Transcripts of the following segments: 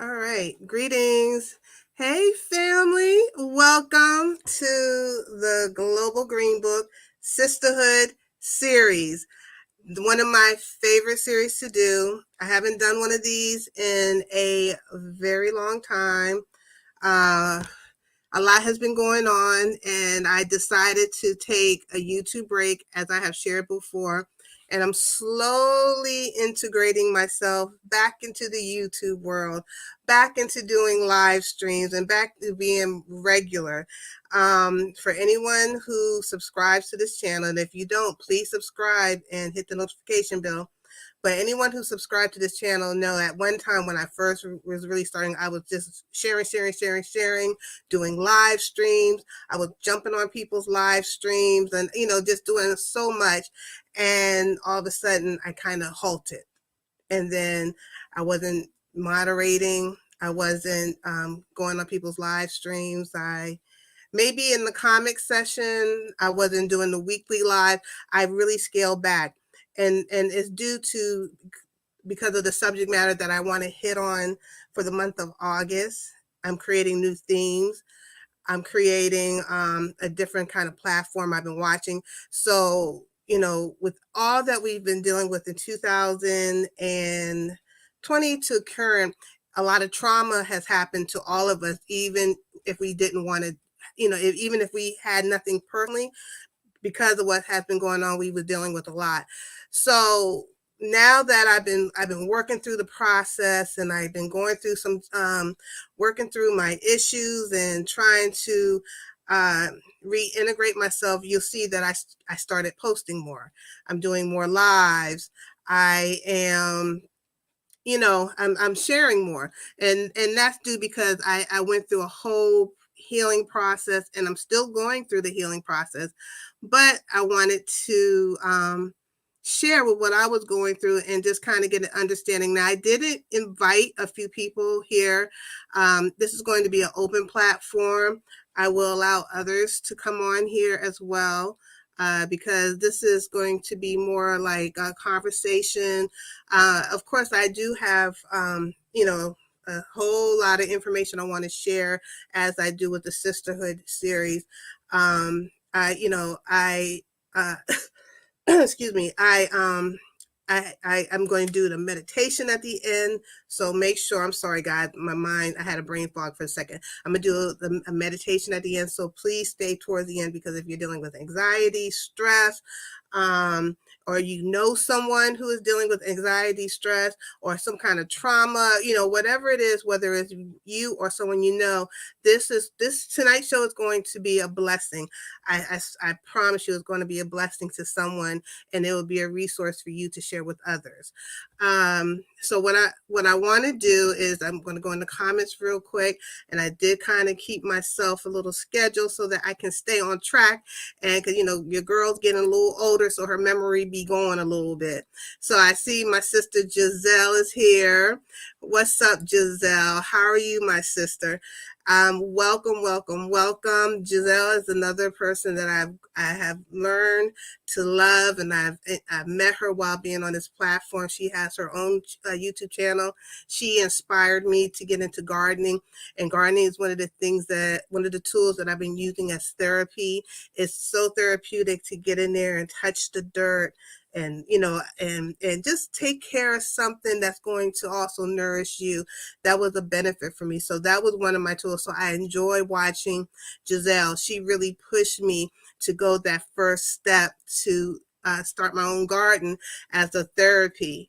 All right. Greetings. Hey, family. Welcome to the Global Green Book Sisterhood Series. One of my favorite series to do. I haven't done one of these in a very long time. Uh, a lot has been going on, and I decided to take a YouTube break, as I have shared before. And I'm slowly integrating myself back into the YouTube world, back into doing live streams, and back to being regular. For anyone who subscribes to this channel, and if you don't, please subscribe and hit the notification bell. But anyone who subscribed to this channel know at one time when I first was really starting, I was just sharing, doing live streams. I was jumping on people's live streams and, just doing so much. And all of a sudden I kind of halted. And then I wasn't moderating. I wasn't going on people's live streams. Maybe in the comic session, I wasn't doing the weekly live. I really scaled back. And it's due to because of the subject matter that I want to hit on for the month of August. I'm creating new themes. I'm creating a different kind of platform I've been watching. So, with all that we've been dealing with in 2020 to current, a lot of trauma has happened to all of us, even if we didn't want to, even if we had nothing personally, because of what has been going on, we were dealing with a lot. So now that I've been working through the process, and I've been going through some working through my issues and trying to reintegrate myself, you'll see that I started posting more. I'm doing more lives. I am I'm sharing more, and that's due because I went through a whole healing process, and I'm still going through the healing process, but I wanted to share with what I was going through and just kind of get an understanding. Now, I didn't invite a few people here. This is going to be an open platform. I will allow others to come on here as well. Because this is going to be more like a conversation. Of course, I do have, a whole lot of information I want to share, as I do with the Sisterhood series. I excuse me, I'm going to do the meditation at the end. So make sure, I'm sorry, guys, my mind, I had a brain fog for a second. I'm going to do a meditation at the end. So please stay towards the end, because if you're dealing with anxiety, stress, or someone who is dealing with anxiety, stress, or some kind of trauma, whatever it is, whether it's you or someone this tonight's show is going to be a blessing. I promise you, it's going to be a blessing to someone, and it will be a resource for you to share with others. So what I want to do is, I'm going to go in the comments real quick, and I did kind of keep myself a little schedule so that I can stay on track. And because your girl's getting a little older, so her memory be going a little bit. So I see my sister Giselle is here. What's up, Giselle? How are you, my sister? Welcome, welcome, welcome. Giselle is another person that I have learned to love, and I've met her while being on this platform. She has her own YouTube channel. She inspired me to get into gardening, and gardening is one of the tools that I've been using as therapy. It's so therapeutic to get in there and touch the dirt, and and just take care of something that's going to also nourish you. That was a benefit for me. So that was one of my tools. So I enjoy watching Giselle. She really pushed me to go that first step to start my own garden as a therapy.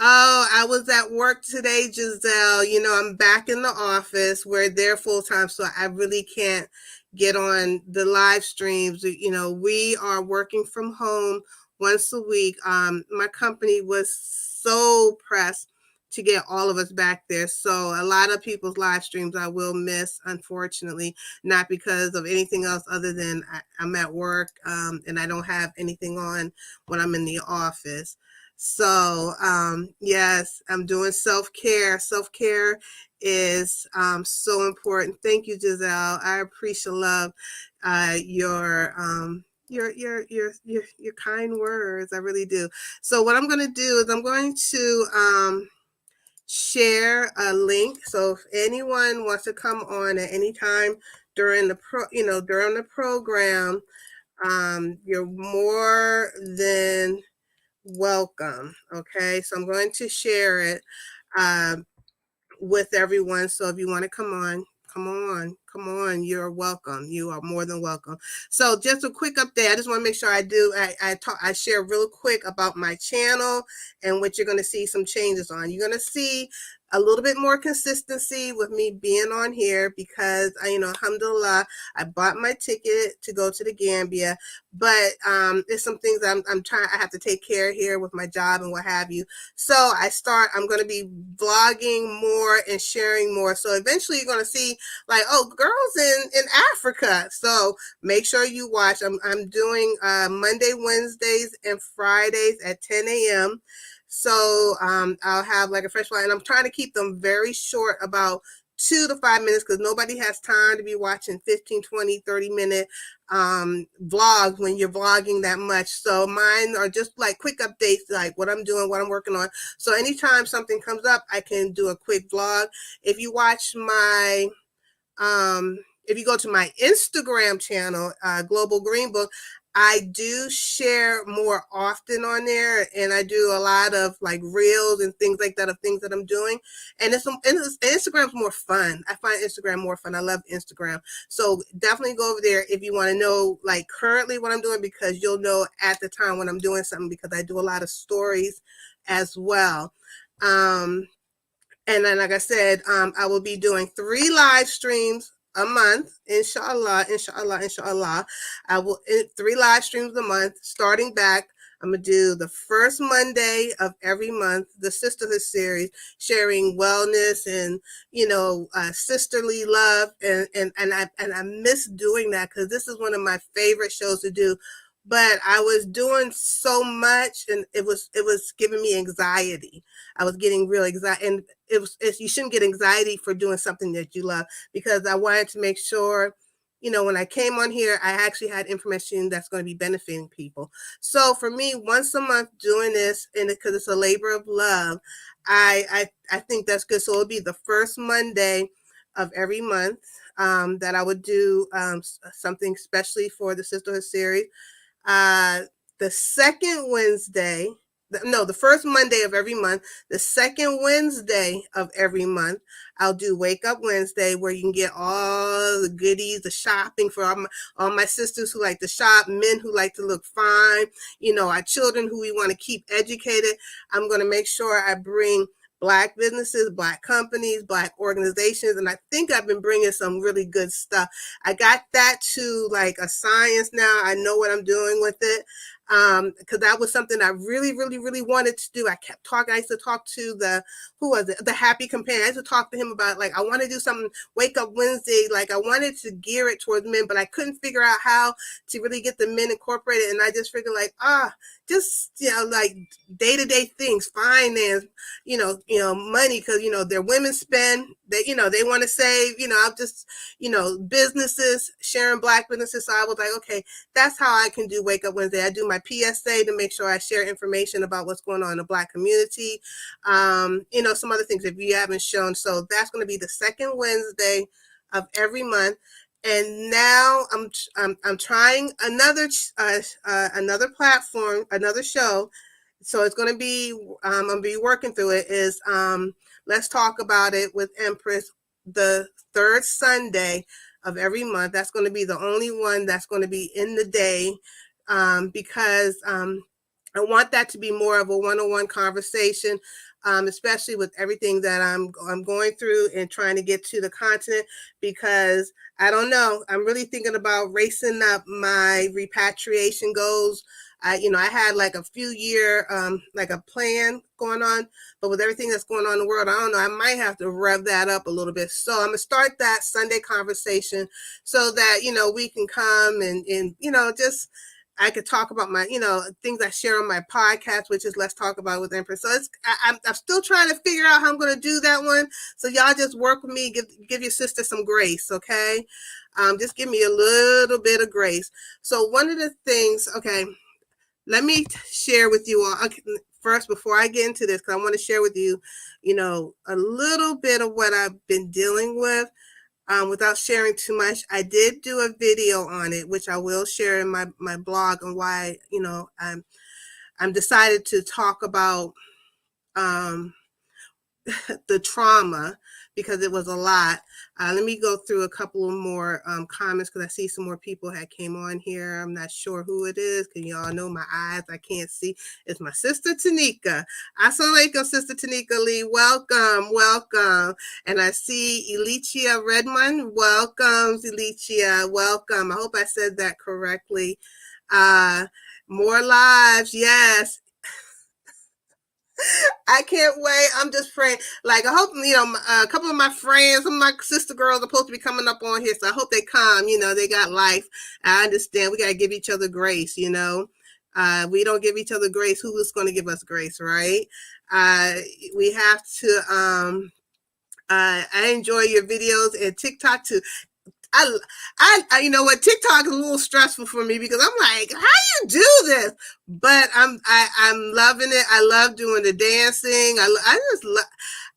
Oh, I was at work today, Giselle. I'm back in the office. We're there full time, so I really can't get on the live streams. We are working from home once a week. My company was so pressed to get all of us back there. So a lot of people's live streams I will miss, unfortunately, not because of anything else other than I'm at work, and I don't have anything on when I'm in the office. So, yes, I'm doing self-care. Self-care is so important. Thank you, Giselle. I appreciate love your your kind words. I really do. So what I'm going to do is I'm going to share a link. So if anyone wants to come on at any time during during the program, you're more than welcome. Okay, so I'm going to share it. Um, with everyone. So if you want to come on, come on, come on. You're welcome. You are more than welcome. So just a quick update. I just want to make sure I share real quick about my channel and what you're going to see some changes on. You're going to see a little bit more consistency with me being on here because alhamdulillah, I bought my ticket to go to the Gambia, but there's some things I have to take care of here with my job and what have you. So I'm going to be vlogging more and sharing more. So eventually you're going to see like, oh, girls in Africa. So make sure you watch. I'm doing Monday, Wednesdays, and Fridays at 10 a.m. So I'll have like a fresh flight, and I'm trying to keep them very short, about 2 to 5 minutes, because nobody has time to be watching 15, 20, 30-minute vlogs when you're vlogging that much. So mine are just like quick updates, like what I'm doing, what I'm working on. So anytime something comes up, I can do a quick vlog. If you watch my if you go to my Instagram channel, Global Green Book, I do share more often on there, and I do a lot of like reels and things like that of things that I'm doing. And Instagram's more fun. I find Instagram more fun. I love Instagram. So definitely go over there if you want to know like currently what I'm doing, because you'll know at the time when I'm doing something, because I do a lot of stories as well. And then, like I said, I will be doing 3 live streams a month, inshallah, inshallah, inshallah. I will 3 live streams a month, starting back. I'm gonna do the first Monday of every month, the Sisterhood Series, sharing wellness and sisterly love, and I miss doing that because this is one of my favorite shows to do. But I was doing so much, and it was giving me anxiety. I was getting real anxiety, and you shouldn't get anxiety for doing something that you love, because I wanted to make sure, when I came on here, I actually had information that's going to be benefiting people. So for me, once a month doing this, and because it's a labor of love, I think that's good. So it'll be the first Monday of every month that I would do something especially for the Sisterhood Series. The second Wednesday, the first Monday of every month, the second Wednesday of every month, I'll do Wake Up Wednesday, where you can get all the goodies, the shopping for all my sisters who like to shop, men who like to look fine, our children who we want to keep educated. I'm going to make sure I bring Black businesses, Black companies, Black organizations, and I think I've been bringing some really good stuff. I got that to like a science now. I know what I'm doing with it, because that was something I really, really, really wanted to do. I kept talking. I used to talk to the Happy Companion. I used to talk to him about, like, I want to do something Wake Up Wednesday. Like, I wanted to gear it towards men, but I couldn't figure out how to really get the men incorporated. And I just figured like, just, like day-to-day things, finance, money, because, their women spend, they want to save, I'll just, businesses, sharing Black businesses. So I was like, okay, that's how I can do Wake Up Wednesday. I do my PSA to make sure I share information about what's going on in the Black community. Some other things if you haven't shown. So that's going to be the second Wednesday of every month. And now I'm trying another platform, another show. So it's going to be I'm going to be working through it. Is Let's Talk About It with Empress, the third Sunday of every month. That's going to be the only one that's going to be in the day, because I want that to be more of a one-on-one conversation, especially with everything that I'm going through and trying to get to the continent, because I don't know, I'm really thinking about racing up my repatriation goals. I had like a few year, like a plan going on, but with everything that's going on in the world, I don't know, I might have to rev that up a little bit. So I'm gonna start that Sunday conversation so that, we can come and just, I could talk about my, things I share on my podcast, which is Let's Talk About with Empress. So I'm still trying to figure out how I'm going to do that one. So y'all just work with me, give your sister some grace, okay? Just give me a little bit of grace. So one of the things, okay, let me share with you all first before I get into this, because I want to share with you, a little bit of what I've been dealing with. Without sharing too much, I did do a video on it, which I will share in my blog, on why, I'm decided to talk about the trauma, because it was a lot. Let me go through a couple of more comments, because I see some more people had came on here. I'm not sure who it is, because y'all know my eyes, I can't see. It's my sister Tanika. Assalamu alaikum, Sister Tanika Lee. Welcome. And I see Elicia Redmond. Welcome, Elicia. Welcome. I hope I said that correctly. More lives. Yes. I can't wait. I'm just praying. Like, I hope, a couple of my friends, some of my sister girls are supposed to be coming up on here. So I hope they come. They got life. I understand. We got to give each other grace, we don't give each other grace. Who is going to give us grace, right? We have to, I enjoy your videos and TikTok too. I you know what, TikTok is a little stressful for me, because I'm like, how you do this? But I'm loving it. I love doing the dancing.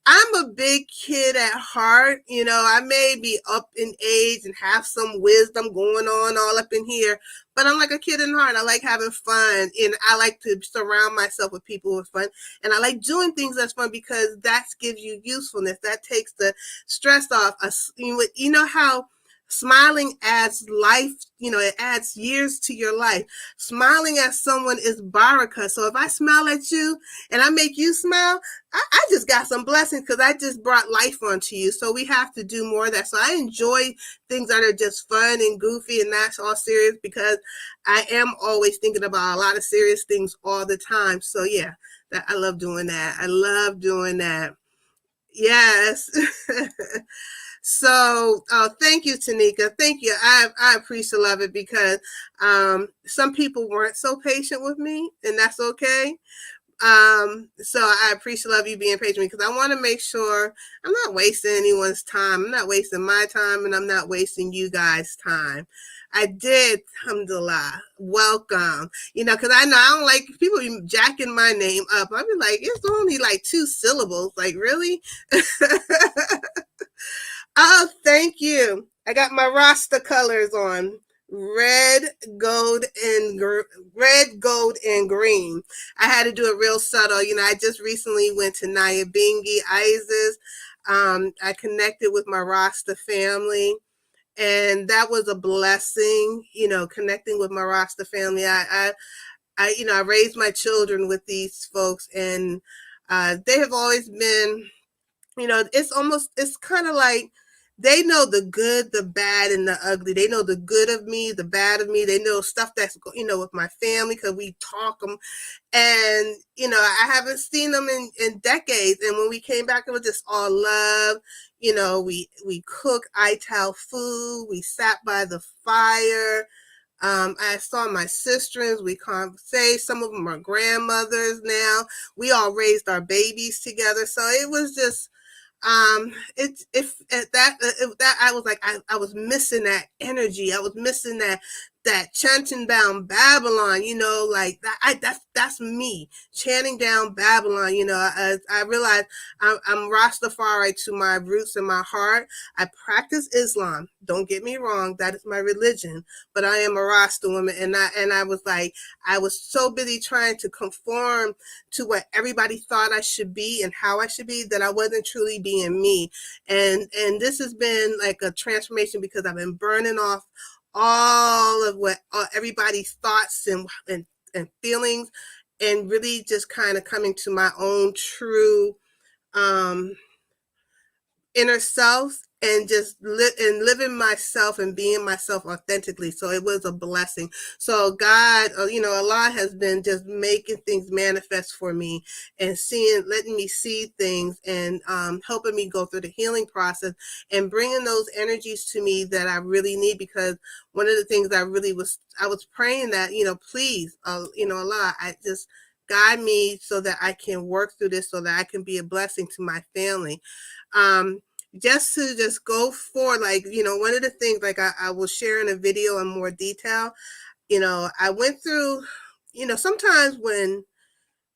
I'm a big kid at heart. I may be up in age and have some wisdom going on all up in here, but I'm like a kid in heart. I like having fun, and I like to surround myself with people with fun. And I like doing things that's fun, because that gives you usefulness. That takes the stress off. You know how smiling adds life, it adds years to your life. Smiling at someone is baraka. So if I smile at you and I make you smile, I just got some blessings, because I just brought life onto you. So we have to do more of that. So I enjoy things that are just fun and goofy and not all serious, because I am always thinking about a lot of serious things all the time. So yeah, I love doing that. I love doing that. Yes. So, thank you, Tanika. Thank you. I appreciate love it, because some people weren't so patient with me, and that's okay. So I appreciate love you being patient, because I want to make sure I'm not wasting anyone's time. I'm not wasting my time, and I'm not wasting you guys' time. I did, alhamdulillah. Welcome. Because I know I don't like people jacking my name up. I'd be like, it's only like 2 syllables. Like, really? Oh, thank you. I got my Rasta colors on. Red, gold, and green. I had to do it real subtle. I just recently went to Nyabingi, Isis. I connected with my Rasta family, and that was a blessing. Connecting with my Rasta family. I raised my children with these folks, and they have always been. It's kind of like they know the good, the bad, and the ugly. They know the good of me, the bad of me. They know stuff that's, with my family, because we talk them. And, I haven't seen them in decades. And when we came back, it was just all love. We cook Ital food. We sat by the fire. I saw my sisters. We conversate. Some of them are grandmothers now. We all raised our babies together. So it was just, that I was like, I was missing that energy. I was missing that chanting down Babylon, like that's me chanting down Babylon. I realized I'm Rastafari to my roots and my heart. I practice Islam. Don't get me wrong, that is my religion, but I am a Rasta woman, and I was like, I was so busy trying to conform to what everybody thought I should be and how I should be, that I wasn't truly being me. And this has been like a transformation, because I've been burning off all of what everybody's thoughts and feelings, and really just kind of coming to my own true inner self, and just living myself and being myself authentically. So it was a blessing. So God, Allah has been just making things manifest for me and letting me see things and helping me go through the healing process and bringing those energies to me that I really need. Because one of the things I was praying that, please, Allah, I just guide me so that I can work through this, so that I can be a blessing to my family. Just to just go for, like, one of the things, like I will share in a video in more detail. I went through, sometimes when,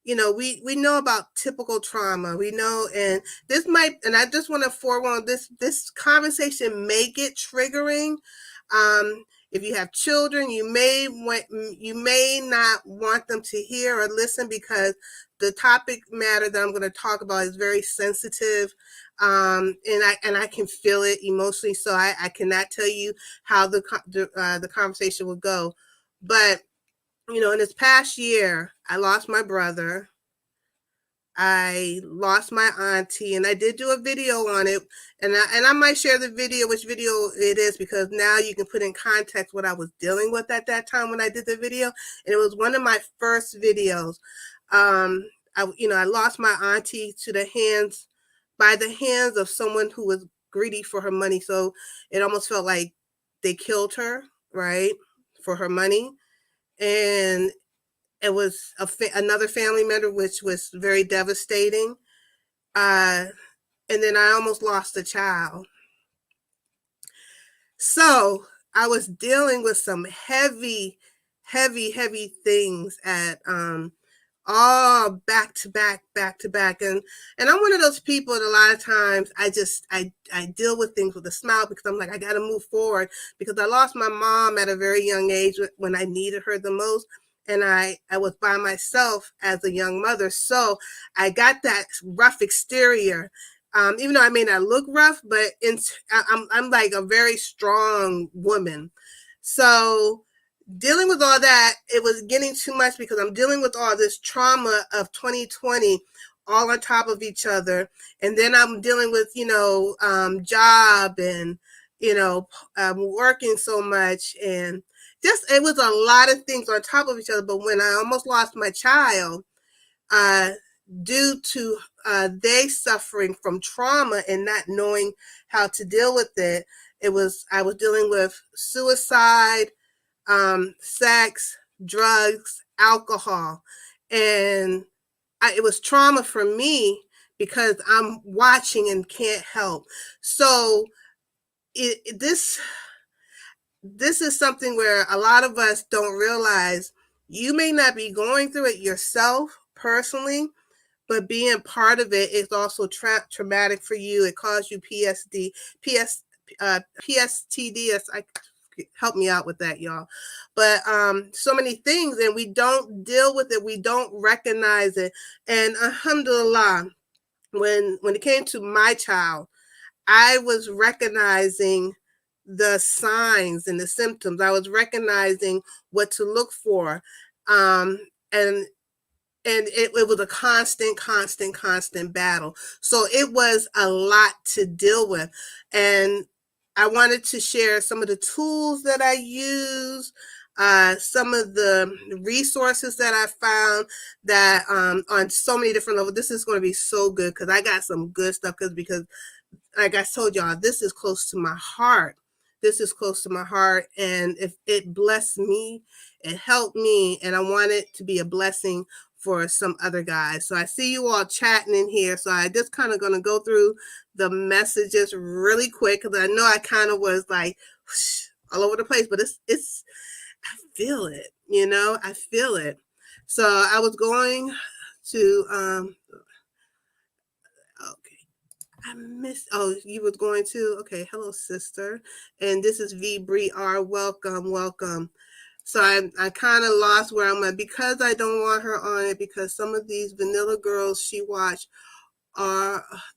we know about typical trauma, we know, and I just want to forewarn, this conversation may get triggering. If you have children, you may not want them to hear or listen, because the topic matter that I'm going to talk about is very sensitive. And I can feel it emotionally, so I cannot tell you how the conversation will go. But, in this past year, I lost my brother. I lost my auntie, and I did do a video on it, and I might share the video, which video it is, because now you can put in context what I was dealing with at that time when I did the video. And it was one of my first videos. I lost my auntie by the hands of someone who was greedy for her money. So it almost felt like they killed her, right, for her money. And it was another family member, which was very devastating. And then I almost lost a child. So I was dealing with some heavy, heavy, heavy things at all back to back. And I'm one of those people that a lot of times I deal with things with a smile, because I'm like, I got to move forward, because I lost my mom at a very young age when I needed her the most. And I was by myself as a young mother. So I got that rough exterior. Even though I may not look rough, but I'm like a very strong woman. So dealing with all that, it was getting too much, because I'm dealing with all this trauma of 2020 all on top of each other. And then I'm dealing with, job and, working so much, and just, it was a lot of things on top of each other. But when I almost lost my child, due to they suffering from trauma and not knowing how to deal with it, I was dealing with suicide, sex, drugs, alcohol. And it was trauma for me, because I'm watching and can't help. So this is something where a lot of us don't realize. You may not be going through it yourself personally, but being part of it is also traumatic for you. It caused you PSTD. Help me out with that, y'all. But so many things, and we don't deal with it. We don't recognize it. And alhamdulillah, when it came to my child, I was recognizing the signs and the symptoms. I was recognizing what to look for. And it was a constant battle. So it was a lot to deal with. And I wanted to share some of the tools that I use, some of the resources that I found that on so many different levels. This is going to be so good, because I got some good stuff, because like I told y'all, this is close to my heart. This is close to my heart. And if it blessed me, it helped me, and I want it to be a blessing for some other guys. So I see you all chatting in here. So I just kind of going to go through the messages really quick, because I know I kind of was like whoosh, all over the place, but it's I feel it, I feel it. So I was going to okay. I missed. Oh, you was going to. Okay, hello, sister. And this is V Bree R. Welcome. So I kind of lost where I'm at, because I don't want her on it, because some of these vanilla girls she watched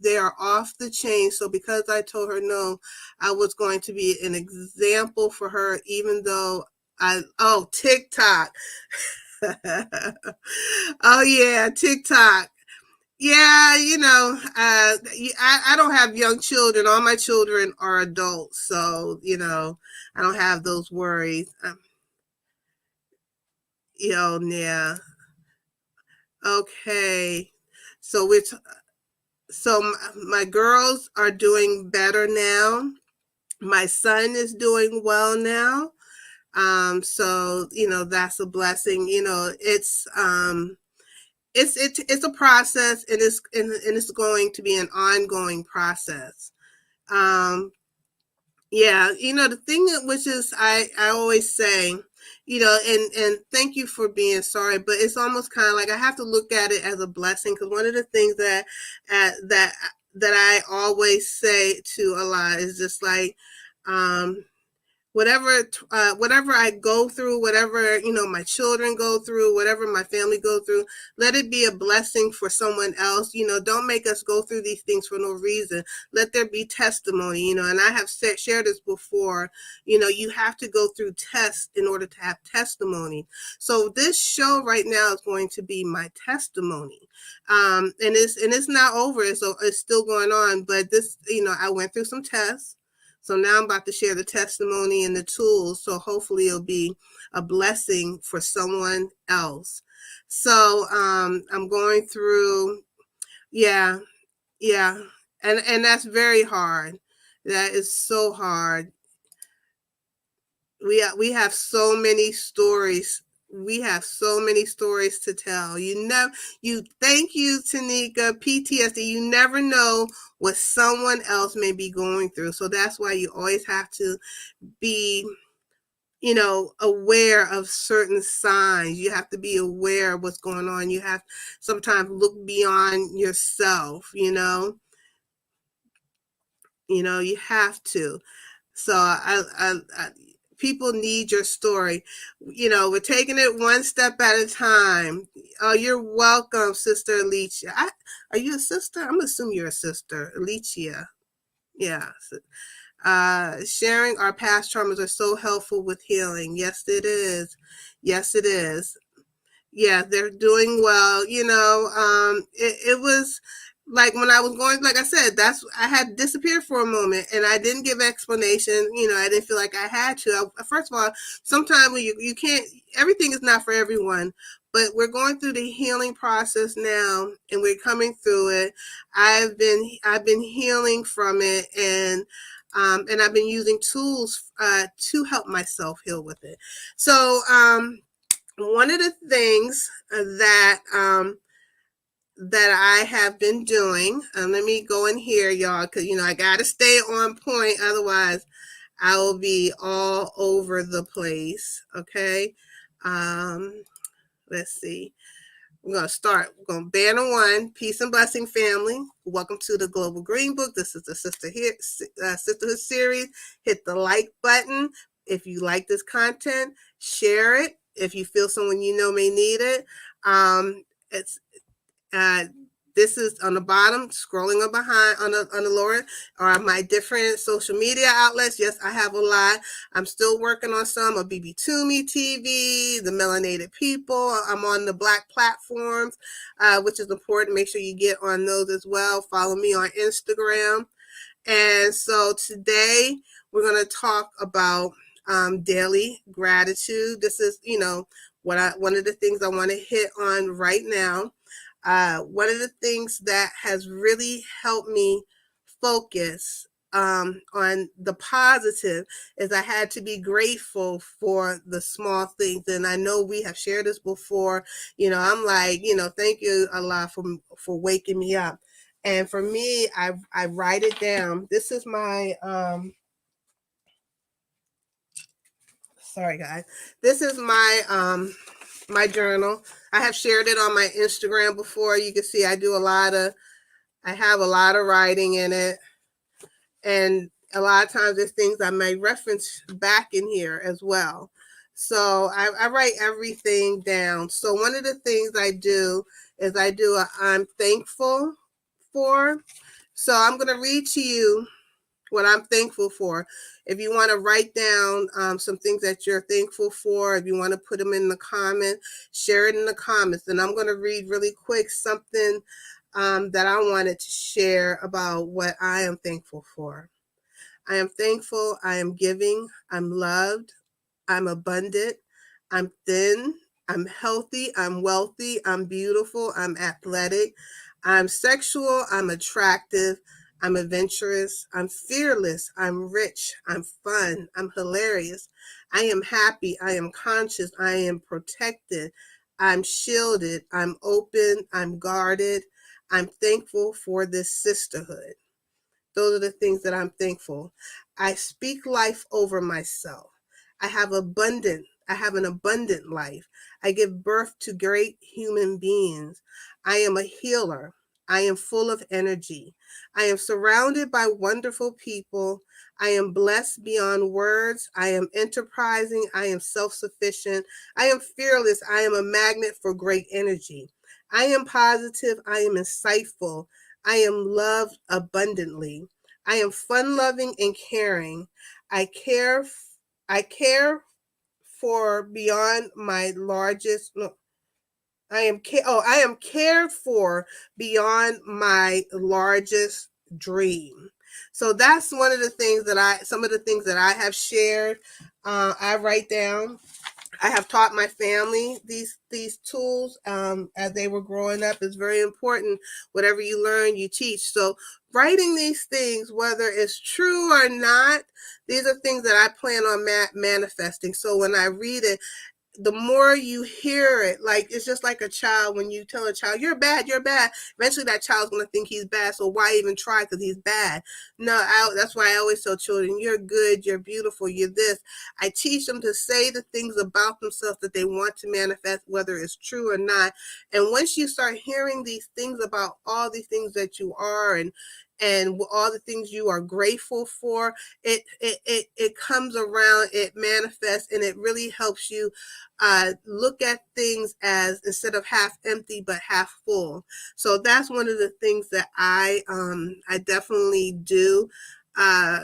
they are off the chain. So because I told her no, I was going to be an example for her, even though TikTok. Oh yeah, TikTok. Yeah, I don't have young children. All my children are adults, so I don't have those worries. Yeah. Okay. So my girls are doing better now. My son is doing well now. So that's a blessing. It's a process, and it's going to be an ongoing process. Um, yeah, the thing which is I always say, and thank you for being sorry, but it's almost kind of like I have to look at it as a blessing, because one of the things that I always say to a lot is just like, um, whatever I go through, whatever my children go through, whatever my family go through, let it be a blessing for someone else. Don't make us go through these things for no reason. Let there be testimony. And I have shared this before. You have to go through tests in order to have testimony. So this show right now is going to be my testimony. And it's not over. So it's still going on. But this, I went through some tests. So now I'm about to share the testimony and the tools. So hopefully it'll be a blessing for someone else. So I'm going through, yeah, yeah. And that's very hard. That is so hard. We have so many stories. We have so many stories to tell. Thank you, Tanika. PTSD. You never know what someone else may be going through. So that's why you always have to be aware of certain signs. You have to be aware of what's going on. You have sometimes look beyond yourself. You have to. So people need your story. We're taking it one step at a time. Oh, you're welcome, Sister Alicia. Are you a sister? I'm assuming you're a sister, Alicia. Yeah. Sharing our past traumas are so helpful with healing. Yes, it is. Yes, it is. Yeah, they're doing well. It was like when I was going, like I said, I had disappeared for a moment, and I didn't give explanation. I didn't feel like I had to. First of all, sometimes when you can't, everything is not for everyone. But we're going through the healing process now, and we're coming through it. I've been healing from it, and I've been using tools to help myself heal with it. So one of the things that I have been doing, let me go in here, y'all, because I gotta stay on point, otherwise I will be all over the place. Okay. Let's see. We're going to start. We're going to banner one. Peace and blessing, family. Welcome to the Global Green Book. This is the Sisterhood Series. Hit the like button if you like this content. Share it if you feel someone you know may need it. It's this is on the bottom, scrolling on behind on the lower, are my different social media outlets. Yes, I have a lot. I'm still working on some of BB Toomey TV, the Melanated People. I'm on the Black platforms, which is important. Make sure you get on those as well. Follow me on Instagram. And so today we're going to talk about daily gratitude. This is, one of the things I want to hit on right now. One of the things that has really helped me focus on the positive is I had to be grateful for the small things. And I know we have shared this before. I'm like, thank you Allah for waking me up. And for me, I write it down. This is my sorry guys. This is my journal. I have shared it on my Instagram before. You can see I have a lot of writing in it. And a lot of times there's things I may reference back in here as well. So I write everything down. So one of the things I do is I'm thankful for. So I'm going to read to you what I'm thankful for. If you want to write down some things that you're thankful for, if you want to put them in the comment, share it in the comments. And I'm going to read really quick something that I wanted to share about what I am thankful for. I am thankful, I am giving, I'm loved, I'm abundant, I'm thin, I'm healthy, I'm wealthy, I'm beautiful, I'm athletic, I'm sexual, I'm attractive, I'm adventurous, I'm fearless, I'm rich, I'm fun, I'm hilarious, I am happy, I am conscious, I am protected, I'm shielded, I'm open, I'm guarded, I'm thankful for this sisterhood. Those are the things that I'm thankful. I speak life over myself. I have an abundant life. I give birth to great human beings. I am a healer. I am full of energy. I am surrounded by wonderful people. I am blessed beyond words. I am enterprising. I am self sufficient. I am fearless. I am a magnet for great energy. I am positive. I am insightful. I am loved abundantly. I am fun loving and caring. I care I care for beyond my largest no, I am cared for beyond my largest dream. So that's one of the things that some of the things that I have shared. I write down. I have taught my family these tools as they were growing up. It's very important. Whatever you learn, you teach. So writing these things, whether it's true or not, these are things that I plan on manifesting. So when I read it, the more you hear it, like it's just like a child. When you tell a child you're bad, you're bad, eventually that child's going to think he's bad, so why even try? Because he's bad. No, that's why I always tell children, you're good, you're beautiful, you're this. I teach them to say the things about themselves that they want to manifest, whether it's true or not. And once you start hearing these things about all these things that you are, and all the things you are grateful for, it comes around, it manifests, and it really helps you look at things as, instead of half empty but half full. So that's one of the things that I definitely do. uh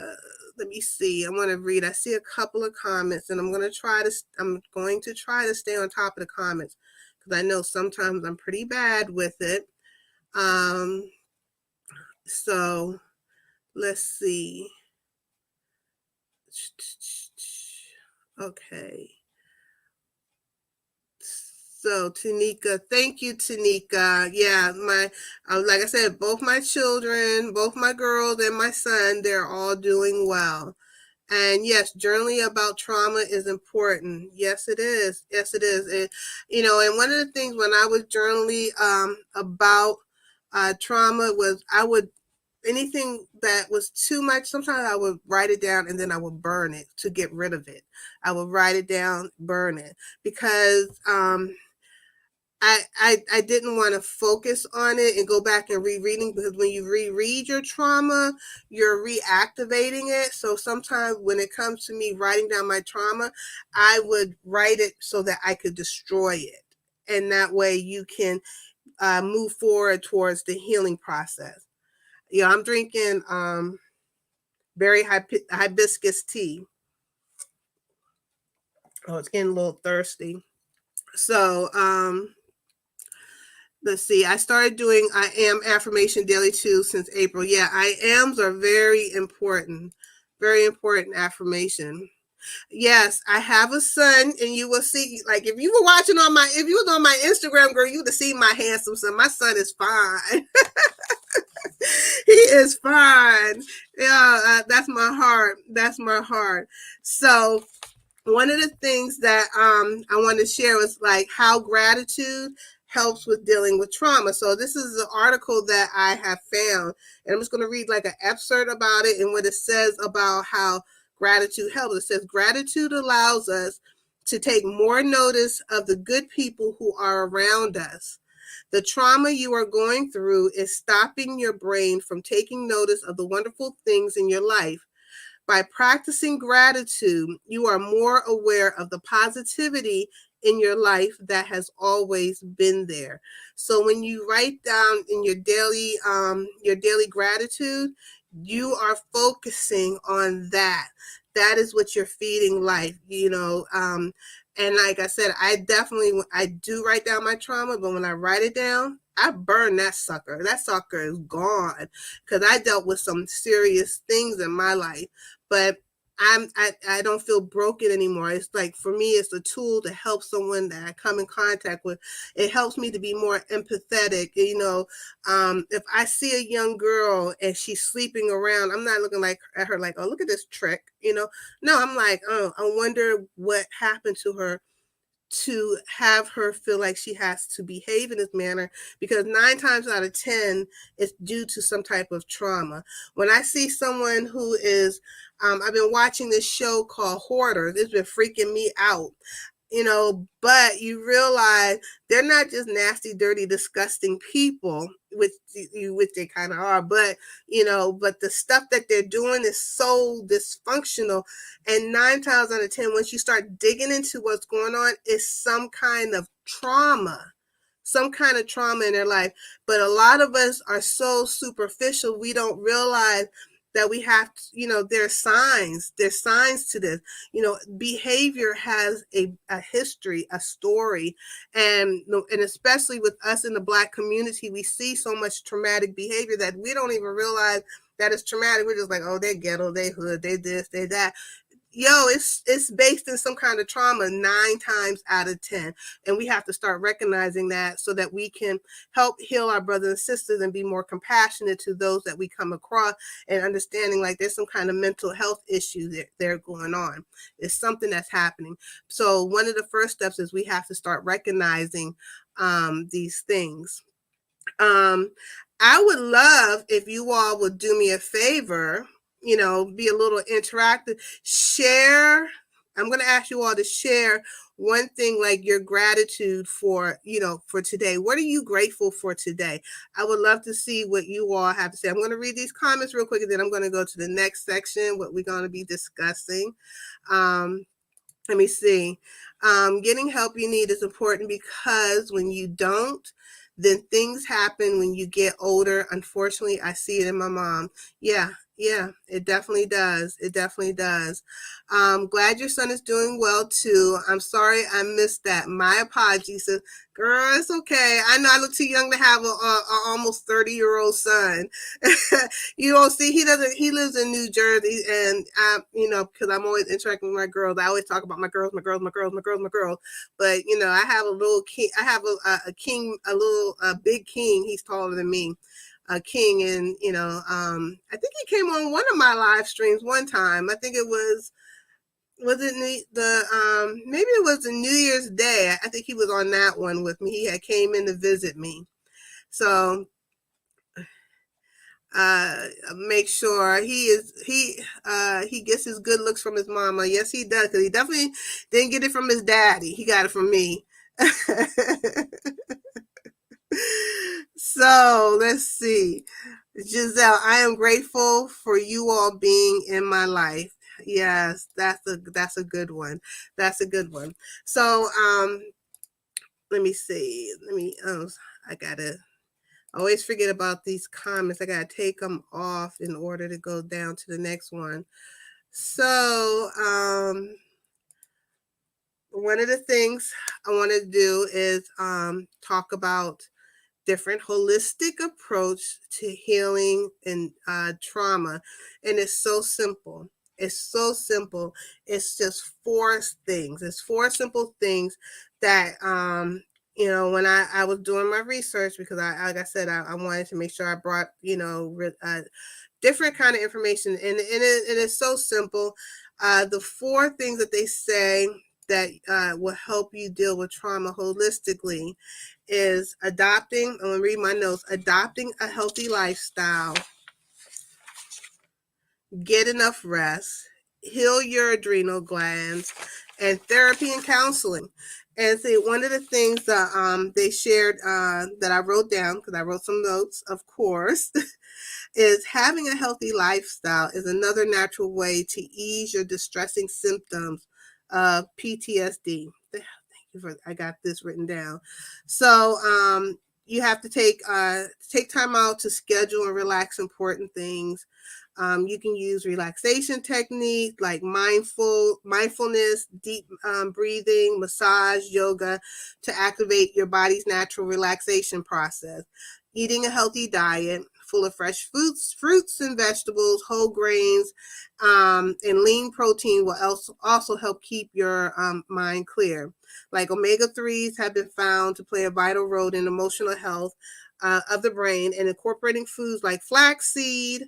Let me see, I want to read, I see a couple of comments, and I'm going to try to stay on top of the comments, because I know sometimes I'm pretty bad with it. So let's see. Okay. So Tanika, thank you, Tanika. Yeah, like I said, both my children, both my girls and my son, they're all doing well. And yes, journaling about trauma is important. Yes, it is. Yes, it is. And one of the things when I was journaling about trauma was, I would, anything that was too much, sometimes I would write it down and then I would burn it to get rid of it. I would write it down, burn it, because I didn't want to focus on it and go back and rereading, because when you reread your trauma, you're reactivating it. So sometimes when it comes to me writing down my trauma, I would write it so that I could destroy it. And that way you can move forward towards the healing process. I'm drinking berry hibiscus tea. Oh, it's getting a little thirsty. So, let's see. I started doing I am affirmation daily too since April. Yeah, I ams are very important. Very important affirmation. Yes, I have a son, and you will see, like, if you was on my Instagram, girl, you would have seen my handsome son. My son is fine. He is fine. Yeah, that's my heart. That's my heart. So one of the things that I want to share was like how gratitude helps with dealing with trauma. So this is an article that I have found, and I'm just going to read like an excerpt about it and what it says about how gratitude helps. It says gratitude allows us to take more notice of the good people who are around us. The trauma you are going through is stopping your brain from taking notice of the wonderful things in your life. By practicing gratitude, you are more aware of the positivity in your life that has always been there. So when you write down in your daily gratitude, you are focusing on that. That is what you're feeding life. And like I said, I do write down my trauma, but when I write it down, I burned that sucker. That sucker is gone because I dealt with some serious things in my life, but I don't feel broken anymore. It's like, for me, it's a tool to help someone that I come in contact with. It helps me to be more empathetic. If I see a young girl and she's sleeping around, I'm not looking like at her like, oh, look at this trick. No, I'm like, oh, I wonder what happened to her to have her feel like she has to behave in this manner, because 9 times out of 10 it's due to some type of trauma. When I see someone who is, I've been watching this show called Hoarders. It's been freaking me out. But you realize they're not just nasty, dirty, disgusting people, which they kind of are, but the stuff that they're doing is so dysfunctional. And 9 times out of 10, once you start digging into what's going on, it's some kind of trauma. Some kind of trauma in their life. But a lot of us are so superficial, we don't realize that we have to, there's signs to this. Behavior has a history, a story. And especially with us in the Black community, we see so much traumatic behavior that we don't even realize that it's traumatic. We're just like, oh, they ghetto, they hood, they this, they that. It's based in some kind of trauma 9 times out of 10. And we have to start recognizing that so that we can help heal our brothers and sisters and be more compassionate to those that we come across, and understanding like there's some kind of mental health issue that they're going on. It's something that's happening. So one of the first steps is we have to start recognizing these things. I would love if you all would do me a favor, be a little interactive. Share. I'm going to ask you all to share one thing, like your gratitude for today. What are you grateful for today? I would love to see what you all have to say. I'm going to read these comments real quick, and then I'm going to go to the next section, what we're going to be discussing. Let me see. Getting help you need is important, because when you don't, then things happen when you get older. Unfortunately, I see it in my mom. Yeah, it definitely does. It definitely does. Glad your son is doing well too. I'm sorry I missed that. My apologies. Girl, it's okay. I know I look too young to have a almost 30-year-old son. See, he lives in New Jersey, and because I'm always interacting with my girls, I always talk about my girls. But I have a little king. I have a king, a big king. He's taller than me. A king, and I think he came on one of my live streams one time. I think it was it maybe it was the New Year's Day. I think he was on that one with me. He had came in to visit me. So make sure he gets his good looks from his mama. Yes, he does, because he definitely didn't get it from his daddy. He got it from me. So let's see. Giselle, I am grateful for you all being in my life. Yes, that's a good one. That's a good one. So let me see. I gotta always forget about these comments. I gotta take them off in order to go down to the next one. So one of the things I want to do is talk about different holistic approach to healing and trauma. And it's so simple. It's so simple. It's just 4 things. It's 4 simple things that, when I was doing my research, because like I said, I wanted to make sure I brought, different kind of information. And it is so simple. The 4 things that they say that will help you deal with trauma holistically is adopting, I'm going to read my notes, adopting a healthy lifestyle, get enough rest, heal your adrenal glands, and therapy and counseling. And see, one of the things that they shared that I wrote down, because I wrote some notes, of course, is having a healthy lifestyle is another natural way to ease your distressing symptoms of PTSD. I got this written down. So you have to take time out to schedule and relax important things. You can use relaxation techniques like mindfulness, deep breathing, massage, yoga to activate your body's natural relaxation process. Eating a healthy diet full of fresh fruits and vegetables, whole grains, and lean protein will also help keep your mind clear. Like omega-3s have been found to play a vital role in emotional health of the brain, and incorporating foods like flaxseed,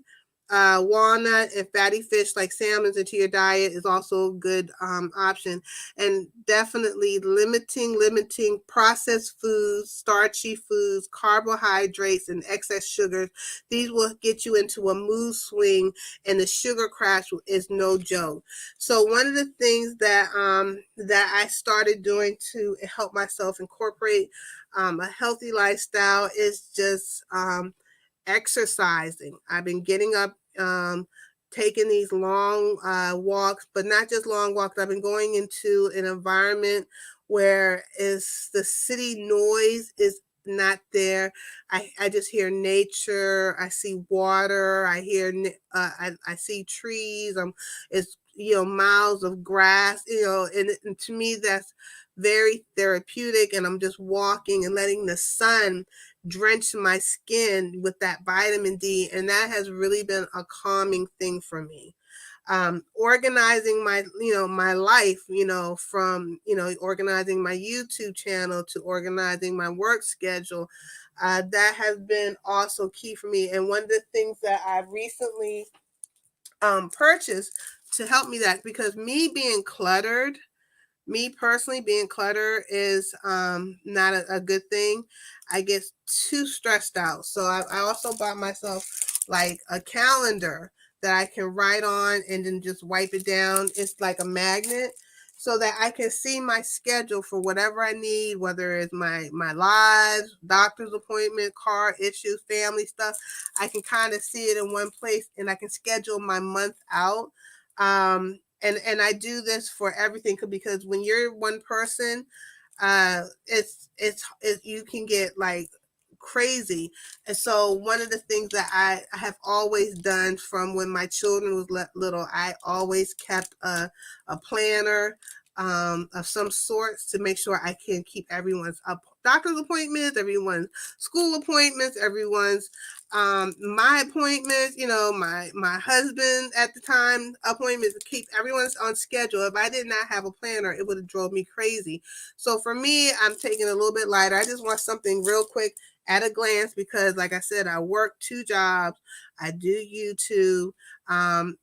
walnut, and fatty fish like salmons into your diet is also a good option. And definitely limiting processed foods, starchy foods, carbohydrates, and excess sugars. These will get you into a mood swing, and the sugar crash is no joke. So one of the things that I started doing to help myself incorporate a healthy lifestyle is just exercising. I've been getting up, taking these long walks, but not just long walks. I've been going into an environment where is the city noise is not there. I just hear nature. I see water. I hear I see trees. It's miles of grass. And to me that's very therapeutic. And I'm just walking and letting the sun drench my skin with that vitamin D, and that has really been a calming thing for me. Organizing my life, from organizing my YouTube channel to organizing my work schedule, that has been also key for me. And one of the things that I've recently purchased to help me, that because me personally, being cluttered is not a good thing. I get too stressed out. So I also bought myself like a calendar that I can write on and then just wipe it down. It's like a magnet, so that I can see my schedule for whatever I need, whether it's my lives, doctor's appointment, car issues, family stuff. I can kind of see it in one place, and I can schedule my month out. And I do this for everything, because when you're one person, it's you can get like crazy. And so one of the things that I have always done from when my children was little, I always kept a planner of some sorts to make sure I can keep everyone's doctor's appointments, everyone's school appointments, everyone's my appointments, my husband at the time appointments, to keep everyone's on schedule. If I did not have a planner, it would have drove me crazy. So for me, I'm taking it a little bit lighter. I just want something real quick at a glance, because like I said, I work 2 jobs. I do YouTube, and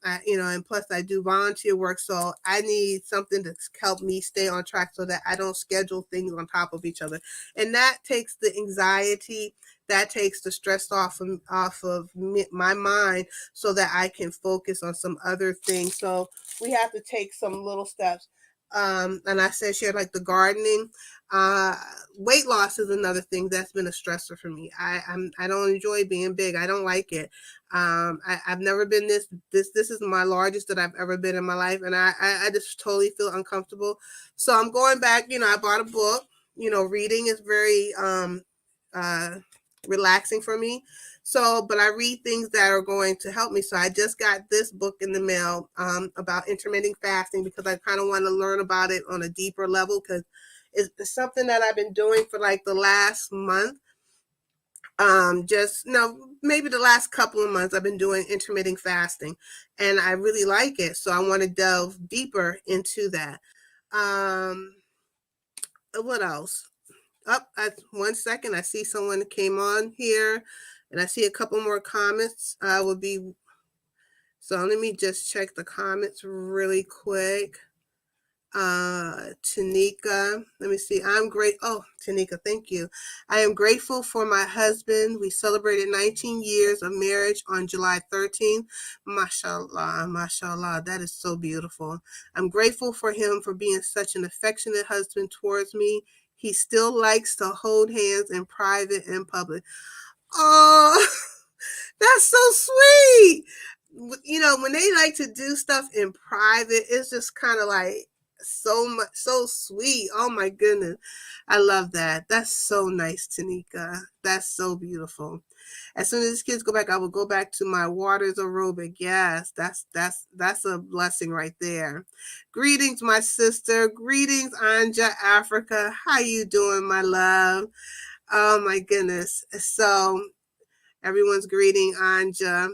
plus I do volunteer work. So I need something to help me stay on track so that I don't schedule things on top of each other. And that takes the anxiety, that takes the stress off of my mind, so that I can focus on some other things. So we have to take some little steps. And I said, share like the gardening. Uh, Weight loss is another thing that's been a stressor for me. I don't enjoy being big. I don't like it. I've never been this is my largest that I've ever been in my life, and I just totally feel uncomfortable. So I'm going back. I bought a book. Reading is very uh relaxing for me. So, but I read things that are going to help me. So I just got this book in the mail about intermittent fasting, because I kind of want to learn about it on a deeper level, because it's something that I've been doing for like the last month. Just no, maybe the last couple of months I've been doing intermittent fasting, and I really like it. So I want to delve deeper into that. Um, what else? Up, 1 second. I see someone came on here, and I see a couple more comments. Would be so. Let me just check the comments really quick. Tanika, let me see. I'm great. Oh, Tanika, thank you. I am grateful for my husband. We celebrated 19 years of marriage on July 13th. Mashallah, mashallah. That is so beautiful. I'm grateful for him for being such an affectionate husband towards me. He still likes to hold hands in private and public. Oh, that's so sweet. When they like to do stuff in private, it's just kind of like, so much, so sweet. Oh my goodness. I love that. That's so nice, Tanika. That's so beautiful. As soon as these kids go back, I will go back to my waters aerobic. Yes, that's a blessing right there. Greetings, my sister. Greetings, Anja Africa. How you doing, my love? Oh my goodness. So everyone's greeting Anja.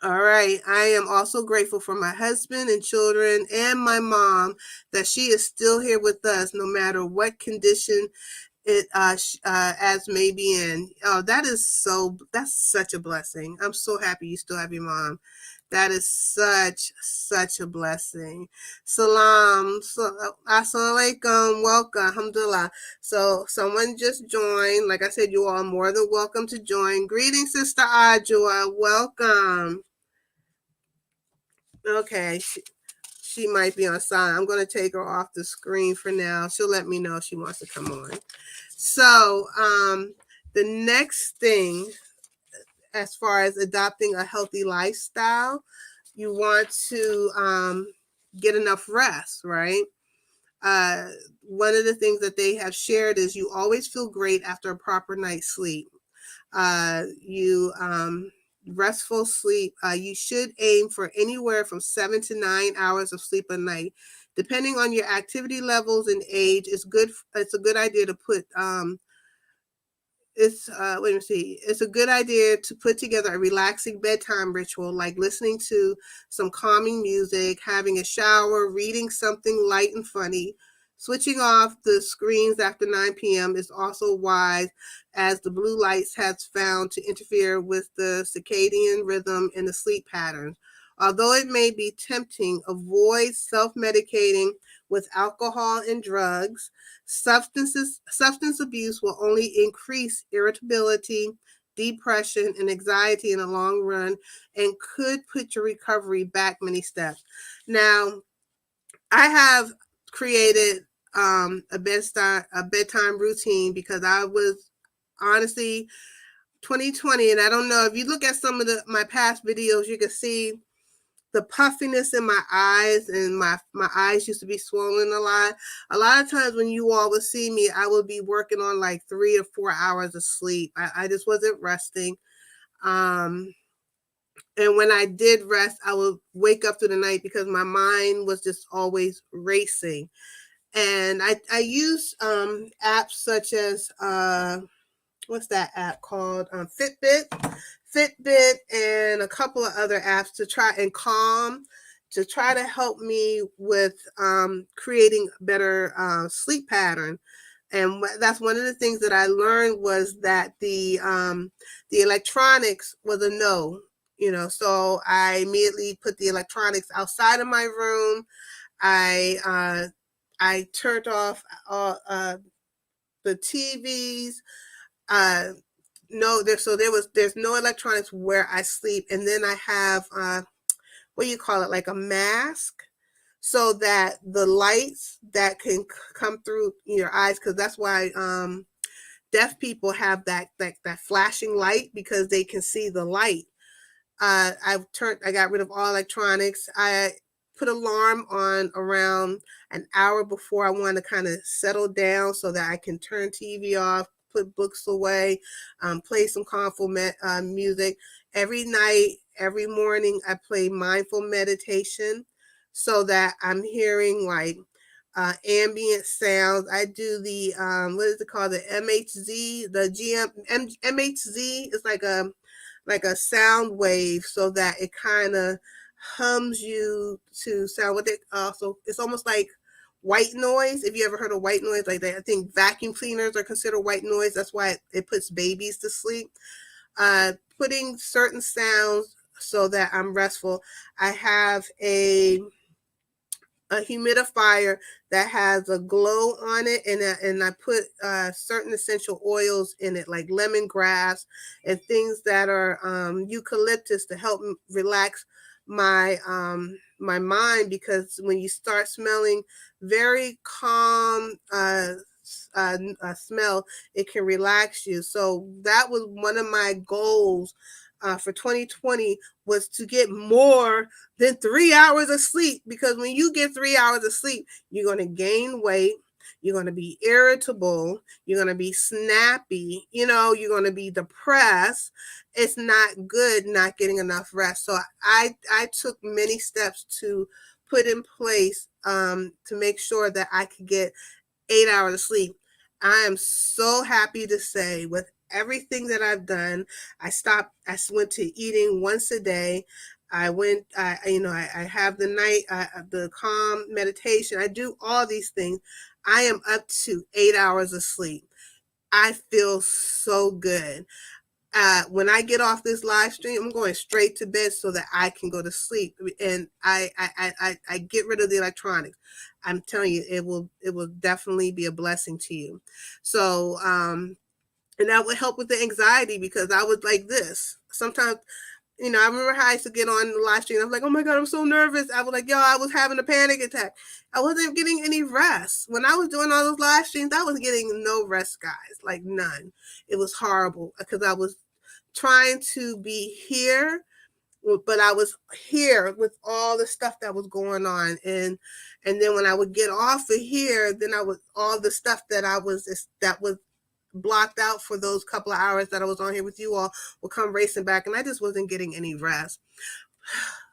All right. I am also grateful for my husband and children and my mom that she is still here with us no matter what condition it as may be in. Oh, that's such a blessing. I'm so happy you still have your mom. That is such a blessing. Salam, assalamu alaikum, welcome, alhamdulillah. So someone just joined. Like I said, you all are more than welcome to join. Greetings, Sister Ajua, welcome. Okay, she might be on silent. I'm going to take her off the screen for now. She'll let me know if she wants to come on. So the next thing, as far as adopting a healthy lifestyle, you want to get enough rest, right? One of the things that they have shared is you always feel great after a proper night's sleep. You restful sleep. You should aim for anywhere from 7 to 9 hours of sleep a night. Depending on your activity levels and age, it's a good idea to put it's a good idea to put together a relaxing bedtime ritual, like listening to some calming music, having a shower, reading something light and funny. Switching off the screens after 9 p.m. is also wise, as the blue lights has found to interfere with the circadian rhythm and the sleep patterns. Although it may be tempting, avoid self-medicating with alcohol and drugs. Substance abuse will only increase irritability, depression, and anxiety in the long run, and could put your recovery back many steps. Now, I have created a bedtime routine because I was honestly 2020, and I don't know if you look at some of my past videos, you can see the puffiness in my eyes, and my eyes used to be swollen a lot. A lot of times when you all would see me, I would be working on like 3 or 4 hours of sleep. I just wasn't resting. And when I did rest, I would wake up through the night because my mind was just always racing. And I use apps such as what's that app called? Fitbit, and a couple of other apps to try and Calm to try to help me with creating better sleep pattern. And that's one of the things that I learned was that the electronics was a no. So I immediately put the electronics outside of my room. I turned off all the TVs. No, there's no electronics where I sleep, and then I have what do you call it, like a mask, so that the lights that can come through your eyes, because that's why deaf people have that flashing light, because they can see the light. I got rid of all electronics. I put alarm on around an hour before I want to kind of settle down so that I can turn TV off, put books away, play some calmful music. Every night, every morning, I play mindful meditation so that I'm hearing like ambient sounds. I do the what is it called? The MHZ, the MHZ is like a sound wave, so that it kind of hums you to sound. What they also, it's almost like white noise. If you ever heard of white noise, like that, I think vacuum cleaners are considered white noise. That's why it puts babies to sleep. Putting certain sounds so that I'm restful. I have a humidifier that has a glow on it, and I put certain essential oils in it, like lemongrass and things that are eucalyptus, to help relax my mind, because when you start smelling very calm smell, it can relax you. So that was one of my goals for 2020 was to get more than 3 hours of sleep, because when you get 3 hours of sleep, you're going to gain weight. You're going to be irritable. You're going to be snappy. You're going to be depressed. It's not good not getting enough rest. So I took many steps to put in place to make sure that I could get 8 hours of sleep. I am so happy to say, with everything that I've done, I went to eating once a day. I have the night, the calm meditation. I do all these things. I am up to 8 hours of sleep. I feel so good. When I get off this live stream, I'm going straight to bed so that I can go to sleep, and I get rid of the electronics. I'm telling you, it will definitely be a blessing to you. So, and that would help with the anxiety, because I was like this. Sometimes, I remember how I used to get on the live stream. I was like, oh my God, I'm so nervous. I was like, yo, I was having a panic attack. I wasn't getting any rest. When I was doing all those live streams, I was getting no rest, guys, like none. It was horrible, because I was trying to be here, but I was here with all the stuff that was going on. And then when I would get off of here, then all the stuff that was blocked out for those couple of hours that I was on here with you all will come racing back, and I just wasn't getting any rest.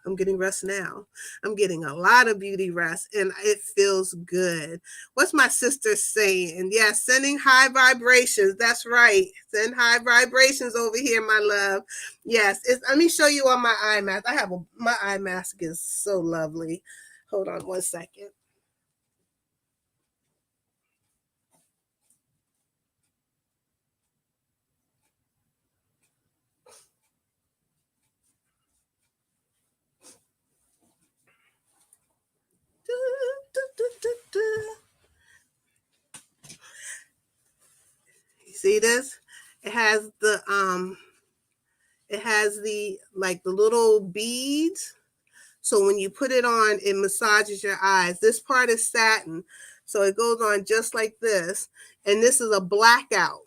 I'm getting rest now. I'm getting a lot of beauty rest, and it feels good. What's my sister saying? Yeah, sending high vibrations. That's right. Send high vibrations over here, my love. Yes. Let me show you on my eye mask. My eye mask is so lovely. Hold on one second. You see this? It has the like the little beads. So when you put it on, it massages your eyes. This part is satin, so it goes on just like this. And this is a blackout.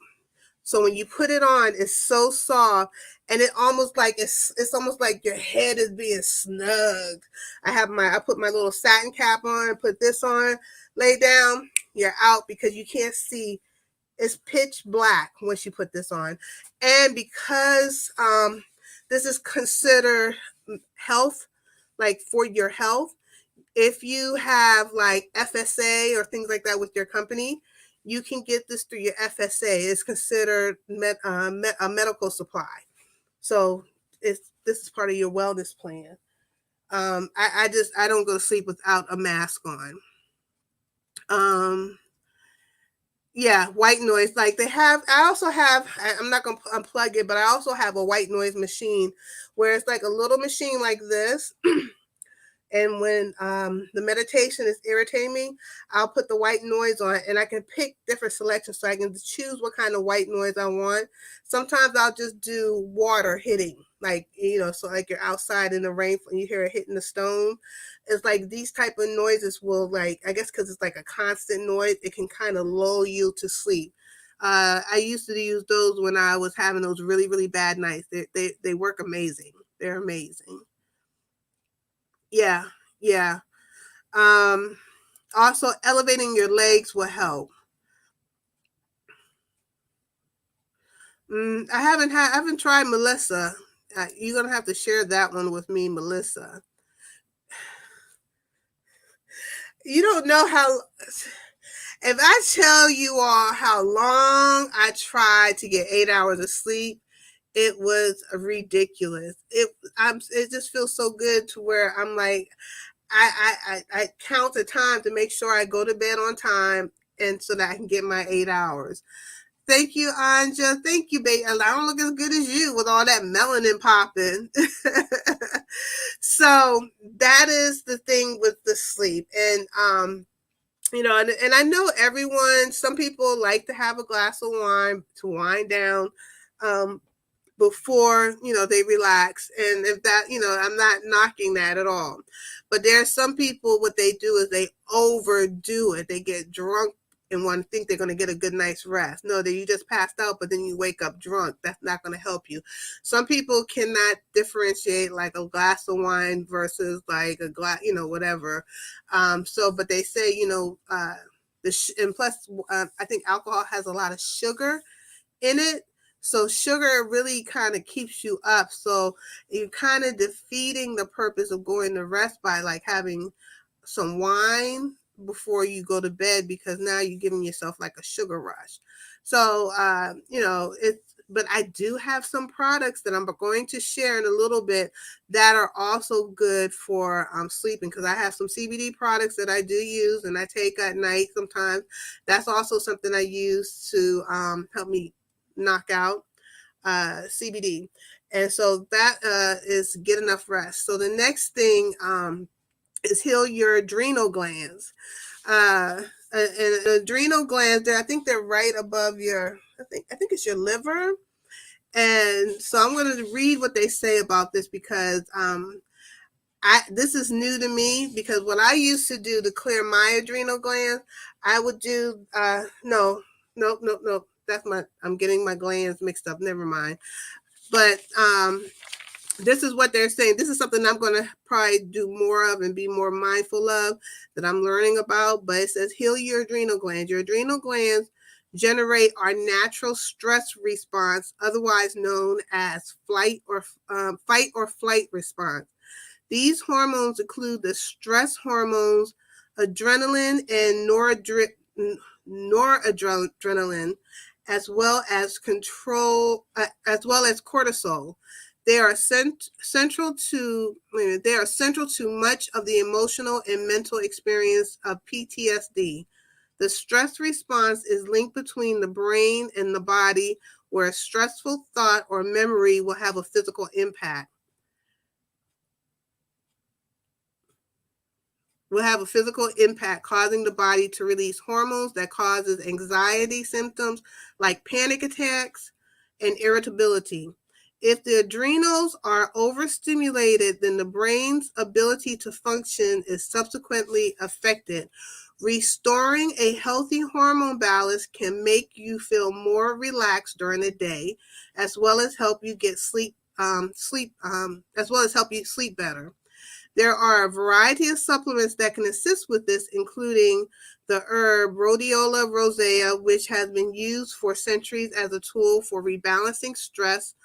So when you put it on, it's so soft, and it's almost like your head is being snugged. I put my little satin cap on, put this on, lay down, you're out, because you can't see. It's pitch black once you put this on. And because this is considered health, like for your health, if you have like FSA or things like that with your company, you can get this through your FSA. It's considered a medical supply. So this is part of your wellness plan. I don't go to sleep without a mask on. Yeah, white noise. Like I also have, I'm not going to unplug it, but I also have a white noise machine where it's like a little machine like this. And when the meditation is irritating me, I'll put the white noise on, and I can pick different selections, so I can choose what kind of white noise I want. Sometimes I'll just do water hitting, like, so like you're outside in the rain and you hear it hitting the stone. It's like these type of noises will, like, I guess because it's like a constant noise, it can kind of lull you to sleep. I used to use those when I was having those really, really bad nights. They work amazing. They're amazing. Yeah, yeah. Also, elevating your legs will help. I haven't tried Melissa. You're gonna have to share that one with me, Melissa. You don't know how. If I tell you all how long I tried to get 8 hours of sleep, it was ridiculous. It just feels so good to where I'm like, I count the time to make sure I go to bed on time, and so that I can get my 8 hours. Thank you, Anja. Thank you, baby. I don't look as good as you with all that melanin popping. So that is the thing with the sleep. And and I know some people like to have a glass of wine to wind down before they relax. And if that, I'm not knocking that at all. But there are some people, what they do is they overdo it. They get drunk and want to think they're going to get a good night's rest. No, that you just passed out, but then you wake up drunk. That's not going to help you. Some people cannot differentiate like a glass of wine versus like a glass, whatever. But they say, and plus, I think alcohol has a lot of sugar in it. So sugar really kind of keeps you up. So you're kind of defeating the purpose of going to rest by like having some wine before you go to bed, because now you're giving yourself like a sugar rush. So, but I do have some products that I'm going to share in a little bit that are also good for sleeping, because I have some CBD products that I do use and I take at night sometimes. That's also something I use to help me knock out CBD. And so that is get enough rest. So the next thing is heal your adrenal glands. And adrenal glands, I think they're right above your, I think it's your liver. And so I'm going to read what they say about this, because this is new to me, because what I used to do to clear my adrenal glands, I would do no. I'm getting my glands mixed up. Never mind. But this is what they're saying. This is something I'm going to probably do more of and be more mindful of, that I'm learning about. But it says heal your adrenal glands. Your adrenal glands generate our natural stress response, otherwise known as fight or flight response. These hormones include the stress hormones, adrenaline and noradrenaline, as well as cortisol. They are central to much of the emotional and mental experience of PTSD. The stress response is linked between the brain and the body, where a stressful thought or memory will have a physical impact. Causing the body to release hormones that causes anxiety symptoms like panic attacks and irritability. If the adrenals are overstimulated, then the brain's ability to function is subsequently affected. Restoring a healthy hormone balance can make you feel more relaxed during the day, as well as help you get sleep better. There are a variety of supplements that can assist with this, including the herb Rhodiola rosea, which has been used for centuries as a tool for rebalancing stress,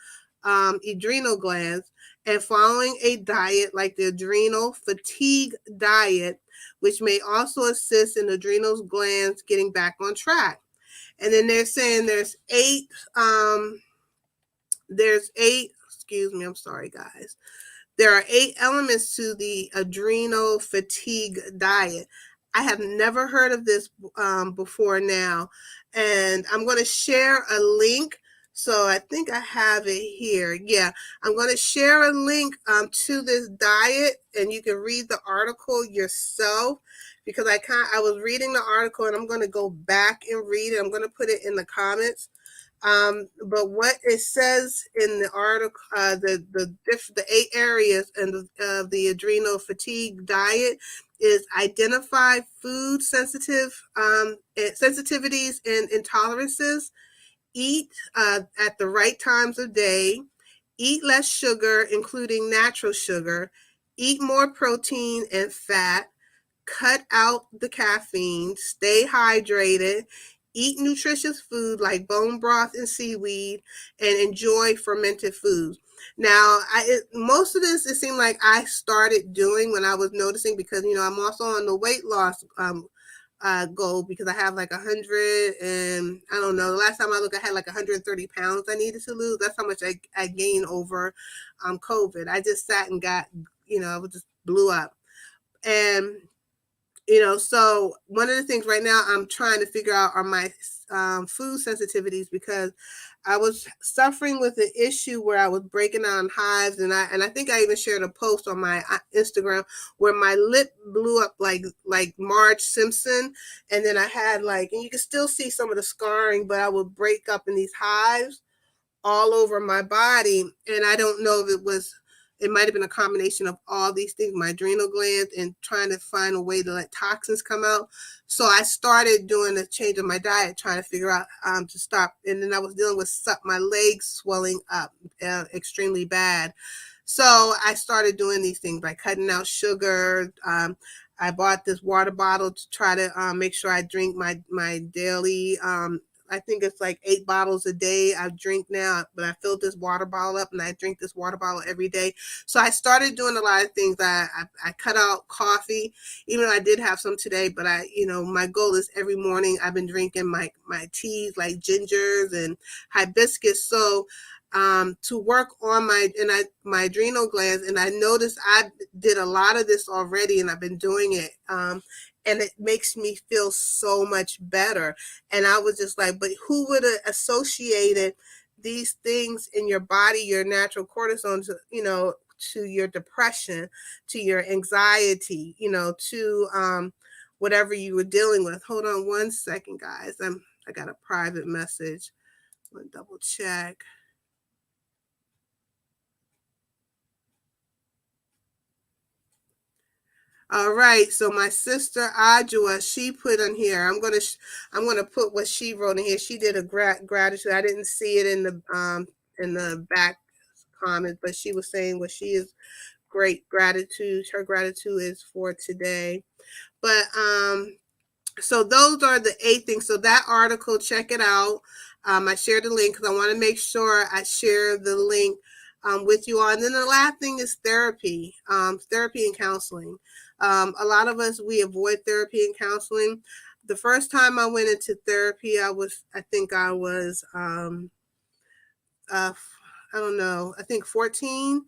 adrenal glands, and following a diet like the adrenal fatigue diet, which may also assist in adrenal glands getting back on track. And then they're saying there's eight, excuse me, I'm sorry, guys. There are 8 elements to the adrenal fatigue diet. I have never heard of this before now. And I'm going to share a link. So I think I have it here. Yeah, I'm going to share a link to this diet, and you can read the article yourself, because I was reading the article, and I'm going to go back and read it. I'm going to put it in the comments. But what it says in the article, the 8 areas of the adrenal fatigue diet is identify food sensitivities and intolerances, eat at the right times of day, eat less sugar, including natural sugar, eat more protein and fat, cut out the caffeine, stay hydrated, eat nutritious food like bone broth and seaweed, and enjoy fermented foods. Now, most of this, it seemed like I started doing when I was noticing, because, I'm also on the weight loss goal, because I have like 100 and I don't know, the last time I looked, I had like 130 pounds I needed to lose. That's how much I gained over COVID. I just sat and got, I just blew up. And so one of the things right now I'm trying to figure out are my food sensitivities, because I was suffering with an issue where I was breaking out in hives, and I think I even shared a post on my Instagram where my lip blew up like Marge Simpson, and then I had and you can still see some of the scarring, but I would break up in these hives all over my body, and I don't know if it was it might have been a combination of all these things, my adrenal glands, and trying to find a way to let toxins come out. So I started doing a change of my diet, trying to figure out to stop. And then I was dealing with my legs swelling up extremely bad. So I started doing these things by cutting out sugar. I bought this water bottle to try to make sure I drink my daily. I think it's like 8 bottles a day I drink now, but I filled this water bottle up and I drink this water bottle every day. So I started doing a lot of things. I cut out coffee, even though I did have some today, but my goal is every morning I've been drinking my teas like gingers and hibiscus. So to work on my adrenal glands, and I noticed I did a lot of this already, and I've been doing it, and it makes me feel so much better. And I was just like, but who would have associated these things in your body, your natural cortisone, to your depression, to your anxiety, to whatever you were dealing with. Hold on one second, guys. I got a private message. I'm gonna double check. All right, so my sister Ajua, she put in here. I'm gonna put what she wrote in here. She did a gratitude. I didn't see it in the back comment, but she was saying what she is great gratitude. Her gratitude is for today. But so those are the 8 things. So that article, check it out. I shared the link because I want to make sure I share the link with you all. And then the last thing is therapy, therapy and counseling. A lot of us, we avoid therapy and counseling. The first time I went into therapy, I think I was, I don't know, I think 14.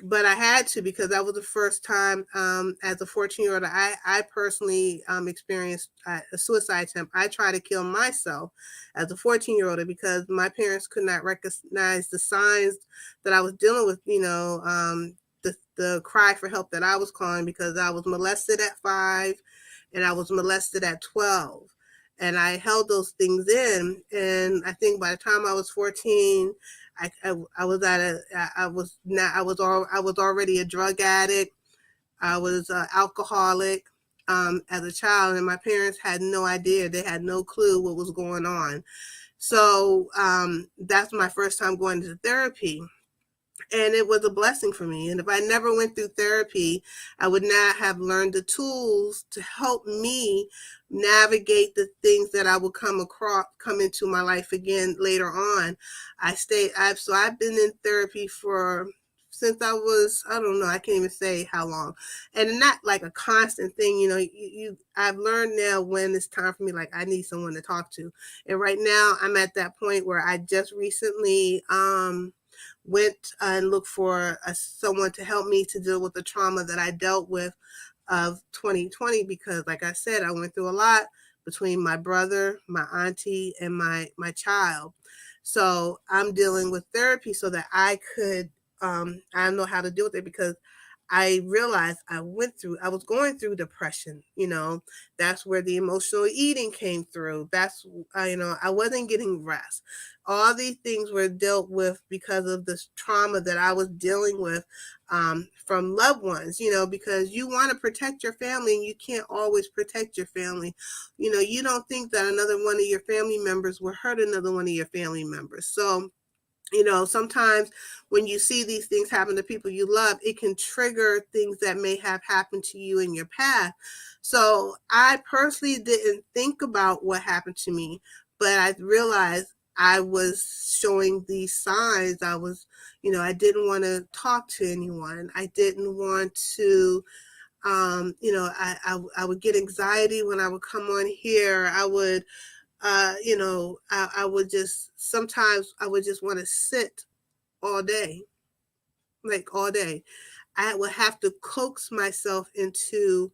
But I had to, because that was the first time as a 14-year-old I personally experienced a suicide attempt. I tried to kill myself as a 14-year-old because my parents could not recognize the signs that I was dealing with, the cry for help that I was calling, because I was molested at 5 and I was molested at 12. And I held those things in. And I think by the time I was 14, I was already a drug addict. I was an alcoholic as a child, and my parents had no idea. They had no clue what was going on. So that's my first time going to therapy. And it was a blessing for me. And if I never went through therapy, I would not have learned the tools to help me navigate the things that I would come into my life again later on. I've been in therapy since I was, I don't know, I can't even say how long. And not like a constant thing, I've learned now when it's time for me, like I need someone to talk to. And right now I'm at that point where I just recently, went and looked for someone to help me to deal with the trauma that I dealt with of 2020, because like I said, I went through a lot between my brother, my auntie, and my child. So I'm dealing with therapy so that I could I know how to deal with it, because I realized I was going through depression. That's where the emotional eating came through. That's, I wasn't getting rest. All these things were dealt with because of this trauma that I was dealing with from loved ones, because you want to protect your family and you can't always protect your family. You don't think that another one of your family members will hurt another one of your family members. So, sometimes when you see these things happen to people you love, it can trigger things that may have happened to you in your past. So I personally didn't think about what happened to me, but I realized I was showing these signs. I didn't want to talk to anyone. I didn't want to, I would get anxiety when I would come on here. I would, I would sometimes I would just want to sit all day, like all day. I would have to coax myself into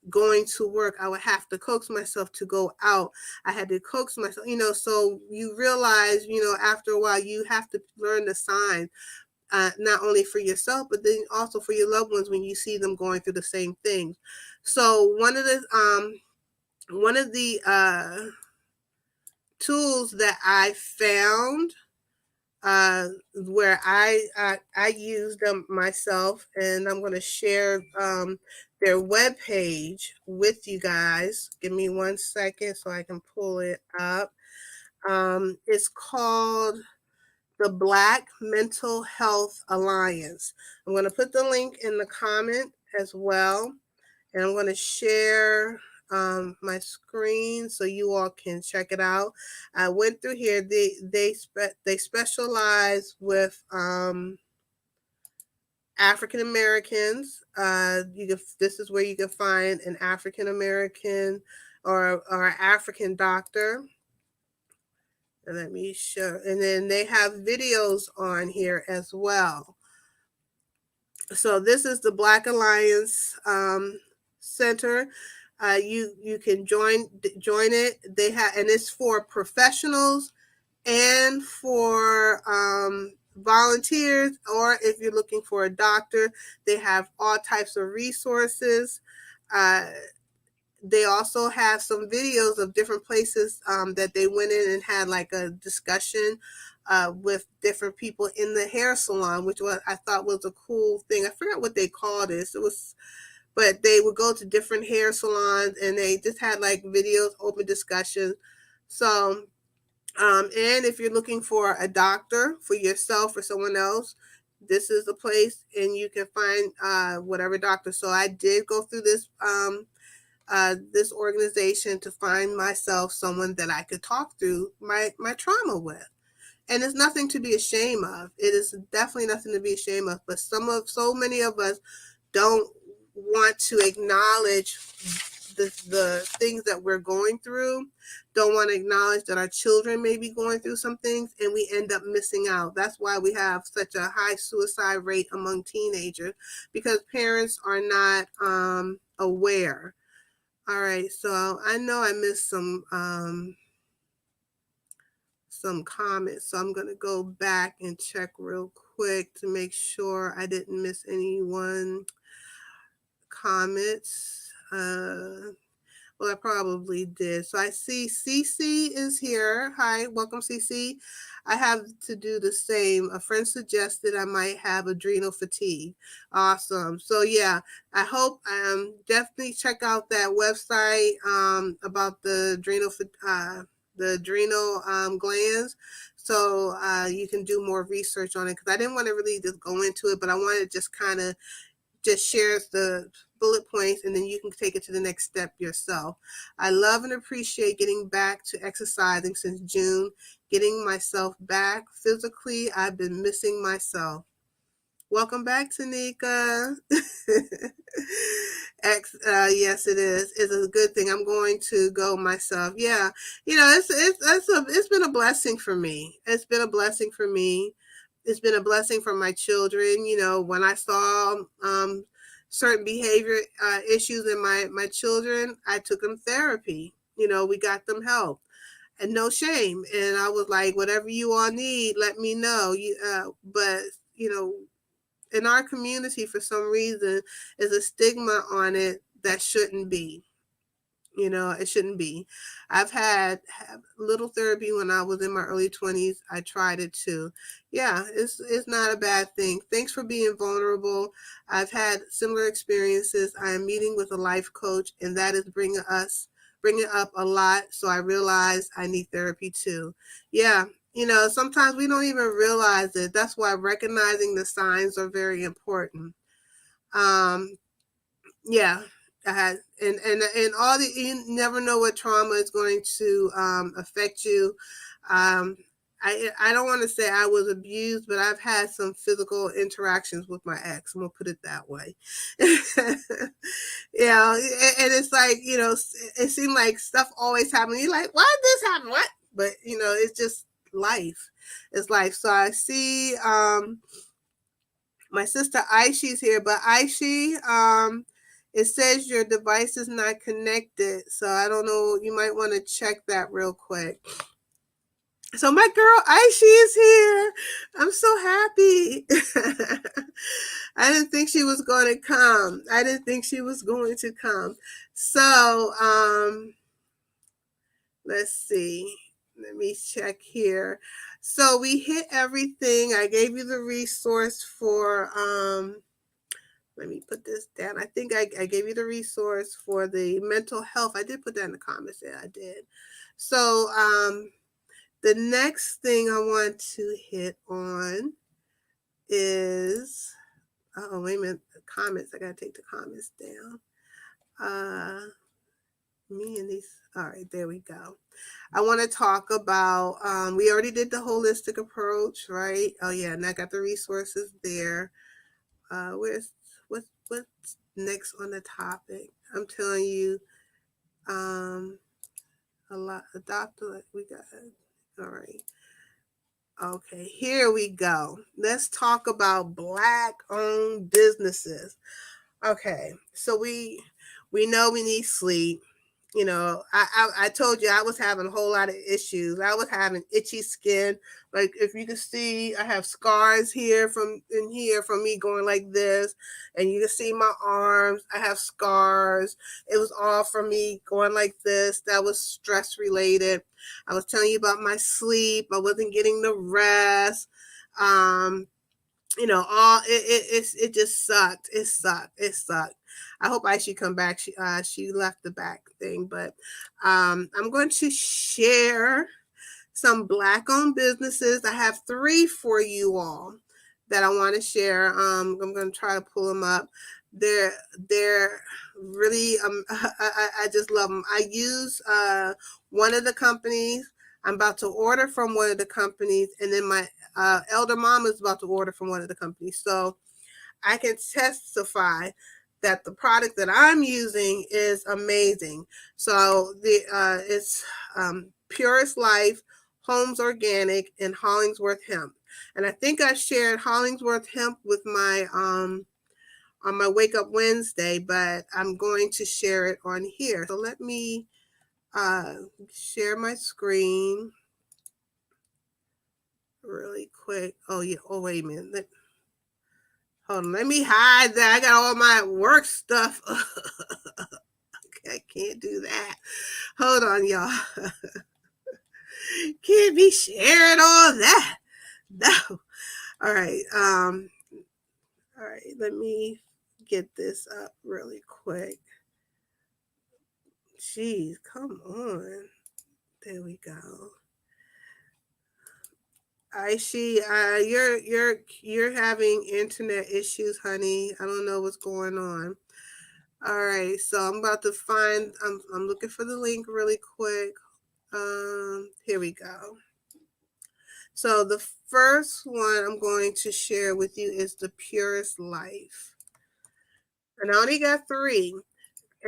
going to work. I would have to coax myself to go out. I had to coax myself, so you realize, after a while, you have to learn the signs, not only for yourself, but then also for your loved ones when you see them going through the same things. So one of the tools that I found where I use them myself, and I'm going to share their webpage with you guys. Give me 1 second so I can pull it up. It's called the Black Mental Health Alliance. I'm going to put the link in the comment as well, and I'm going to share my screen so you all can check it out. I went through here. They specialize with African Americans. This is where you can find an African American or an African doctor. And let me show. And then they have videos on here as well. So this is the Black Alliance Center. You can join it. They have, and it's for professionals and for volunteers, or if you're looking for a doctor, they have all types of resources. They also have some videos of different places that they went in and had like a discussion with different people in the hair salon, which I thought was a cool thing. I forgot what they called this. But they would go to different hair salons and they just had like videos, open discussions. So, and if you're looking for a doctor for yourself or someone else, this is the place, and you can find whatever doctor. So I did go through this organization to find myself someone that I could talk through my trauma with. And it's nothing to be ashamed of. It is definitely nothing to be ashamed of. But so many of us don't want to acknowledge the things that we're going through, don't want to acknowledge that our children may be going through some things, and we end up missing out. That's why we have such a high suicide rate among teenagers, because parents are not aware. All right, so I know I missed some comments, so I'm going to go back and check real quick to make sure I didn't miss anyone comments. Well, I probably did. So I see CC is here. Hi, welcome, CC. I have to do the same. A friend suggested I might have adrenal fatigue. Awesome. So yeah, I hope definitely check out that website about the adrenal glands. So you can do more research on it, because I didn't want to really just go into it, but I wanted to just kind of just shares the bullet points, and then you can take it to the next step yourself. I love and appreciate getting back to exercising since June, getting myself back physically. I've been missing myself. Welcome back, Tanika. Yes, it is. It's a good thing. I'm going to go myself. Yeah, it's been a blessing for me. It's been a blessing for me. It's been a blessing for my children. When I saw certain behavior issues in my children, I took them therapy. We got them help, and no shame. And I was like, whatever you all need, let me know. But in our community, for some reason, is a stigma on it that shouldn't be. It shouldn't be. I've had little therapy when I was in my early 20s. I tried it too. Yeah, it's not a bad thing. Thanks for being vulnerable. I've had similar experiences. I am meeting with a life coach, and that is bringing up a lot. So I realized I need therapy too. Yeah, sometimes we don't even realize it. That's why recognizing the signs are very important. Yeah, I had, and all you never know what trauma is going to affect you. I don't want to say I was abused, but I've had some physical interactions with my ex. I'm gonna put it that way. And it's like, it seemed like stuff always happened. You're like, why did this happen? What? But it's just life. It's life. So I see my sister Aishi's here, but Aishi, it says your device is not connected. So I don't know. You might want to check that real quick. So my girl Aishi is here. I'm so happy. I didn't think she was going to come. So let's see. Let me check here. So we hit everything. I gave you the resource for let me put this down. I think I gave you the resource for the mental health. I did put that in the comments. Yeah, I did. So the next thing I want to hit on is, oh, wait a minute, the comments. I got to take the comments down. Me and these, all right, there we go. I want to talk about, we already did the holistic approach, right? Oh yeah, and I got the resources there. What's next on the topic? I'm telling you, a lot, a doctor, we got, all right. Okay, here we go. Let's talk about Black-owned businesses. Okay, so we know we need sleep. You know, I told you I was having a whole lot of issues. I was having itchy skin. Like if you can see, I have scars here from in here from me going like this, and you can see my arms. I have scars. It was all from me going like this. That was stress related. I was telling you about my sleep. I wasn't getting the rest. Um, you know, all it just sucked. It sucked. It sucked. I hope I should come back. She left the back thing, but I'm going to share some Black-owned businesses. I have 3 for you all that I want to share. I'm going to try to pull them up. They're really I just love them. I use one of the companies. I'm about to order from one of the companies, and then my elder mom is about to order from one of the companies. So I can testify that the product that I'm using is amazing. So it's Purest Life, Homes Organic, and Hollingsworth Hemp. And I think I shared Hollingsworth Hemp with my on my Wake Up Wednesday, but I'm going to share it on here. So let me share my screen really quick. Oh yeah. Oh wait a minute. Hold on. Let me hide that. I got all my work stuff. I can't do that. Hold on, y'all. Can't be sharing all that. No. All right. All right. Let me get this up really quick. Jeez, come on. There we go. I see. You're having internet issues, honey. I don't know what's going on. All right, so I'm about to find. I'm looking for the link really quick. Here we go. So the first one I'm going to share with you is the Purest Life, and I only got 3.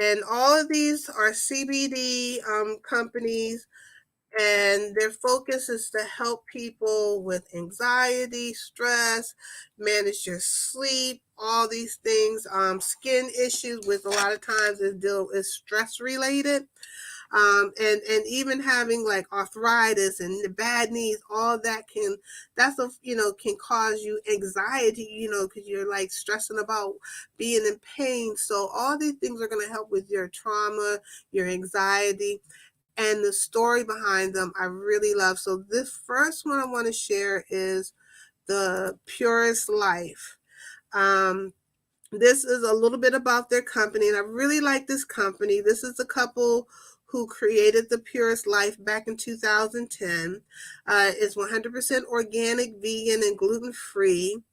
And all of these are CBD companies, and their focus is to help people with anxiety, stress, manage your sleep, all these things, skin issues, with a lot of times is stress related. And even having like arthritis and the bad knees, all that can cause you anxiety, because you're like stressing about being in pain. So all these things are going to help with your trauma, your anxiety, and the story behind them I really love. So this first one I want to share is the Purest Life. This is a little bit about their company, and I really like this company. This is a couple who created the Purest Life back in 2010. It's 100% organic, vegan, and gluten free.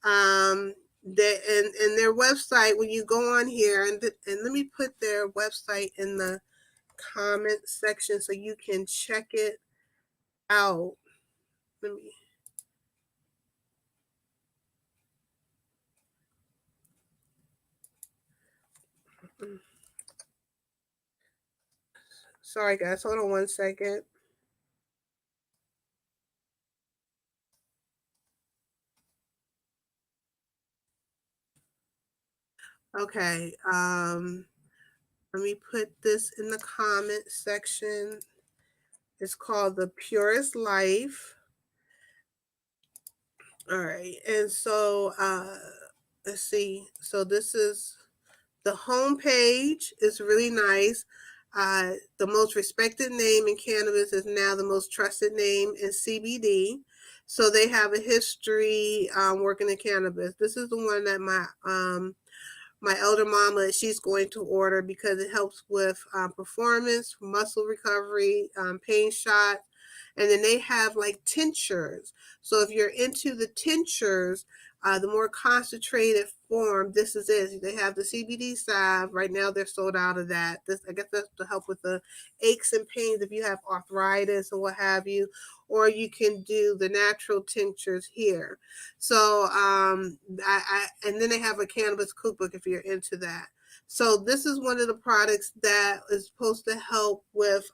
And their website, when you go on here, and let me put their website in the comment section so you can check it out. Let me. Sorry, guys. Hold on one second. Okay. Let me put this in the comment section. It's called The Purest Life. All right. And so let's see. So this is the home page. Is really nice. The most respected name in cannabis is now the most trusted name in CBD. So they have a history working in cannabis. This is the one that my elder mama, she's going to order because it helps with performance, muscle recovery, pain shot. And then they have like tinctures. So if you're into the tinctures, the more concentrated form, this is it. They have the CBD salve. Right now they're sold out of that. This, I guess that's to help with the aches and pains if you have arthritis or what have you. Or you can do the natural tinctures here. So and then they have a cannabis cookbook if you're into that. So this is one of the products that is supposed to help with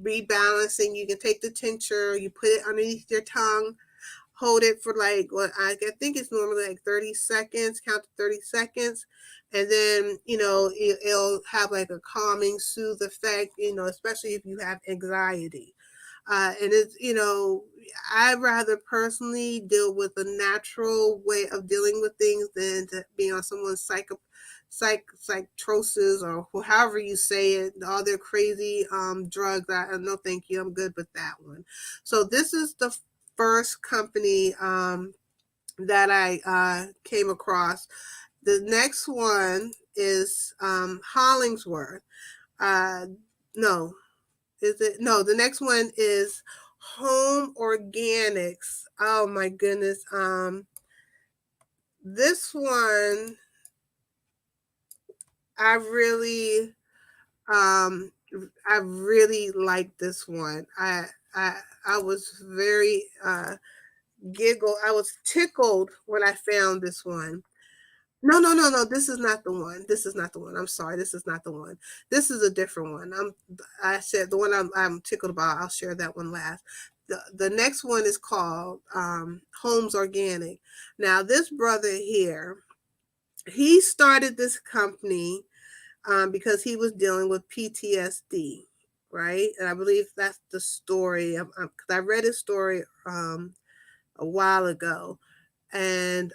rebalancing. You can take the tincture, you put it underneath your tongue, hold it for like what I think it's normally like 30 seconds, count to 30 seconds. And then, it'll have like a calming, soothe effect, especially if you have anxiety. And it's, I'd rather personally deal with a natural way of dealing with things than to be on someone's psychosis or however you say it, all their crazy drugs. No, thank you. I'm good with that one. So this is the first company that I came across. The next one is Hollingsworth. No, is it? No, the next one is Home Organics. Oh my goodness. This one I really I really like this one. I was very I was tickled when I found this one. No, no, no, no. This is not the one. This is not the one. I'm sorry. This is not the one. This is a different one. I said the one I'm tickled about. I'll share that one last. The next one is called Homes Organic. Now this brother here, he started this company because he was dealing with PTSD, right? And I believe that's the story. Because I read his story a while ago, and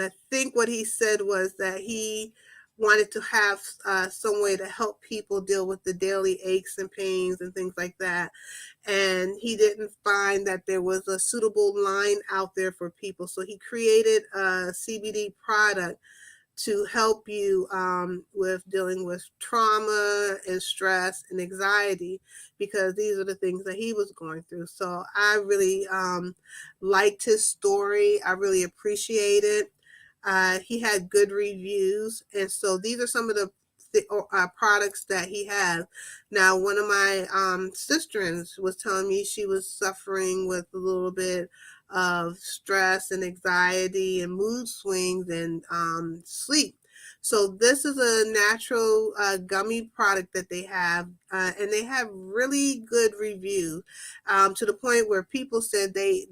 I think what he said was that he wanted to have some way to help people deal with the daily aches and pains and things like that. And he didn't find that there was a suitable line out there for people. So he created a CBD product to help you with dealing with trauma and stress and anxiety, because these are the things that he was going through. So I really liked his story. I really appreciate it. He had good reviews, and so these are some of the products that he has. Now, one of my sisters was telling me she was suffering with a little bit of stress and anxiety and mood swings and sleep. So this is a natural gummy product that they have, and they have really good reviews, to the point where people said they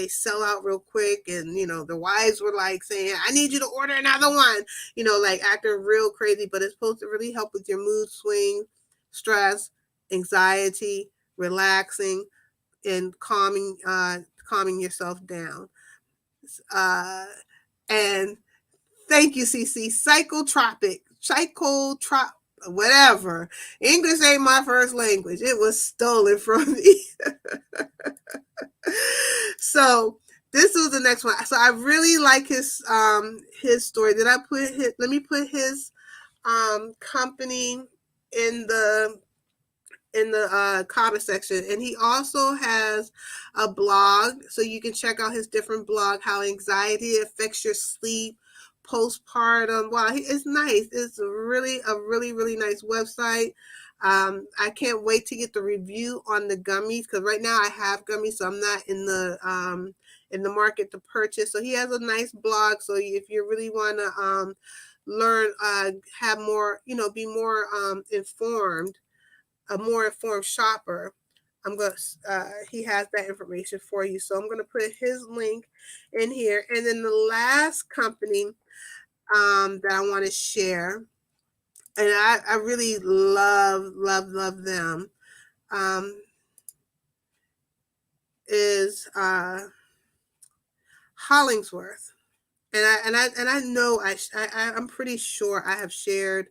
sell out real quick, and the wives were like saying, "I need you to order another one," like acting real crazy. But it's supposed to really help with your mood swing, stress, anxiety, relaxing, and calming yourself down. And thank you, CC. Psychotrop, whatever. English ain't my first language. It was stolen from me. So this was the next one. So I really like his story. Did I put his? Let me put his company in the comment section. And he also has a blog, so you can check out his different blog, how anxiety affects your sleep, postpartum. Wow, it's nice. It's a really nice website. I can't wait to get the review on the gummies, because right now I have gummies, so I'm not in the market to purchase. So he has a nice blog. So if you really want to learn, have more, be more informed, a more informed shopper, he has that information for you. So I'm gonna put his link in here. And then the last company that I want to share, and I really love them, is Hollingsworth. And I know I'm pretty sure I have shared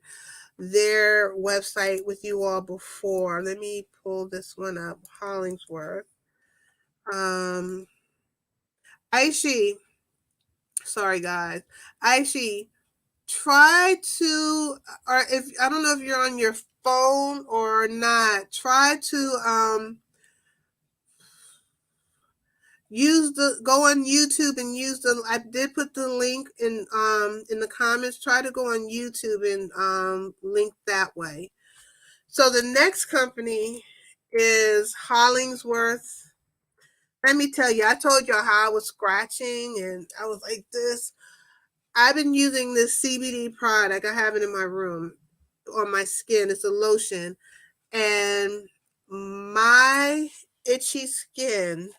their website with you all before. Let me pull this one up. Hollingsworth. Aishi, sorry guys. Aishi, try to, or if I don't know if you're on your phone or not, try to go on YouTube and use I did put the link in the comments. Try to go on YouTube and link that way. So the next company is Hollingsworth. Let me tell you, I told y'all how I was scratching and I was like this. I've been using this CBD product. I have it in my room on my skin. It's a lotion. And my itchy skin,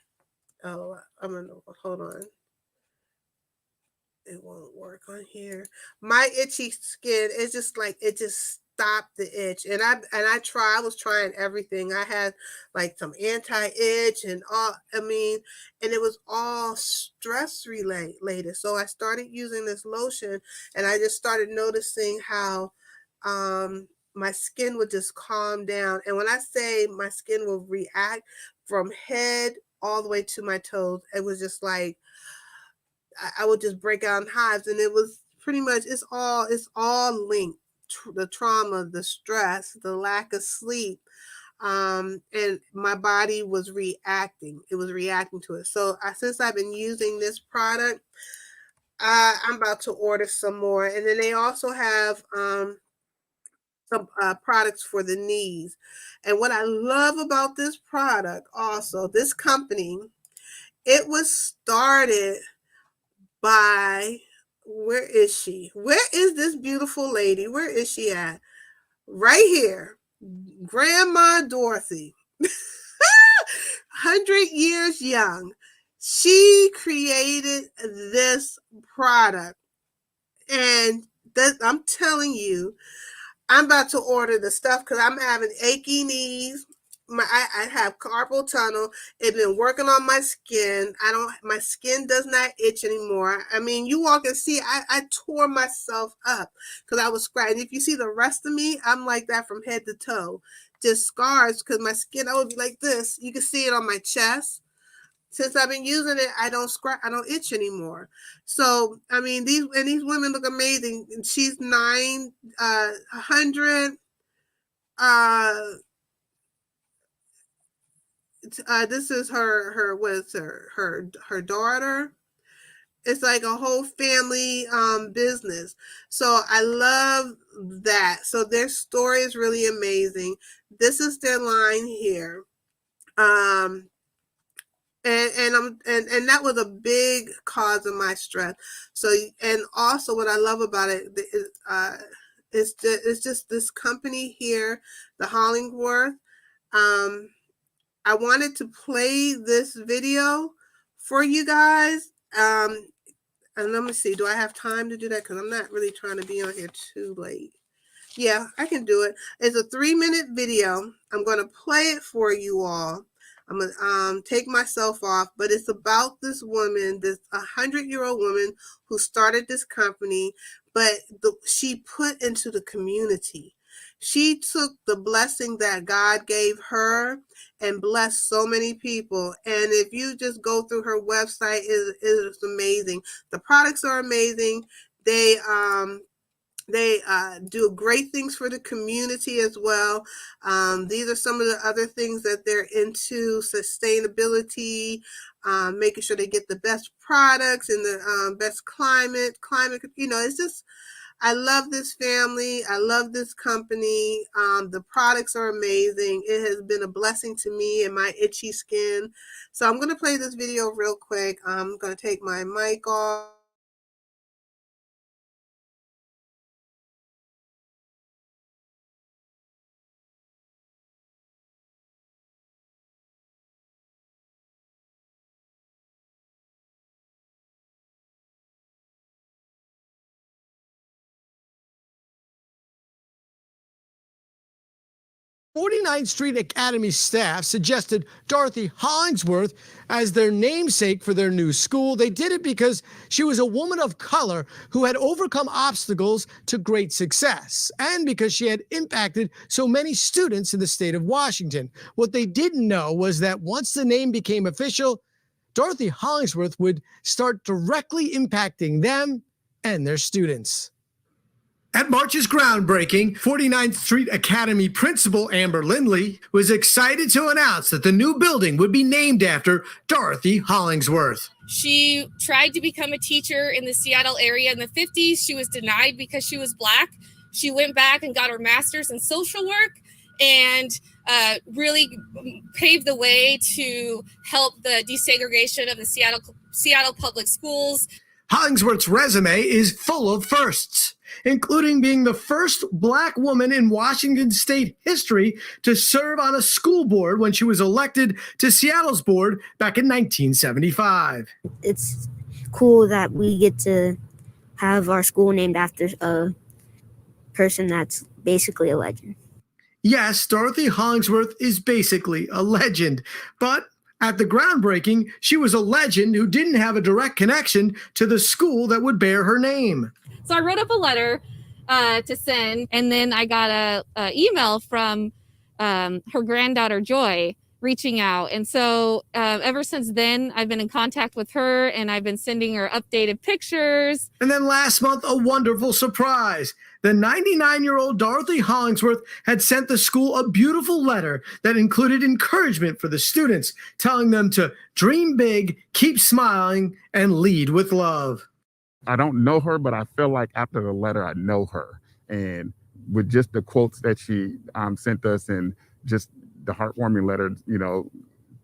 oh, I'm going to, hold on. It won't work on here. My itchy skin, it's just like, it just stopped the itch. And I was trying everything. I had like some anti-itch and all, and it was all stress related. So I started using this lotion and I just started noticing how my skin would just calm down. And when I say my skin will react from head all the way to my toes, it was just like, I would just break out in hives, and it was pretty much it's all linked. The trauma, the stress, the lack of sleep, and my body was reacting. It was reacting to it. So since I've been using this product, I'm about to order some more. And then they also have some products for the knees. And what I love about this product, also this company, it was started by, where is she? Where is this beautiful lady? Where is she at? Right here. Grandma Dorothy. 100 years young. She created this product. And I'm telling you, I'm about to order the stuff because I'm having achy knees. I have carpal tunnel. It's been working on my skin. My skin does not itch anymore. I mean, you all can see I tore myself up because I was scratching. If you see the rest of me, I'm like that from head to toe. Just scars because my skin, I would be like this. You can see it on my chest. Since I've been using it, I don't itch anymore. So I mean, these women look amazing. She's 900. This is her what's her daughter. It's like a whole family business. So I love that. So their story is really amazing. This is their line here. And that was a big cause of my stress. So, and also what I love about it is it's just this company here, the Hollingworth. I wanted to play this video for you guys. And let me see, do I have time to do that? Because I'm not really trying to be on here too late. Yeah, I can do it. It's a 3-minute video. I'm going to play it for you all. I'm going to take myself off, but it's about this woman, this 100-year-old woman who started this company, but she put into the community. She took the blessing that God gave her and blessed so many people. And if you just go through her website, it is amazing. The products are amazing. They do great things for the community as well. These are some of the other things that they're into: sustainability, making sure they get the best products in the best climate. It's just, I love this family. I love this company. The products are amazing. It has been a blessing to me and my itchy skin. So I'm going to play this video real quick. I'm going to take my mic off. 49th Street Academy staff suggested Dorothy Hollingsworth as their namesake for their new school. They did it because she was a woman of color who had overcome obstacles to great success, and because she had impacted so many students in the state of Washington. What they didn't know was that once the name became official, Dorothy Hollingsworth would start directly impacting them and their students. At March's groundbreaking, 49th Street Academy principal Amber Lindley was excited to announce that the new building would be named after Dorothy Hollingsworth. She tried to become a teacher in the Seattle area in the 50s. She was denied because she was Black. She went back and got her master's in social work and really paved the way to help the desegregation of the Seattle public schools. Hollingsworth's resume is full of firsts, including being the first Black woman in Washington state history to serve on a school board when she was elected to Seattle's board back in 1975. It's cool that we get to have our school named after a person that's basically a legend. Yes, Dorothy Hollingsworth is basically a legend, but at the groundbreaking, she was a legend who didn't have a direct connection to the school that would bear her name. So I wrote up a letter to send, and then I got a email from her granddaughter, Joy, reaching out. And so ever since then, I've been in contact with her, and I've been sending her updated pictures. And then last month, a wonderful surprise. The 99-year-old Dorothy Hollingsworth had sent the school a beautiful letter that included encouragement for the students, telling them to dream big, keep smiling, and lead with love. I don't know her, but I feel like after the letter, I know her. And with just the quotes that she sent us and just the heartwarming letter,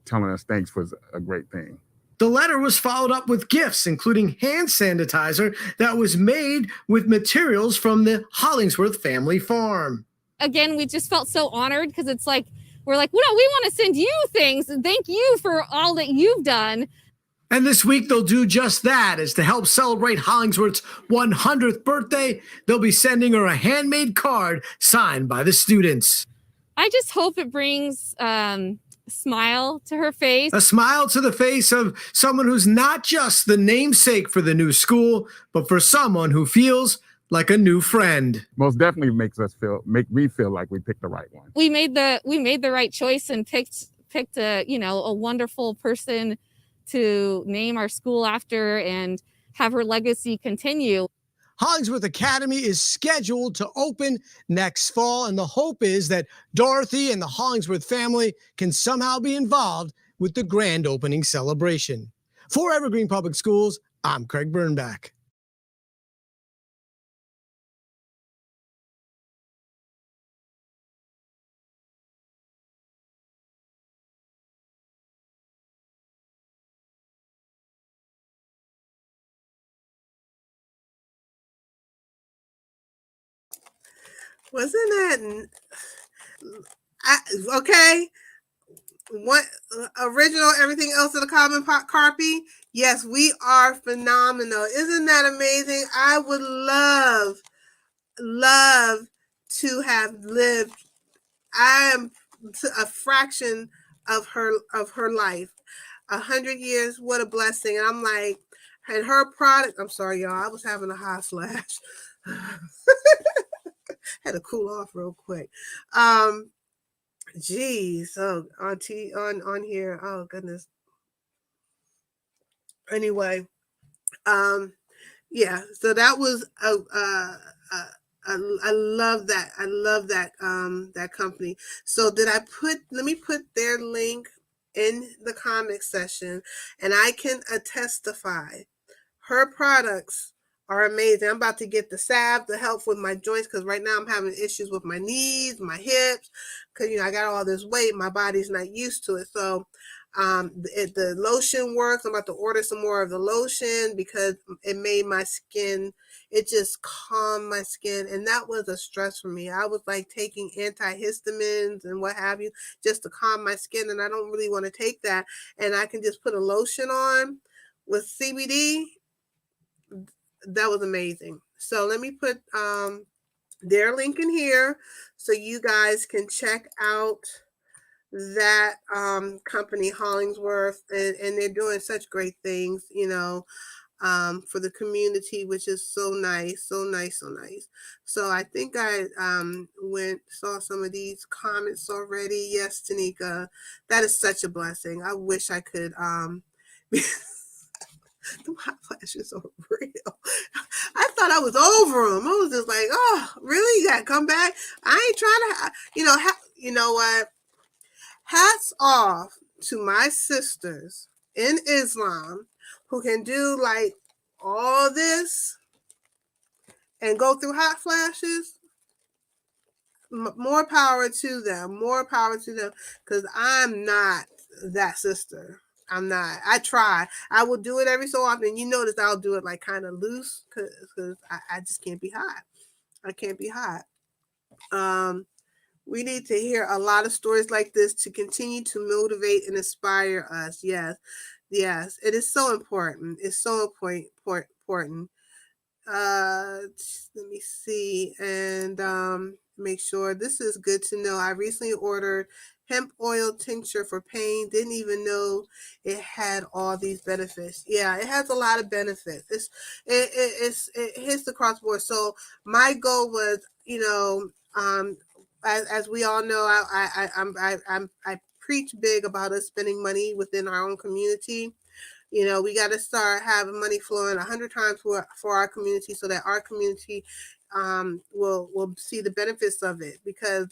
telling us thanks was a great thing. The letter was followed up with gifts, including hand sanitizer that was made with materials from the Hollingsworth family farm. Again, we just felt so honored because it's like, we're like, well, no, we want to send you things. And thank you for all that you've done. And this week, they'll do just that. As to help celebrate Hollingsworth's 100th birthday, they'll be sending her a handmade card signed by the students. I just hope it brings smile to her face. A smile to the face of someone who's not just the namesake for the new school, but for someone who feels like a new friend. Most definitely make me feel like we picked the right one. We made the right choice and picked a wonderful person to name our school after and have her legacy continue. Hollingsworth Academy is scheduled to open next fall, and the hope is that Dorothy and the Hollingsworth family can somehow be involved with the grand opening celebration. For Evergreen Public Schools, I'm Craig Burnback. Wasn't that okay? What original? Everything else in the common Carpy? Yes, we are phenomenal. Isn't that amazing? I would love to have lived. I am a fraction of her life. 100 years, what a blessing! And I'm like, and her product. I'm sorry, y'all. I was having a hot flash. Had to cool off real quick. Geez, on here. Oh goodness. Anyway, yeah. So that was I love that. I love that that company. So let me put their link in the comment section, and I can testify. Her products are amazing. I'm about to get the salve to help with my joints because right now I'm having issues with my knees, my hips, because I got all this weight. My body's not used to it. So the lotion works. I'm about to order some more of the lotion because it made my skin, it just calmed my skin. And that was a stress for me. I was like taking antihistamines and what have you just to calm my skin. And I don't really want to take that. And I can just put a lotion on with CBD. That was amazing. So let me put their link in here so you guys can check out that company Hollingsworth, and they're doing such great things, for the community, which is so nice, so nice, so nice. So I think I saw some of these comments already. Yes, Tanika, that is such a blessing. I wish I could the hot flashes are real. I thought I was over them. I was just like, oh, really? You gotta come back? I ain't trying to, you know what? Hats off to my sisters in Islam who can do like all this and go through hot flashes. More power to them. More power to them. Because I'm not that sister. I'm not. I try. I will do it every so often. You notice I'll do it like kind of loose because I just can't be hot. I can't be hot. We need to hear a lot of stories like this to continue to motivate and inspire us. Yes. Yes. It is so important. It's so important. Let me see and make sure this is good to know. I recently ordered hemp oil tincture for pain. Didn't even know it had all these benefits. Yeah, it has a lot of benefits. It hits the cross board. So my goal was, as we all know, I preach big about us spending money within our own community. We got to start having money flowing 100 times for our community so that our community will see the benefits of it, because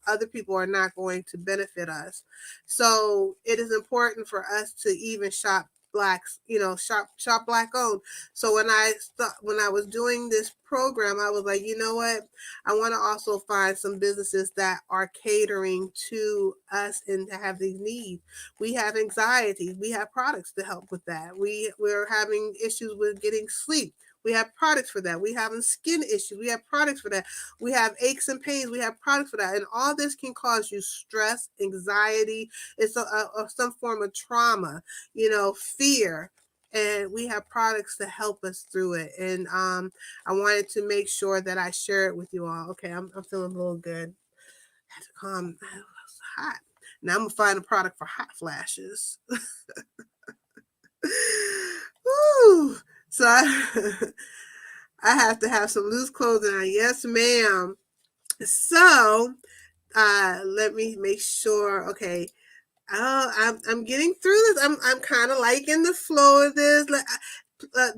other people are not going to benefit us. So it is important for us to even shop blacks, shop black owned. So when I was doing this program, I was like, you know what, I want to also find some businesses that are catering to us and to have these needs. We have anxiety. We have products to help with that. We're having issues with getting sleep. We have products for that. We have skin issues. We have products for that. We have aches and pains. We have products for that. And all this can cause you stress, anxiety. It's some form of trauma, fear. And we have products to help us through it. And I wanted to make sure that I share it with you all. Okay, I'm feeling a little good. I had to calm. It was hot. Now I'm gonna find a product for hot flashes. Woo! So I have to have some loose clothing on. Yes, ma'am. So let me make sure. Okay. Oh, I'm getting through this. I'm kind of liking the flow of this.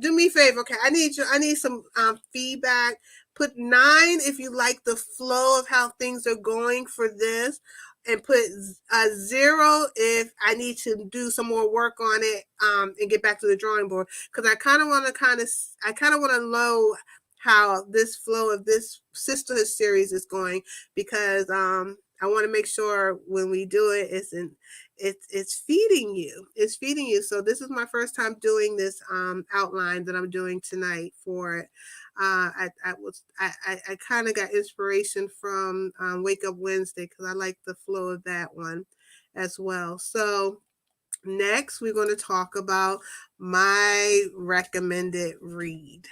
Do me a favor, okay? I need some feedback. Put 9 if you like the flow of how things are going for this, and put 0 if I need to do some more work on it and get back to the drawing board, because I kind of want to know how this flow of this Sisterhood series is going, because I want to make sure when we do it, it's feeding you. It's feeding you. So this is my first time doing this outline that I'm doing tonight for it. I kind of got inspiration from Wake Up Wednesday, because I like the flow of that one as well. So next we're going to talk about my recommended read.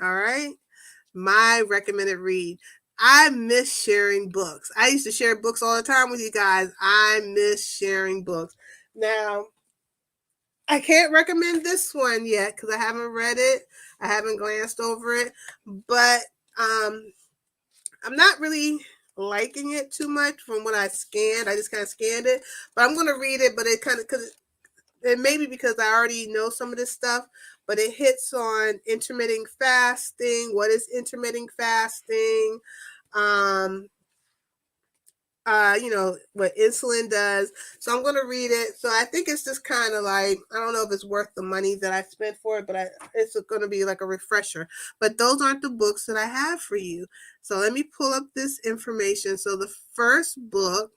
All right. My recommended read. I miss sharing books. I used to share books all the time with you guys. I miss sharing books. Now, I can't recommend this one yet because I haven't read it. I haven't glanced over it, but I'm not really liking it too much from what I scanned. I just kind of scanned it, but I'm going to read it, but it kind of, because it may be because I already know some of this stuff, but it hits on intermittent fasting. What is intermittent fasting? What insulin does. So I'm going to read it. So I think it's just kind of like, I don't know if it's worth the money that I spent for it, but it's going to be like a refresher. But those aren't the books that I have for you. So let me pull up this information. So the first book,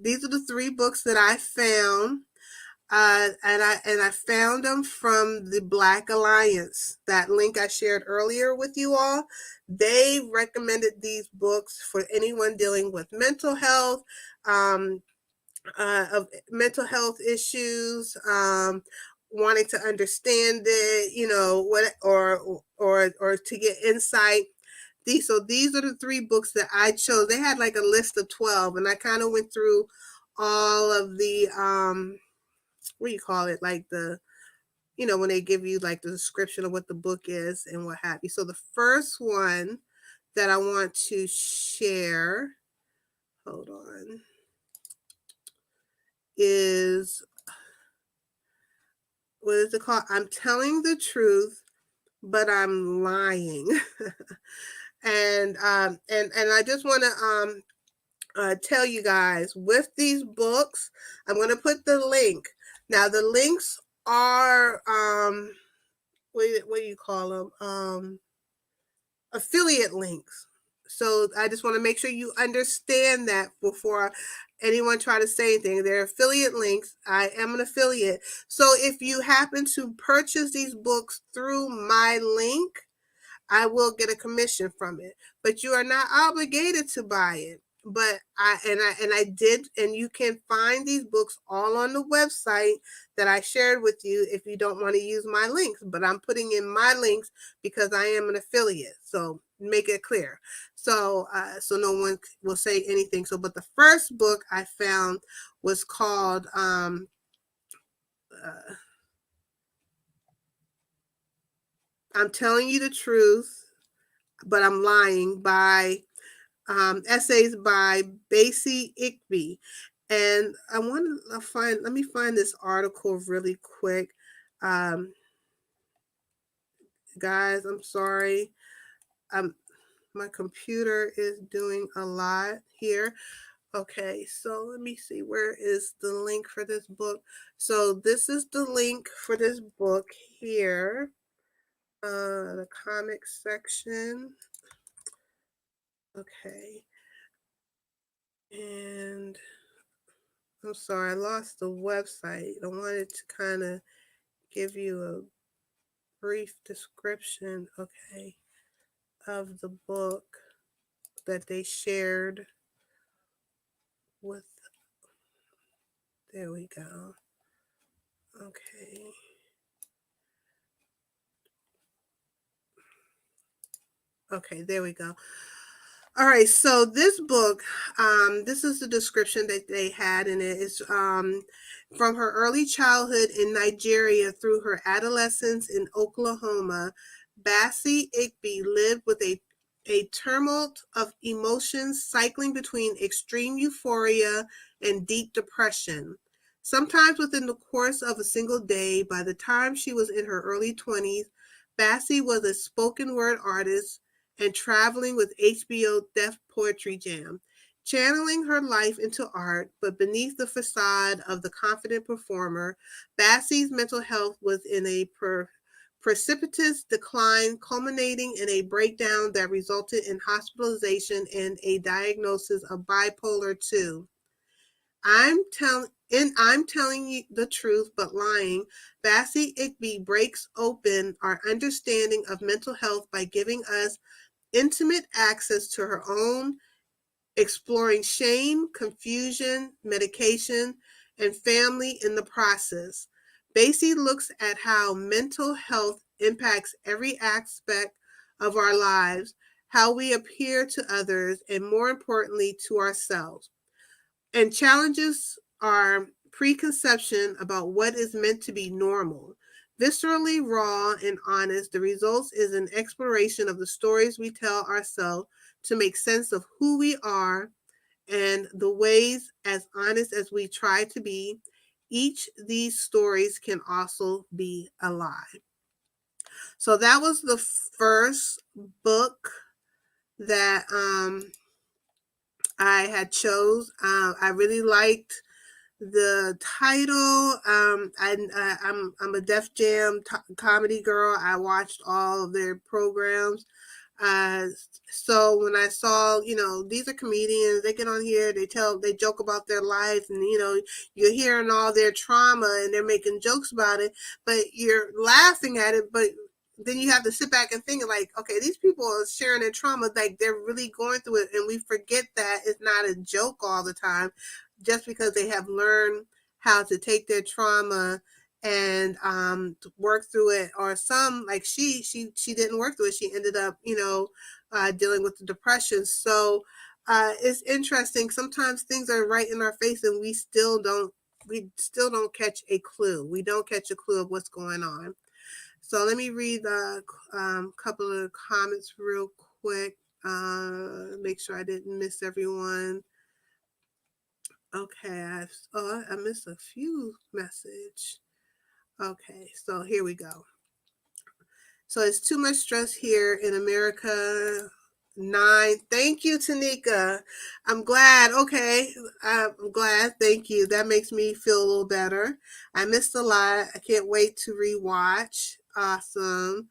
these are the 3 books that I found. And I found them from the Black Alliance, that link I shared earlier with you all. They recommended these books for anyone dealing with mental health, of mental health issues, wanting to understand it, what or to get insight. these are the 3 books that I chose. They had like a list of 12, and I kind of went through all of the what do you call it, like the, you know, when they give you like the description of what the book is and what have you. So the first one that I want to share, hold on, is, what is it called? I'm Telling the Truth, but I'm Lying. And I just want to tell you guys, with these books, I'm going to put the link. Now the links are what do you call them? Affiliate links. So I just want to make sure you understand that before anyone try to say anything. They're affiliate links. I am an affiliate. So if you happen to purchase these books through my link, I will get a commission from it, but you are not obligated to buy it. But I did, and you can find these books all on the website that I shared with you if you don't want to use my links. But I'm putting in my links because I am an affiliate. So make it clear. So so no one will say anything. So, but the first book I found was called I'm Telling You the Truth, but I'm Lying, by essays by Basie Igby. And I want to let me find this article really quick. Guys, I'm sorry. My computer is doing a lot here. Okay, so let me see, where is the link for this book? So this is the link for this book here. The comics section. Okay. And I'm sorry, I lost the website. I wanted to kind of give you a brief description, okay, of the book that they shared with, there we go. Okay. Okay, there we go. All right, so this book, this is the description that they had in it. It's from her early childhood in Nigeria through her adolescence in Oklahoma. Basie Igby lived with a tumult of emotions cycling between extreme euphoria and deep depression. Sometimes within the course of a single day, by the time she was in her early 20s, Basie was a spoken word artist and traveling with HBO Def Poetry Jam, channeling her life into art, but beneath the facade of the confident performer, Basie's mental health was in a precipitous decline, culminating in a breakdown that resulted in hospitalization and a diagnosis of bipolar 2. I'm telling you the truth, but lying. Basie Igby breaks open our understanding of mental health by giving us intimate access to her own, exploring shame, confusion, medication, and family in the process. Basie looks at how mental health impacts every aspect of our lives, how we appear to others, and more importantly, to ourselves, and challenges our preconception about what is meant to be normal. Viscerally raw and honest, the result is an exploration of the stories we tell ourselves to make sense of who we are and the ways, as honest as we try to be, each of these stories can also be a lie. So that was the first book that I had chose. I really liked the title. I'm a Def Jam comedy girl. I watched all of their programs. So when I saw, you know, these are comedians, they get on here, they joke about their life, and you know, you're hearing all their trauma and they're making jokes about it, but you're laughing at it, but then you have to sit back and think like, okay, these people are sharing their trauma, like they're really going through it, and we forget that it's not a joke all the time, just because they have learned how to take their trauma and work through it. Or some, like she didn't work through it. She ended up, you know, dealing with the depression. So it's interesting. Sometimes things are right in our face and we still don't catch a clue. We don't catch a clue of what's going on. So let me read a couple of comments real quick. Make sure I didn't miss everyone. Okay, I missed a few message. Okay, so here we go. So it's too much stress here in America. 9. Thank you, Tanika. I'm glad. Okay, I'm glad. Thank you. That makes me feel a little better. I missed a lot. I can't wait to rewatch. Awesome.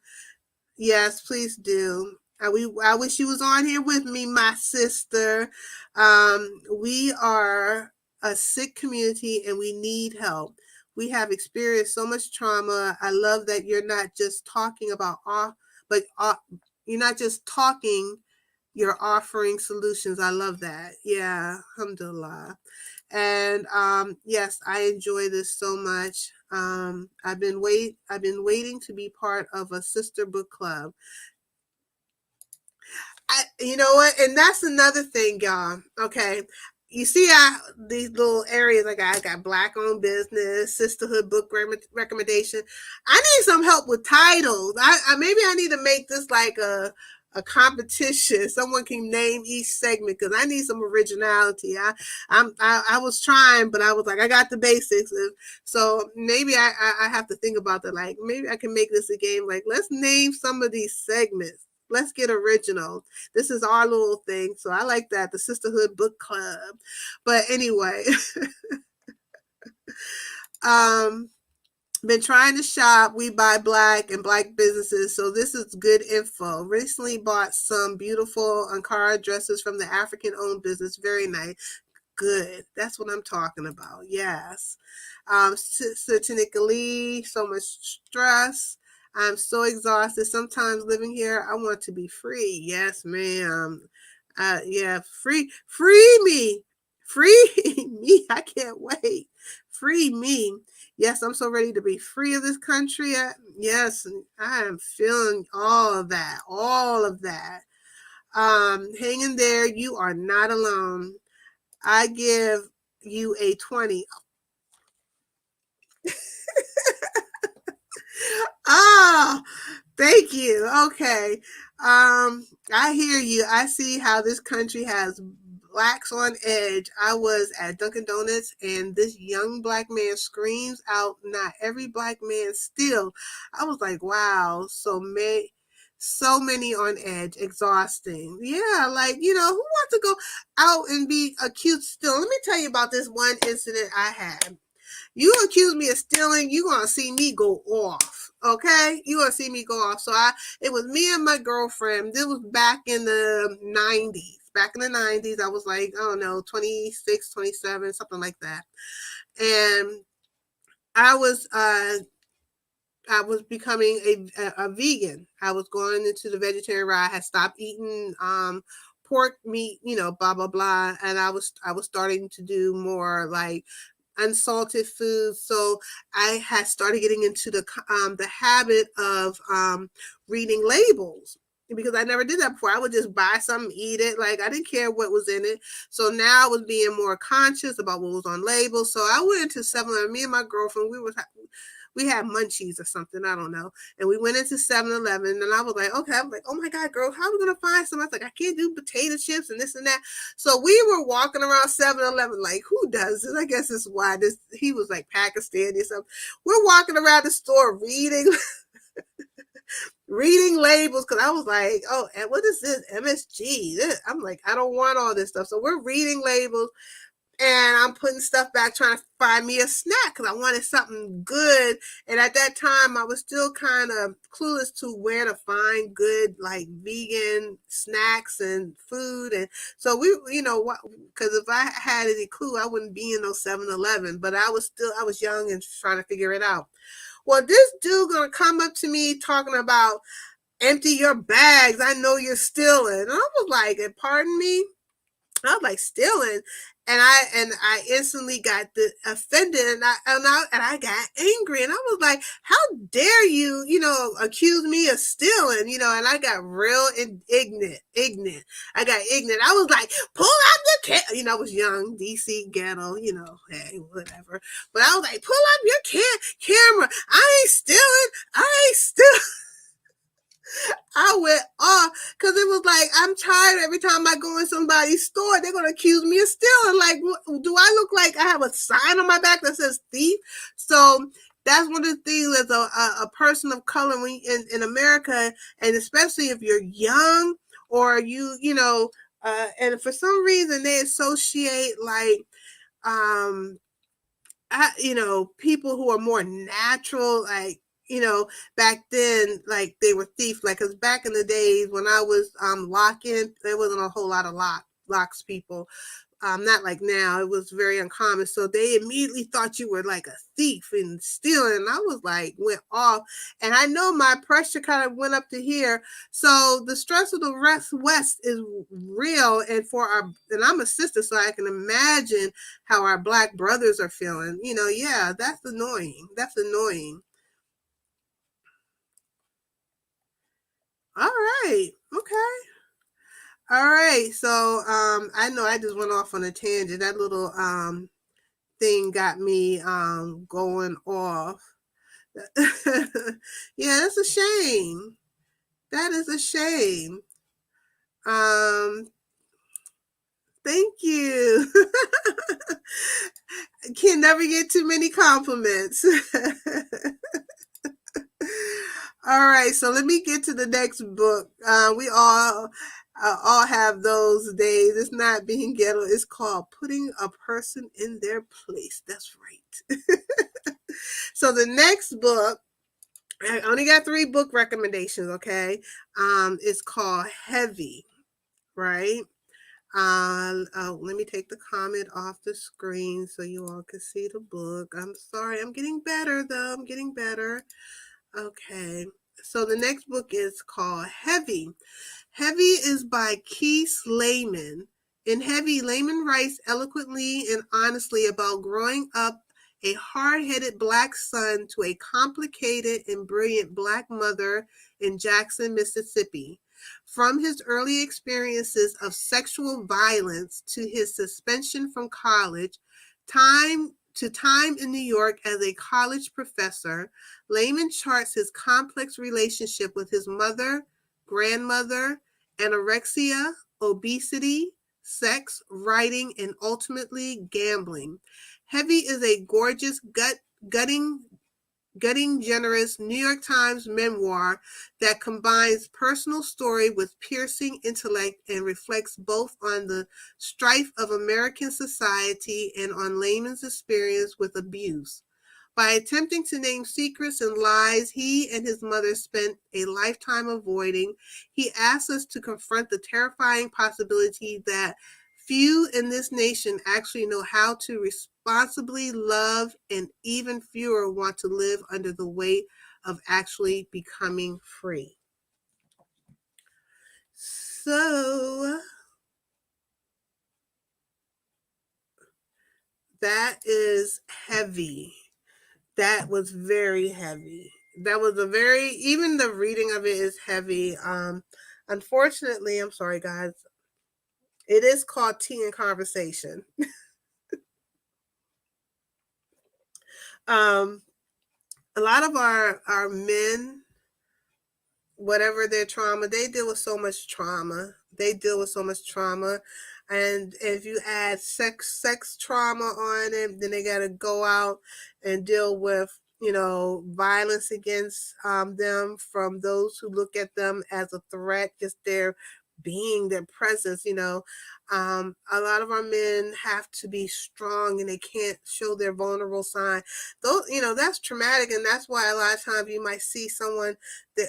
Yes, please do. I wish you was on here with me, my sister. We are a sick community and we need help. We have experienced so much trauma. I love that you're not just talking about you're not just talking, you're offering solutions. I love that. Yeah, alhamdulillah. And yes, I enjoy this so much. I've been waiting to be part of a sister book club. You know what? And that's another thing, y'all. Okay. You see these little areas like I got Black owned business, sisterhood book recommendation. I need some help with titles. Maybe I need to make this like a competition. Someone can name each segment because I need some originality. I was trying, but I was like, I got the basics. So maybe I have to think about that. Like maybe I can make this a game. Like let's name some of these segments. Let's get original. This is our little thing. So I like that. The Sisterhood Book Club. But anyway, been trying to shop. We buy Black and Black businesses. So this is good info. Recently bought some beautiful Ankara dresses from the African owned business. Very nice. Good. That's what I'm talking about. Yes. Tanika Lee, so much stress. I'm so exhausted. Sometimes living here, I want to be free. Yes, ma'am. Yeah, free me. Free me. I can't wait. Free me. Yes, I'm so ready to be free of this country. Yes, I am feeling all of that. All of that. Hang in there. You are not alone. I give you a 20. Oh, thank you. Okay. I hear you. I see how this country has Blacks on edge. I was at Dunkin' Donuts and this young Black man screams out, not every Black man still. I was like, wow, so many on edge, exhausting. Yeah, like, who wants to go out and be a cute still? Let me tell you about this one incident I had. You accuse me of stealing, you gonna see me go off. Okay, you gonna see me go off. So it was me and my girlfriend. This was back in the 90s. Back in the 90s, I was like, I don't know, 26, 27, something like that. And I was becoming a vegan. I was going into the vegetarian route. I had stopped eating pork meat, blah blah blah, and I was starting to do more like unsalted foods. So I had started getting into the habit of reading labels because I never did that before. I would just buy something, eat it. Like I didn't care what was in it. So now I was being more conscious about what was on labels. So I went into 7-Eleven. Me and my girlfriend, we had munchies or something, I don't know. And we went into 7-Eleven and I was like, okay, I'm like, oh my God, girl, how are we going to find some? I was like, I can't do potato chips and this and that. So we were walking around 7-Eleven like, who does this? I guess it's why he was like Pakistani or something. We're walking around the store reading labels because I was like, oh, and what is this? MSG. I'm like, I don't want all this stuff. So we're reading labels. And I'm putting stuff back, trying to find me a snack because I wanted something good. And at that time, I was still kind of clueless to where to find good, like vegan snacks and food. And so because if I had any clue, I wouldn't be in no 7-Eleven. But I was young and trying to figure it out. Well, this dude gonna come up to me talking about empty your bags. I know you're stealing. And I was like, pardon me? I was like, stealing. I instantly got offended, and I got angry, and I was like, "How dare you, accuse me of stealing?" And I got real ignorant. I got ignorant. I was like, "Pull out your I was young, DC ghetto, hey, whatever. But I was like, "Pull up your camera. I ain't stealing. I ain't stealing." I went off because it was like, I'm tired every time I go in somebody's store, they're going to accuse me of stealing. Like, do I look like I have a sign on my back that says thief? So that's one of the things as a person of color in America, and especially if you're young or and for some reason they associate like, people who are more natural, like, back then, like they were thief, like, because back in the days when I was locking, there wasn't a whole lot of locks people. Not like now. It was very uncommon. So they immediately thought you were like a thief and stealing. And I was like, went off. And I know my pressure kind of went up to here. So the stress of the West is real. And and I'm a sister, so I can imagine how our Black brothers are feeling. Yeah, that's annoying. That's annoying. All right. Okay. All right. So I know I just went off on a tangent. That little thing got me going off. Yeah, that's a shame. That is a shame. Thank you. Can never get too many compliments. All right, so let me get to the next book. We all have those days. It's not being ghetto. It's called Putting a Person in Their Place. That's right. So the next book, I only got 3 book recommendations, okay? It's called Heavy, right? Let me take the comment off the screen so you all can see the book. I'm sorry. I'm getting better, though. I'm getting better. Okay. So the next book is called Heavy. Heavy is by Keith Layman. In Heavy, Layman writes eloquently and honestly about growing up a hard-headed Black son to a complicated and brilliant Black mother in Jackson, Mississippi. From his early experiences of sexual violence to his suspension from college, time in New York as a college professor, Layman charts his complex relationship with his mother, grandmother, anorexia, obesity, sex, writing, and ultimately gambling. Heavy is a gorgeous, gutting, generous New York Times memoir that combines personal story with piercing intellect and reflects both on the strife of American society and on Layman's experience with abuse. By attempting to name secrets and lies he and his mother spent a lifetime avoiding, he asks us to confront the terrifying possibility that few in this nation actually know how to responsibly love, and even fewer want to live under the weight of actually becoming free. So that is heavy. That was very heavy. That was even the reading of it is heavy. Unfortunately, I'm sorry, guys. It is called Tea and Conversation. A lot of our men, whatever their trauma, they deal with so much trauma. And if you add sex trauma on it, then they got to go out and deal with, violence against them from those who look at them as a threat, just their being, their presence. A lot of our men have to be strong and they can't show their vulnerable side. That's traumatic, and that's why a lot of times you might see someone,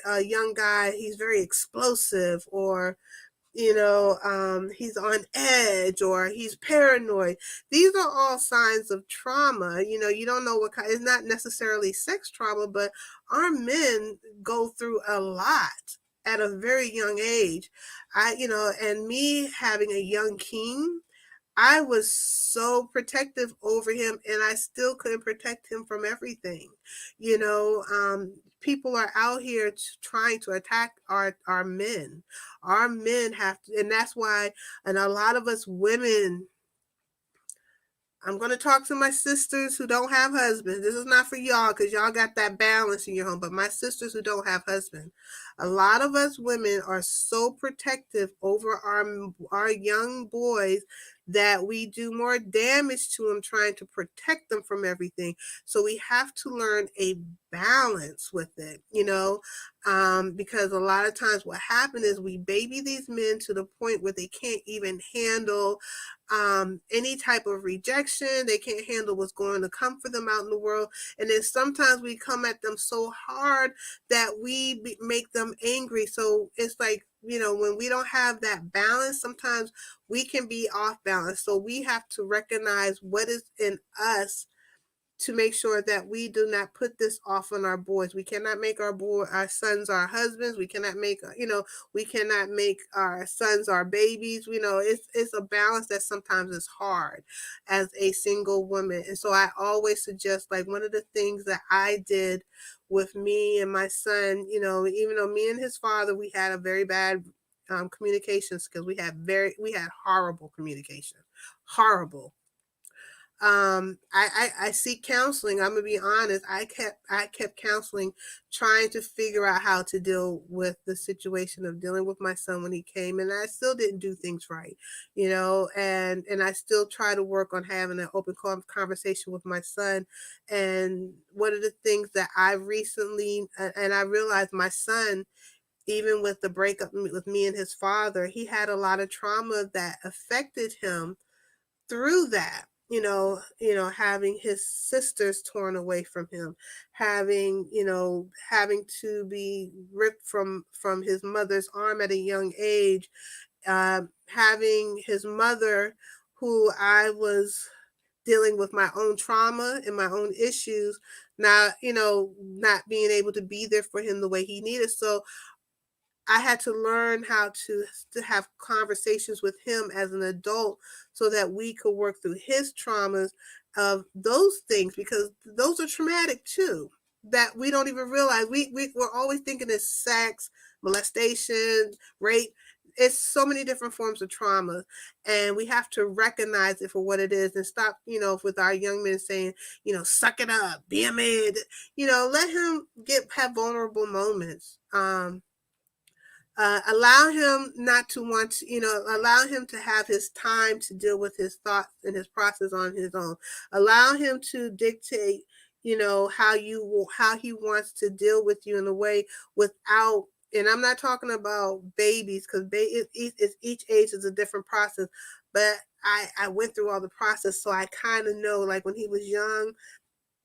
a young guy, he's very explosive, or he's on edge, or he's paranoid. These are all signs of trauma. You don't know what kind. It's not necessarily sex trauma, but our men go through a lot at a very young age. And me having a young king, I was so protective over him, and I still couldn't protect him from everything. People are out here trying to attack our men. Our men have to, and that's why, and a lot of us women, I'm going to talk to my sisters who don't have husbands. This is not for y'all because y'all got that balance in your home, but my sisters who don't have husbands, a lot of us women are so protective over our young boys that we do more damage to them trying to protect them from everything. So we have to learn a balance with it, because a lot of times what happens is we baby these men to the point where they can't even handle any type of rejection. They can't handle what's going to come for them out in the world. And then sometimes we come at them so hard that we make them angry. So it's like, when we don't have that balance, sometimes we can be off balance. So we have to recognize what is in us to make sure that we do not put this off on our boys. We cannot make our sons our husbands. We cannot make, we cannot make our sons our babies. It's a balance that sometimes is hard as a single woman. And so I always suggest, like, one of the things that I did with me and my son, even though me and his father, we had a very bad communication skills. We had horrible communication, horrible. I seek counseling. I'm gonna be honest. I kept counseling, trying to figure out how to deal with the situation of dealing with my son when he came, and I still didn't do things right, and I still try to work on having an open conversation with my son. And one of the things that I recently, and I realized my son, even with the breakup with me and his father, he had a lot of trauma that affected him through that, having his sisters torn away from him, having to be ripped from his mother's arm at a young age, having his mother, who I was dealing with my own trauma and my own issues, not being able to be there for him the way he needed. So I had to learn how to have conversations with him as an adult so that we could work through his traumas of those things, because those are traumatic too, that we don't even realize. We're always thinking it's sex, molestation, rape. It's so many different forms of trauma, and we have to recognize it for what it is and stop, with our young men saying, suck it up, be a man, let him have vulnerable moments. Allow him not to want to, allow him to have his time to deal with his thoughts and his process on his own. Allow him to dictate, how he wants to deal with you in a way without, and I'm not talking about babies, because each age is a different process, but I went through all the process. So I kind of know, like when he was young,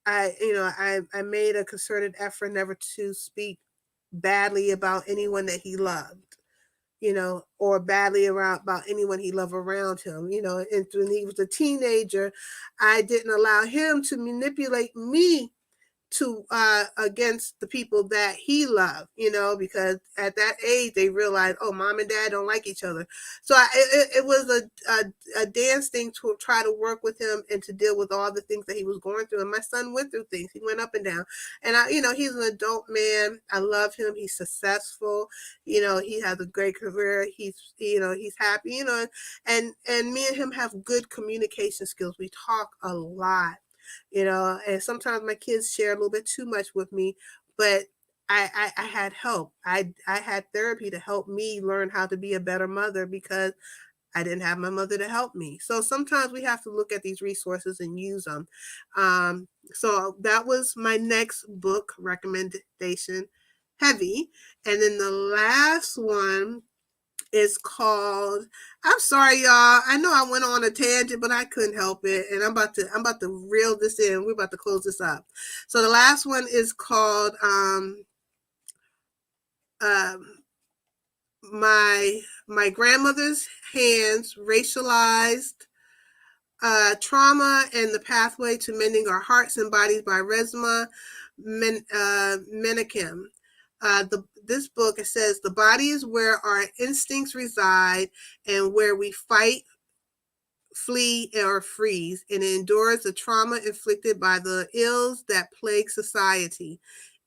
I made a concerted effort never to speak badly about anyone that he loved, or badly about anyone he loved around him, and when he was a teenager, I didn't allow him to manipulate me to against the people that he loved, because at that age they realized, oh, mom and dad don't like each other. So it was a dance thing to try to work with him and to deal with all the things that he was going through. And my son went through things. He went up and down, and he's an adult man. I love him. He's successful. He has a great career. He's happy. And me and him have good communication skills. We talk a lot. And sometimes my kids share a little bit too much with me, but I had help. I had therapy to help me learn how to be a better mother, because I didn't have my mother to help me. So sometimes we have to look at these resources and use them. So that was my next book recommendation, Heavy. And then the last one is called, I'm sorry, y'all. I know I went on a tangent, but I couldn't help it. And I'm about to reel this in. We're about to close this up. So the last one is called my grandmother's hands, racialized trauma and the pathway to mending our hearts and bodies by Resma Menakem. This book, it says, the body is where our instincts reside and where we fight flee, or freeze, and it endures the trauma inflicted by the ills that plague society.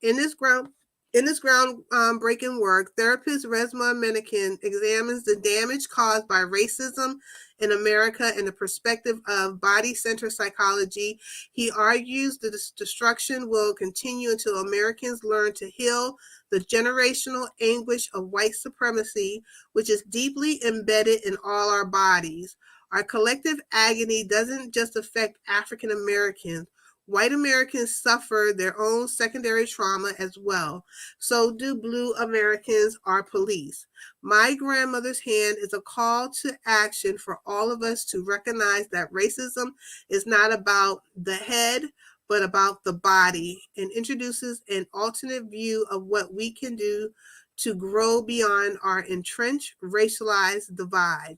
In this groundbreaking work, therapist Resmaa Menakem examines the damage caused by racism in America in the perspective of body-centered psychology. He argues that this destruction will continue until Americans learn to heal the generational anguish of white supremacy, which is deeply embedded in all our bodies. Our collective agony doesn't just affect African Americans. White Americans suffer their own secondary trauma as well. So do Blue Americans, our police. My grandmother's hand is a call to action for all of us to recognize that racism is not about the head, but about the body, and introduces an alternate view of what we can do to grow beyond our entrenched racialized divide.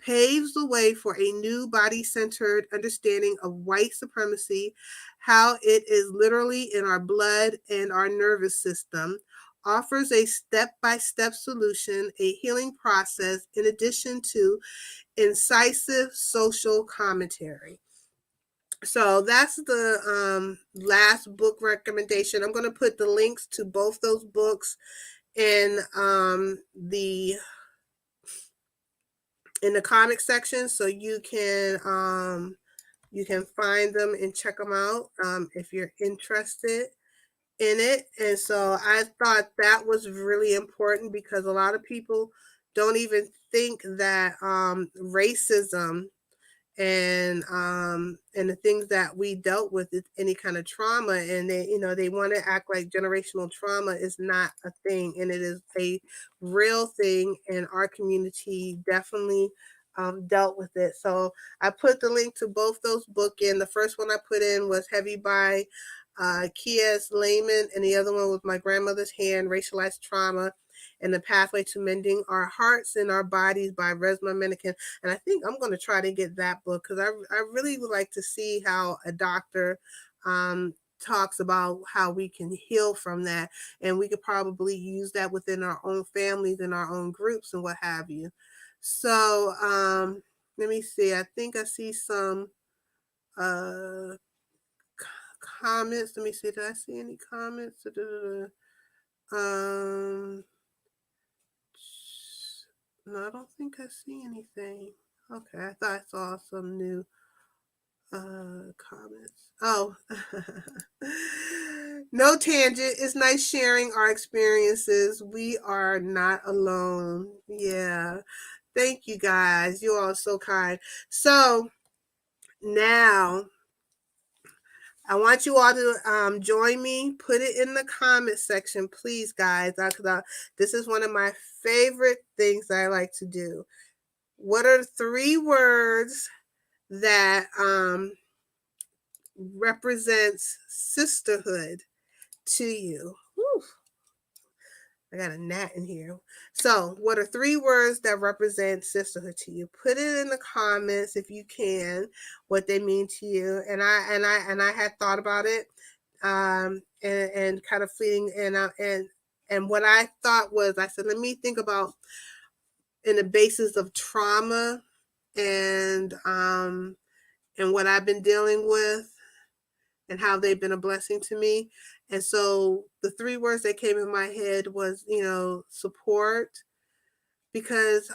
Paves the way for a new body-centered understanding of white supremacy, how it is literally in our blood and our nervous system, offers a step-by-step solution, a healing process, in addition to incisive social commentary. So that's the last book recommendation. I'm going to put the links to both those books in the comic section, so you can find them and check them out if you're interested in it. And so I thought that was really important because a lot of people don't even think that racism and the things that we dealt with is any kind of trauma, and they want to act like generational trauma is not a thing, and it is a real thing, and our community definitely dealt with it. So I put the link to both those books in. The first one I put in was Heavy by Kies Layman, and the other one was My Grandmother's Hand, Racialized Trauma and the Pathway to Mending Our Hearts and Our Bodies by Resmaa Menakem. And I think I'm going to try to get that book because I really would like to see how a doctor talks about how we can heal from that. And we could probably use that within our own families and our own groups and what have you. So let me see. I think I see some comments. Let me see. Did I see any comments? No, I don't think I see anything. Okay, I thought I saw some new comments. Oh, no tangent. It's nice sharing our experiences. We are not alone. Yeah. Thank you guys. You all are so kind. So now I want you all to join me. Put it in the comment section, please, guys. This is one of my favorite things I like to do. What are 3 words that represents sisterhood to you? Whew. I got a gnat in here. So, what are 3 words that represent sisterhood to you? Put it in the comments if you can, what they mean to you. And I had thought about it, and kind of feeling, and what I thought was, I said, let me think about in the basis of trauma and what I've been dealing with and how they've been a blessing to me. And so the 3 words that came in my head was, support, because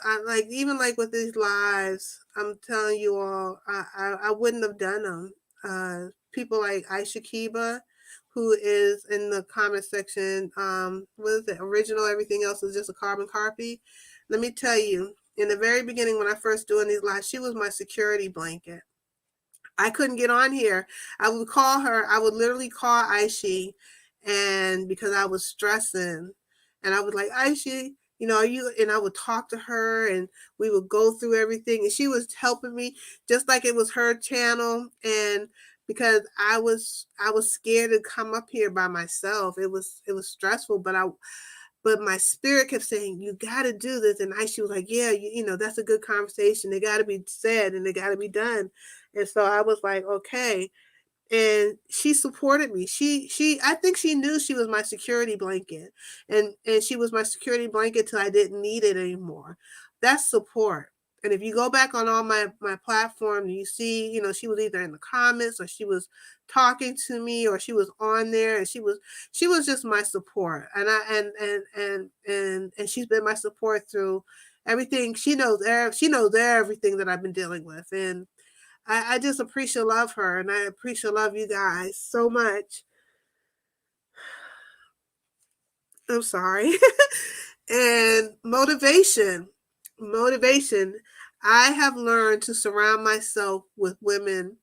even with these lives, I'm telling you all, I wouldn't have done them. People like Aisha Kiba, who is in the comment section, what is it? Original, everything else is just a carbon copy. Let me tell you, in the very beginning, when I first doing these lives, she was my security blanket. I couldn't get on here. I would call her. I would literally call Aishi, and because I was stressing, and I was like, Aishi, are you? And I would talk to her, and we would go through everything, and she was helping me just like it was her channel. And because I was scared to come up here by myself, it was stressful, but my spirit kept saying, you got to do this. And she was like, yeah, that's a good conversation. They got to be said and they got to be done. And so I was like, okay. And she supported me. I think she knew she was my security blanket, and she was my security blanket till I didn't need it anymore. That's support. And if you go back on all my platform, you see, you know, she was either in the comments or she was talking to me or she was on there, and she was just my support. And and she's been my support through everything. She knows everything that I've been dealing with. And I just appreciate love her, and I appreciate love you guys so much. I'm sorry. And motivation. I have learned to surround myself with women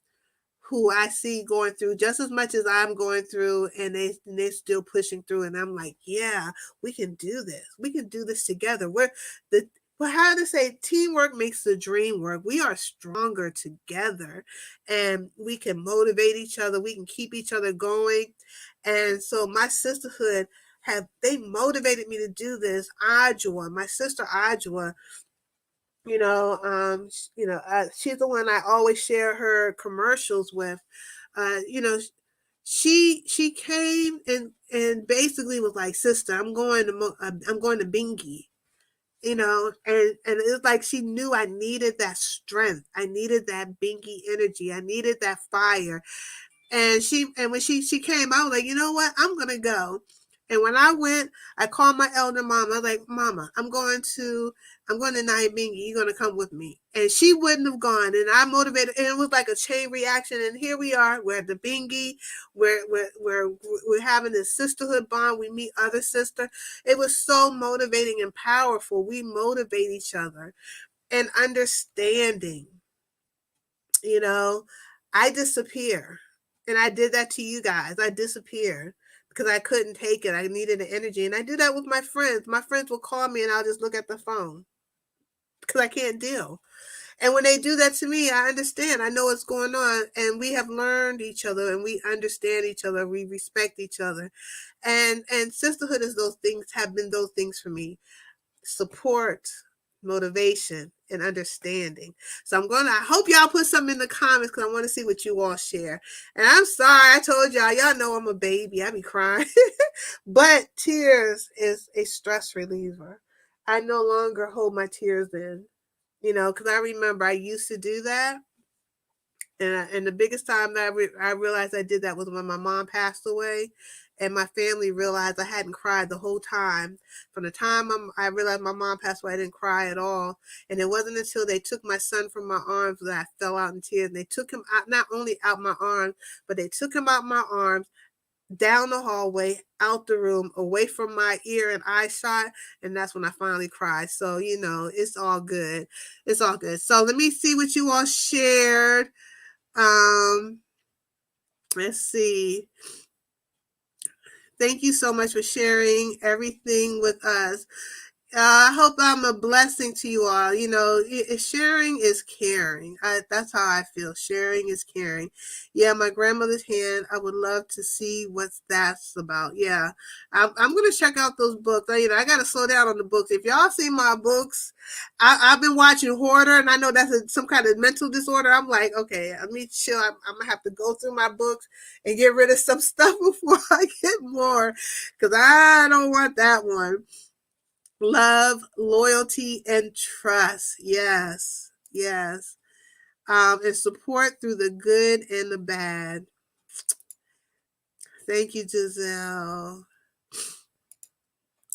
who I see going through just as much as I'm going through, and they're still pushing through. And I'm like, yeah, we can do this. We can do this together. How to say, teamwork makes the dream work. We are stronger together, and we can motivate each other. We can keep each other going. And so my sisterhood they motivated me to do this. Ajua, my sister Ajua, she's the one I always share her commercials with. She came and basically was like, sister, I'm going to Bingy, and it was like she knew I needed that strength. I needed that Bingy energy. I needed that fire. And when she came, I was like, you know what? I'm gonna go. And when I went, I called my elder mama. I was like, Mama, I'm going to Nyabingi. You're gonna come with me. And she wouldn't have gone. And I motivated, and it was like a chain reaction. And here we are. We're at the Bingi. We're having this sisterhood bond. We meet other sisters. It was so motivating and powerful. We motivate each other. And understanding, I disappear. And I did that to you guys. I disappeared because I couldn't take it. I needed the energy. And I do that with my friends. My friends will call me and I'll just look at the phone because I can't deal. And when they do that to me, I understand. I know what's going on. And we have learned each other, and we understand each other. We respect each other. And sisterhood have been those things for me. Support, motivation, and understanding. So I hope y'all put something in the comments, because I want to see what you all share. And I'm sorry, I told y'all know I'm a baby. I be crying. But tears is a stress reliever. I no longer hold my tears in, because I remember I used to do that. And the biggest time that I realized I did that was when my mom passed away, and my family realized I hadn't cried the whole time. From the time I realized my mom passed away, I didn't cry at all. And it wasn't until they took my son from my arms that I fell out in tears. And they took him out, not only out my arms, but they took him out my arms, down the hallway, out the room, away from my ear and eye shot. And that's when I finally cried. So, it's all good. It's all good. So let me see what you all shared. Let's see. Thank you so much for sharing everything with us. I hope I'm a blessing to you all. Sharing is caring. That's how I feel. Sharing is caring. Yeah, my grandmother's hand. I would love to see what that's about. Yeah, I'm going to check out those books. I got to slow down on the books. If y'all see my books, I've been watching Hoarder, and I know that's some kind of mental disorder. I'm like, okay, let me chill. I'm going to have to go through my books and get rid of some stuff before I get more, because I don't want that one. Love, loyalty, and trust. Yes. And support through the good and the bad. Thank you, Giselle.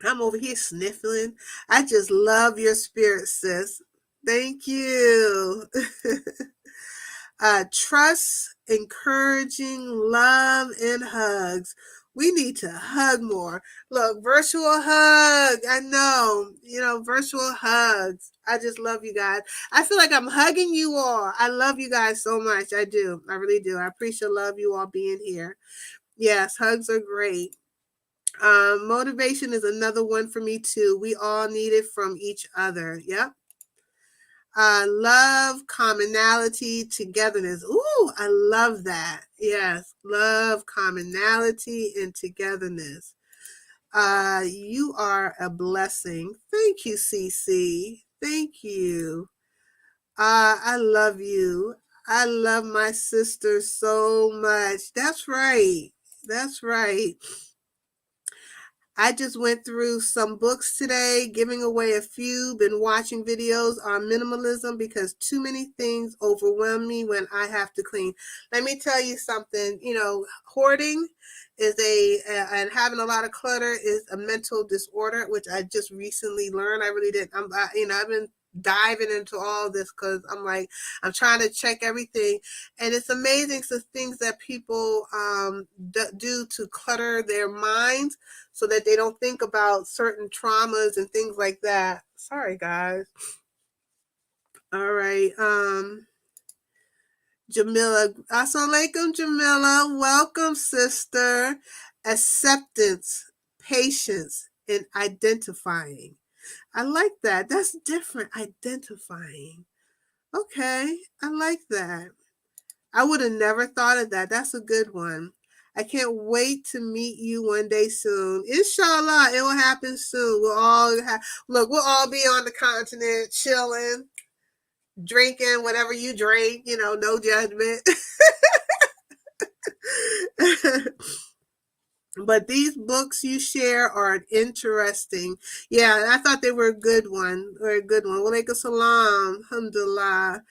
I'm over here sniffling. I just love your spirit, sis. Thank you. Trust, encouraging, love, and hugs. We need to hug more. Look, virtual hug. I know, virtual hugs. I just love you guys. I feel like I'm hugging you all. I love you guys so much. I do. I really do. I appreciate love you all being here. Yes, hugs are great. Motivation is another one for me too. We all need it from each other. Yep. Love, commonality, togetherness. Ooh, I love that. Yes, love, commonality, and togetherness. You are a blessing. Thank you, Cece. Thank you. I love you. I love my sister so much. That's right. I just went through some books today, giving away a few, been watching videos on minimalism because too many things overwhelm me when I have to clean. Let me tell you something, hoarding is and having a lot of clutter is a mental disorder, which I just recently learned. I really didn't, I've been diving into all this because I'm trying to check everything, and it's amazing the things that people do to clutter their minds so that they don't think about certain traumas and things like that. Sorry, guys. All right. Jamila. Assalamu alaikum, Jamila. Welcome, sister. Acceptance, patience, and identifying. I like that. That's different. Identifying. Okay. I like that. I would have never thought of that. That's a good one. I can't wait to meet you one day soon. Inshallah, it will happen soon. We'll all be on the continent, chilling, drinking whatever you drink, no judgment. But these books you share are interesting. Yeah, I thought they were a good one. Walaikum salam. Alhamdulillah.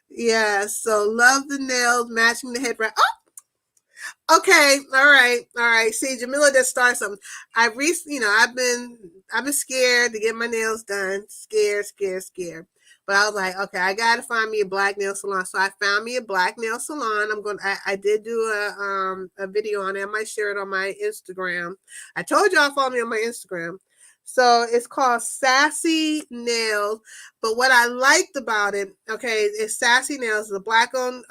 Yeah, so love the nails, matching the headband. Oh, okay, all right. See, Jamila just started something. I've been scared to get my nails done. Scared. But I was like, okay, I gotta find me a black nail salon. So I found me a black nail salon. I did do a video on it. I might share it on my Instagram. I told y'all follow me on my Instagram. So it's called Sassy Nails. But what I liked about it, okay, is Sassy Nails, the black owned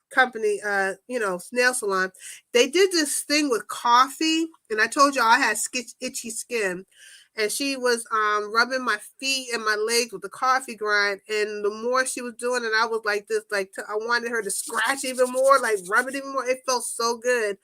company, nail salon. They did this thing with coffee, and I told y'all I had itchy skin, and she was rubbing my feet and my legs with the coffee grind, and the more she was doing it, I was like this, I wanted her to scratch even more, like rub it even more. It felt so good.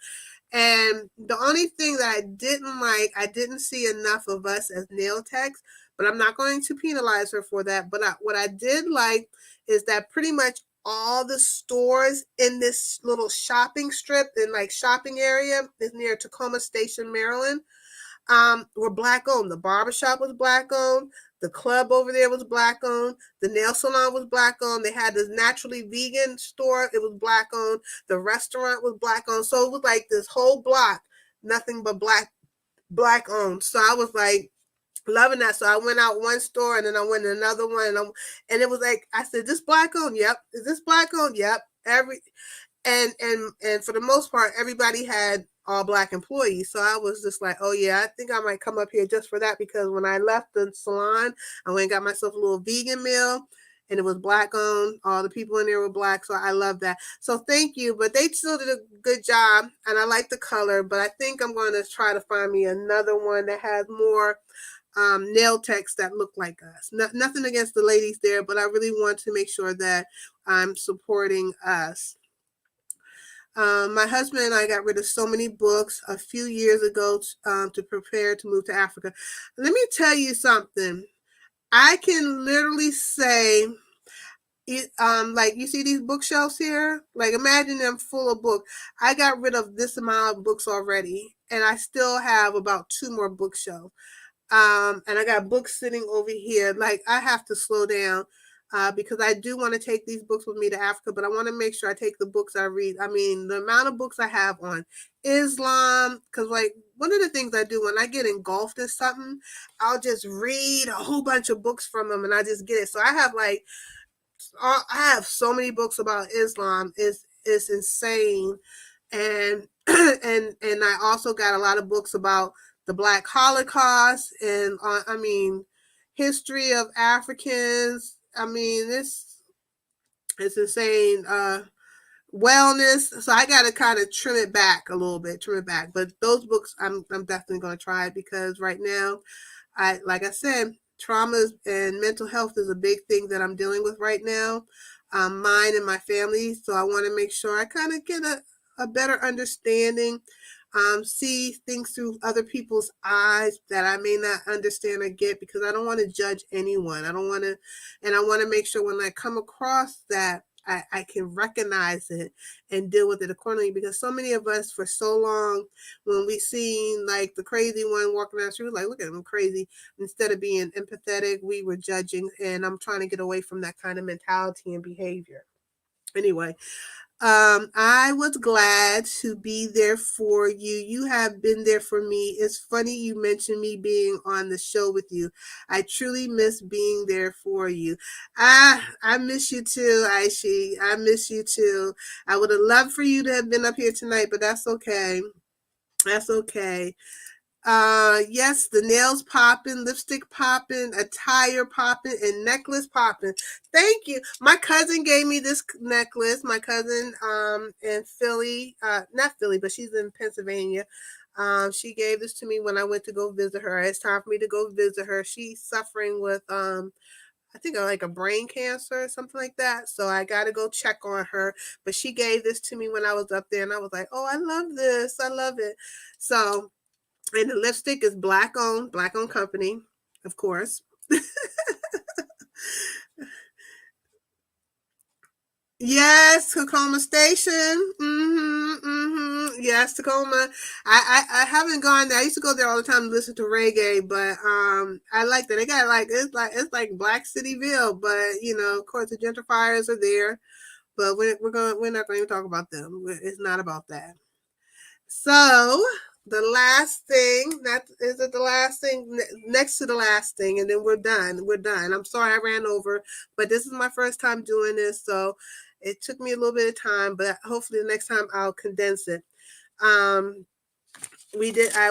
And the only thing that I didn't like, I didn't see enough of us as nail techs, but I'm not going to penalize her for that. But what I did like is that pretty much all the stores in this little shopping strip and shopping area is near Tacoma Station, Maryland, were black owned. The barbershop was black owned. The club over there was black owned. The nail salon was black owned. They had this naturally vegan store. It was black owned. The restaurant was black owned. So it was like this whole block, nothing but black owned. So I was like loving that. So I went out one store and then I went to another one, and it was like, I said, this black owned? Yep. Is this black owned? Yep. And for the most part, everybody had all black employees. So I was just like, oh yeah, I think I might come up here just for that, because when I left the salon, I went and got myself a little vegan meal, and it was black owned. All the people in there were black. So I love that. So thank you. But they still did a good job, and I like the color, but I think I'm going to try to find me another one that has more nail techs that look like us. Nothing against the ladies there, but I really want to make sure that I'm supporting us. My husband and I got rid of so many books a few years ago to prepare to move to Africa. Let me tell you something. I can literally say, like you see these bookshelves here, like imagine them full of books. I got rid of this amount of books already, and I still have about 2 more bookshelves. And I got books sitting over here. Like I have to slow down because I do want to take these books with me to Africa, but I want to make sure I take the books I read. I mean, the amount of books I have on Islam, because like one of the things I do when I get engulfed in something, I'll just read a whole bunch of books from them and I just get it. So I have so many books about Islam. It's insane. And and I also got a lot of books about the Black Holocaust and history of Africans. I mean, it's insane. Wellness. So I got to kind of trim it back a little bit, But those books, I'm definitely going to try, because right now, like I said, traumas and mental health is a big thing that I'm dealing with right now, mine and my family. So I want to make sure I kind of get a better understanding, see things through other people's eyes that I may not understand or get, because I don't want to judge anyone. I want to make sure when I come across that, I can recognize it and deal with it accordingly. Because so many of us, for so long, when we seen like the crazy one walking down the street, we were like, look at him, crazy. Instead of being empathetic, we were judging. And I'm trying to get away from that kind of mentality and behavior. Anyway, I was glad to be there for you. You have been there for me. It's funny you mentioned me being on the show with you. I truly miss being there for you. I miss you too, Aishi. I miss you too. I would have loved for you to have been up here tonight, but that's okay. That's okay. Yes, the nails popping, lipstick popping, attire popping, and necklace popping. Thank you. My cousin gave me this necklace. My cousin in Philly, not Philly, but she's in Pennsylvania. She gave this to me when I went to go visit her. It's time for me to go visit her. She's suffering with I think like a brain cancer or something like that. So I got to go check on her. But she gave this to me when I was up there, and I was like, oh, I love this. I love it. So, and the lipstick is black owned company, of course. Yes, Tacoma Station. Yes, Tacoma. I haven't gone there. I used to go there all the time to listen to reggae, but I like that. They got it's like Black Cityville, but you know, of course the gentrifiers are there. But we're not going to talk about them. It's not about that. So the last thing, that is it the last thing, next to the last thing, and then we're done. We're done. I'm sorry I ran over, but this is my first time doing this, so it took me a little bit of time, but hopefully the next time I'll condense it. I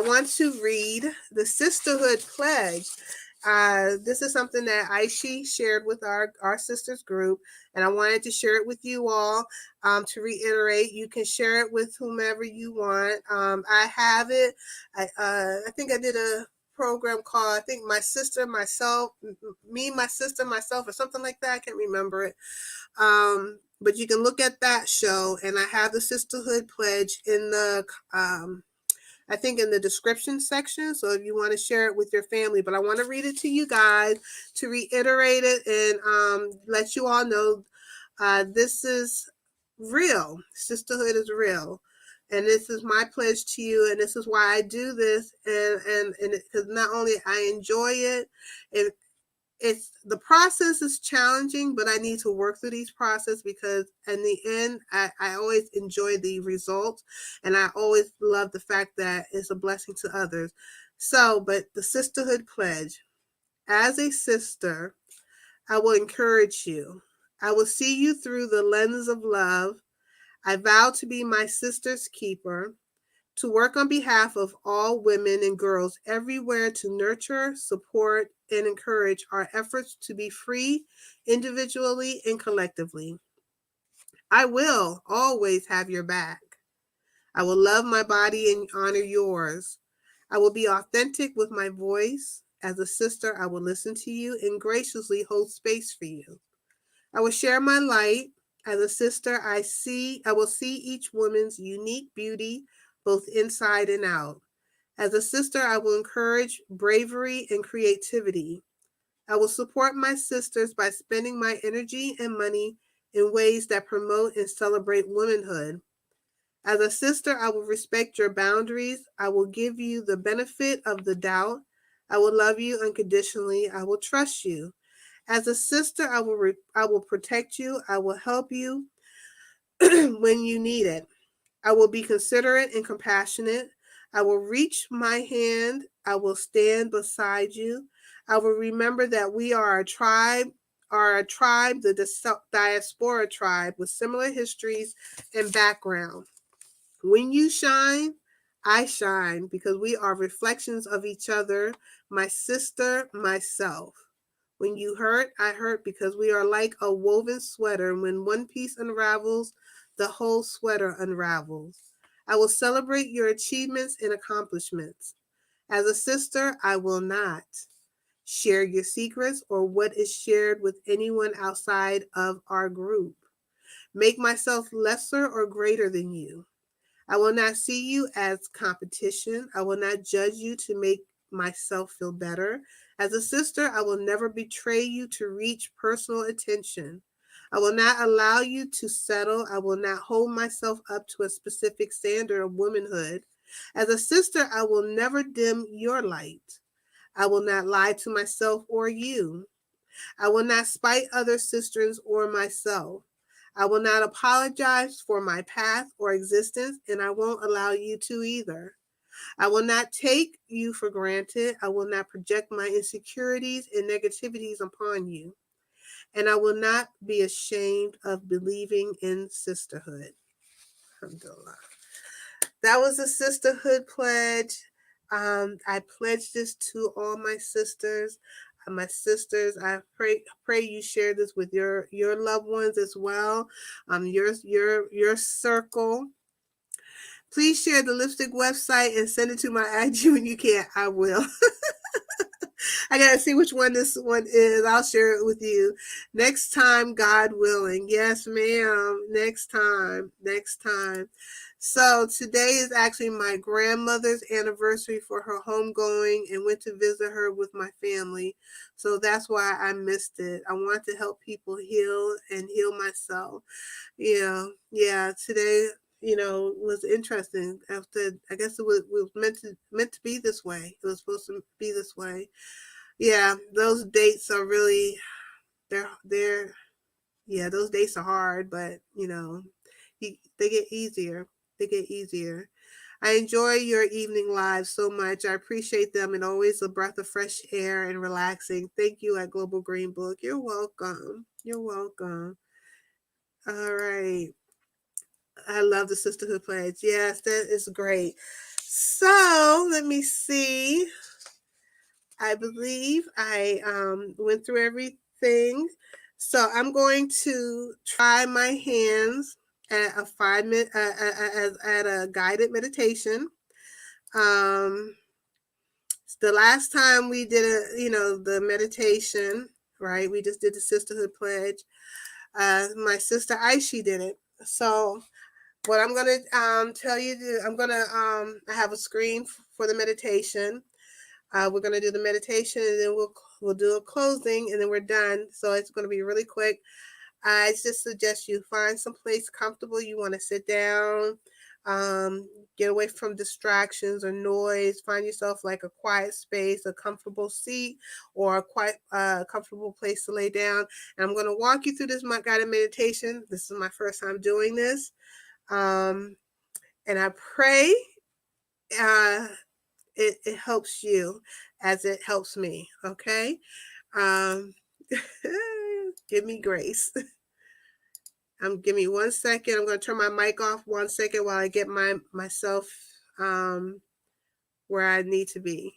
want to read the Sisterhood Pledge. This is something that Aishi shared with our sisters group, and I wanted to share it with you all. To reiterate, you can share it with whomever you want. I have it. I think I did a program called, I think my sister, myself, me, my sister, myself, or something like that. I can't remember it. But you can look at that show, and I have the Sisterhood Pledge in the I think in the description section. So if you want to share it with your family, but I want to read it to you guys to reiterate it and let you all know this is real. Sisterhood is real. And this is my pledge to you. And this is why I do this. And because not only I enjoy it, it's the process is challenging, but I need to work through these processes because in the end, I always enjoy the results, and I always love the fact that it's a blessing to others. So, but the Sisterhood Pledge, as a sister, I will encourage you. I will see you through the lens of love. I vow to be my sister's keeper, to work on behalf of all women and girls everywhere to nurture, support, and encourage our efforts to be free individually and collectively. I will always have your back. I will love my body and honor yours. I will be authentic with my voice. As a sister, I will listen to you and graciously hold space for you. I will share my light. As a sister, I will see each woman's unique beauty, both inside and out. As a sister, I will encourage bravery and creativity. I will support my sisters by spending my energy and money in ways that promote and celebrate womanhood. As a sister, I will respect your boundaries. I will give you the benefit of the doubt. I will love you unconditionally. I will trust you. As a sister, I will protect you. I will help you when you need it. I will be considerate and compassionate. I will reach my hand. I will stand beside you. I will remember that we are a tribe, the diaspora tribe with similar histories and background. When you shine, I shine because we are reflections of each other, my sister, myself. When you hurt, I hurt because we are like a woven sweater. When one piece unravels, the whole sweater unravels. I will celebrate your achievements and accomplishments. As a sister, I will not share your secrets or what is shared with anyone outside of our group. Make myself lesser or greater than you. I will not see you as competition. I will not judge you to make myself feel better. As a sister, I will never betray you to reach personal attention. I will not allow you to settle. I will not hold myself up to a specific standard of womanhood. As a sister, I will never dim your light. I will not lie to myself or you. I will not spite other sisters or myself. I will not apologize for my path or existence, and I won't allow you to either. I will not take you for granted. I will not project my insecurities and negativities upon you. And I will not be ashamed of believing in sisterhood. Alhamdulillah. That was a sisterhood pledge. I pledge this to all my sisters. My sisters, I pray you share this with your loved ones as well. Your circle. Please share the lipstick website and send it to my IG when you can. I will. I gotta see which one this one is. I'll share it with you next time, God willing. Yes, ma'am. Next time. Next time. So today is actually my grandmother's anniversary for her homegoing, and went to visit her with my family. So that's why I missed it. I want to help people heal and heal myself. Yeah. Today, was interesting. After, I guess it was meant to be this way. It was supposed to be this way. Yeah, those dates are really they're yeah, those dates are hard, but they get easier. They get easier. I enjoy your evening lives so much. I appreciate them, and always a breath of fresh air and relaxing. Thank you at Global Green Book. You're welcome. You're welcome. All right. I love the Sisterhood Pledge. Yes, that is great. So let me see. I believe I went through everything. So I'm going to try my hands at a 5-minute at a guided meditation. The last time we did the meditation, right? We just did the Sisterhood Pledge. My sister Aishi did it. So what I'm gonna tell you, I have a screen for the meditation. We're going to do the meditation, and then we'll do a closing, and then we're done. So it's going to be really quick. I just suggest you find some place comfortable. You want to sit down, get away from distractions or noise. Find yourself like a quiet space, a comfortable seat, or a quiet, comfortable place to lay down. And I'm going to walk you through this guided meditation. This is my first time doing this. And I pray it helps you as it helps me. Okay. Give me grace. Give me 1 second. I'm going to turn my mic off 1 second while I get myself where I need to be.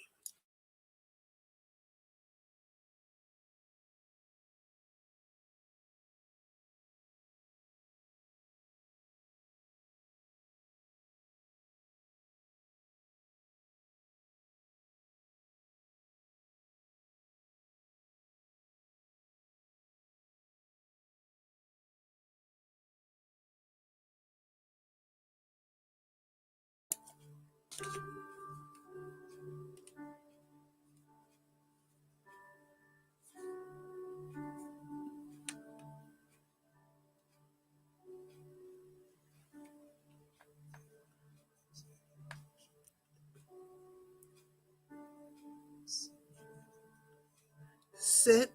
Sit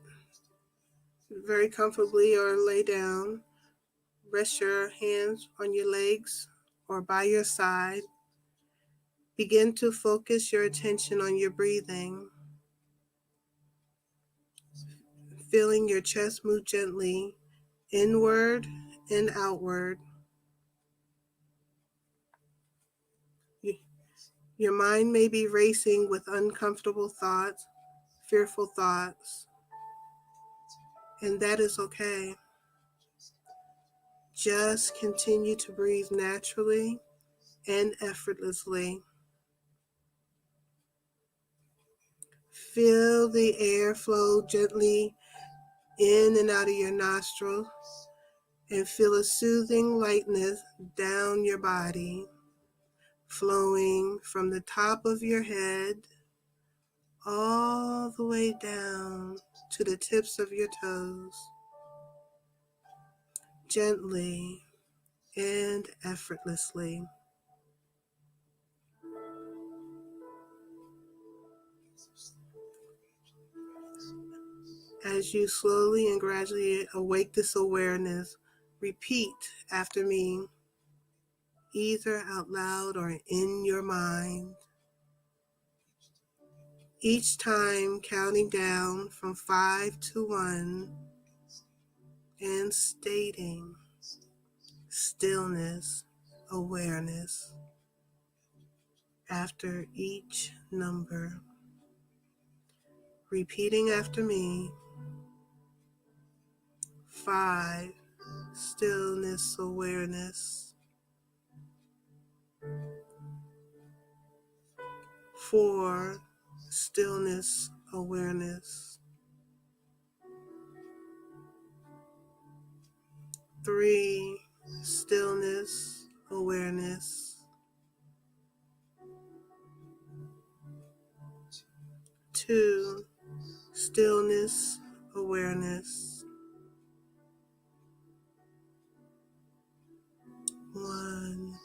very comfortably or lay down. Rest your hands on your legs or by your side. Begin to focus your attention on your breathing. Feeling your chest move gently inward and outward. Your mind may be racing with uncomfortable thoughts, fearful thoughts, and that is okay. Just continue to breathe naturally and effortlessly. Feel the air flow gently in and out of your nostrils, and feel a soothing lightness down your body, flowing from the top of your head all the way down to the tips of your toes. gently and effortlessly. As you slowly and gradually awake this awareness, repeat after me, either out loud or in your mind, each time counting down from 5 to 1 and stating stillness, awareness after each number. Repeating after me, 5, stillness, awareness. 4, stillness, awareness. 3, stillness, awareness. 2, stillness, awareness. 1,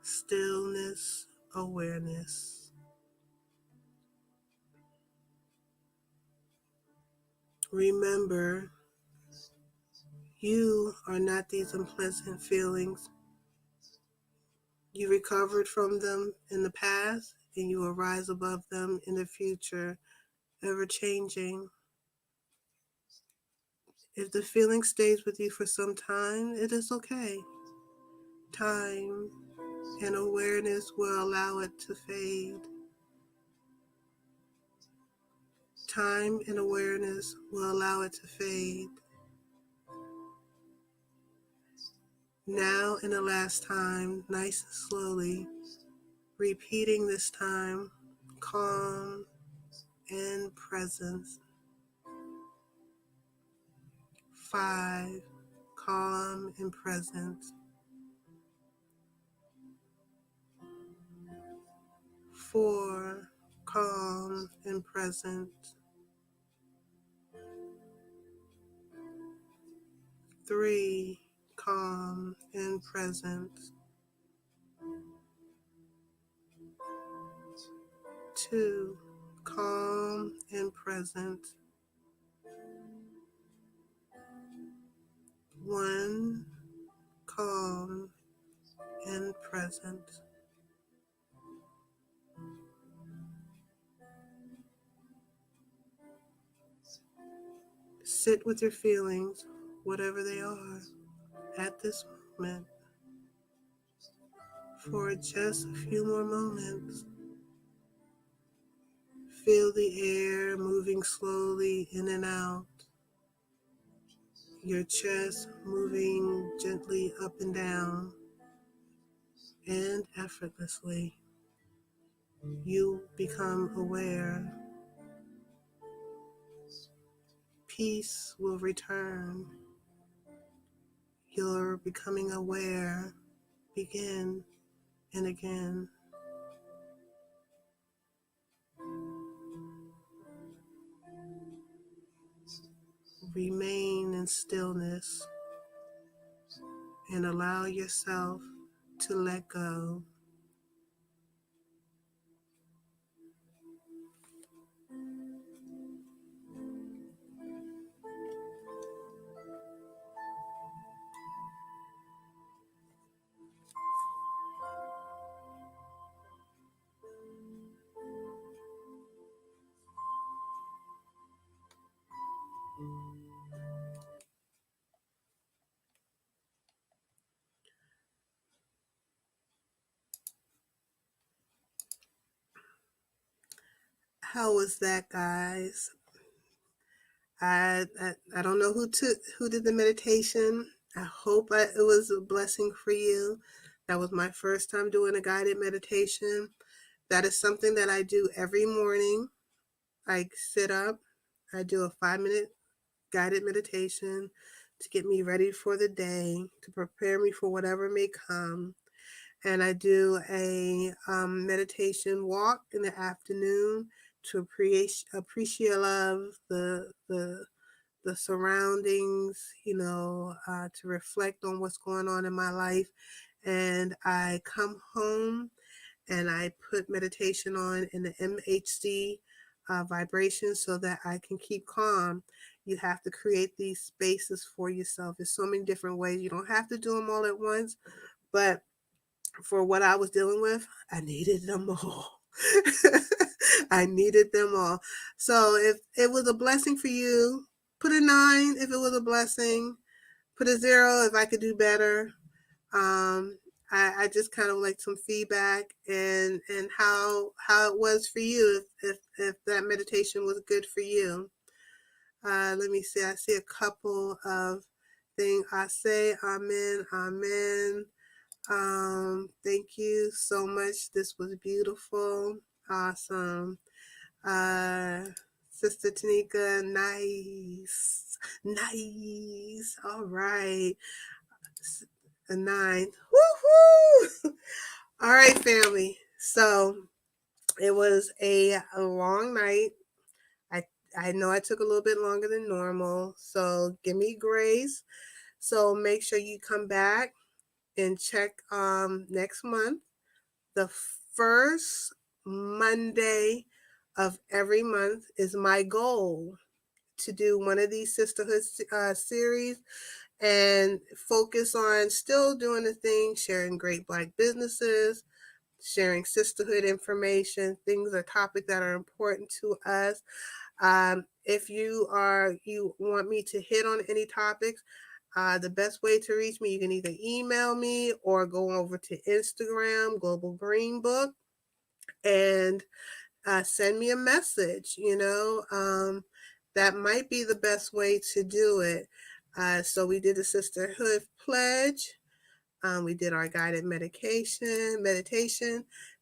stillness, awareness. Remember, you are not these unpleasant feelings. You recovered from them in the past, and you will rise above them in the future, ever changing. If the feeling stays with you for some time, it is okay. Time and awareness will allow it to fade. Time and awareness will allow it to fade. Now, in the last time, nice and slowly, repeating this time, calm and present. 5, calm and present. 4, calm and present. 3, calm and present. 2, calm and present. 1, calm and present. Sit with your feelings, whatever they are, at this moment for just a few more moments. Feel the air moving slowly in and out, your chest moving gently up and down, and effortlessly you become aware. Peace will return. You're becoming aware. Begin and again. Remain in stillness and allow yourself to let go. How was that, guys? I don't know who did the meditation. I hope it was a blessing for you. That was my first time doing a guided meditation. That is something that I do every morning. I sit up, I do a 5-minute guided meditation to get me ready for the day, to prepare me for whatever may come. And I do a meditation walk in the afternoon to appreciate love, the the surroundings, to reflect on what's going on in my life. And I come home and I put meditation on in the MHC vibration so that I can keep calm. You have to create these spaces for yourself. There's so many different ways. You don't have to do them all at once, but for what I was dealing with, I needed them all. I needed them all. So if it was a blessing for you, put a 9 if it was a blessing, put a 0 if I could do better. I just kind of like some feedback and how it was for you if that meditation was good for you. Let me see. I see a couple of things. I say amen, amen. Thank you so much. This was beautiful. Awesome. Sister Tanika, nice. Nice. All right. A 9. Woohoo! All right, family. So it was a long night. I know I took a little bit longer than normal. So give me grace. So make sure you come back and check next month. The first Monday of every month is my goal to do one of these Sisterhood series and focus on still doing the thing, sharing great Black businesses, sharing sisterhood information, things or topics that are important to us. If you want me to hit on any topics, the best way to reach me, you can either email me or go over to Instagram, Global Green Book, and send me a message. That might be the best way to do it. So we did a sisterhood pledge. We did our guided meditation.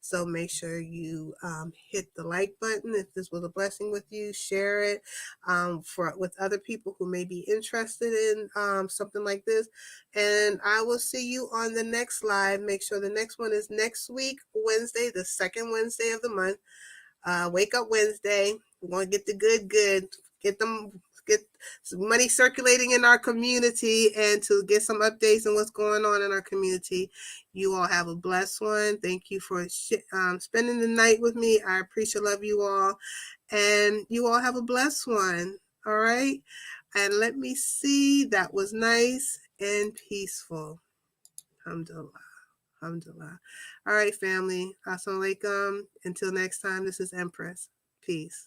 So make sure you hit the like button if this was a blessing with you. Share it with other people who may be interested in something like this. And I will see you on the next live. Make sure the next one is next week, Wednesday, the second Wednesday of the month. Wake Up Wednesday. We're going to get the good. Get some money circulating in our community and to get some updates on what's going on in our community. You all have a blessed one. Thank you for spending the night with me. I appreciate, love you all. And you all have a blessed one. All right. And let me see. That was nice and peaceful. Alhamdulillah. Alhamdulillah. All right, family. Assalamu alaikum. Until next time, this is Empress. Peace.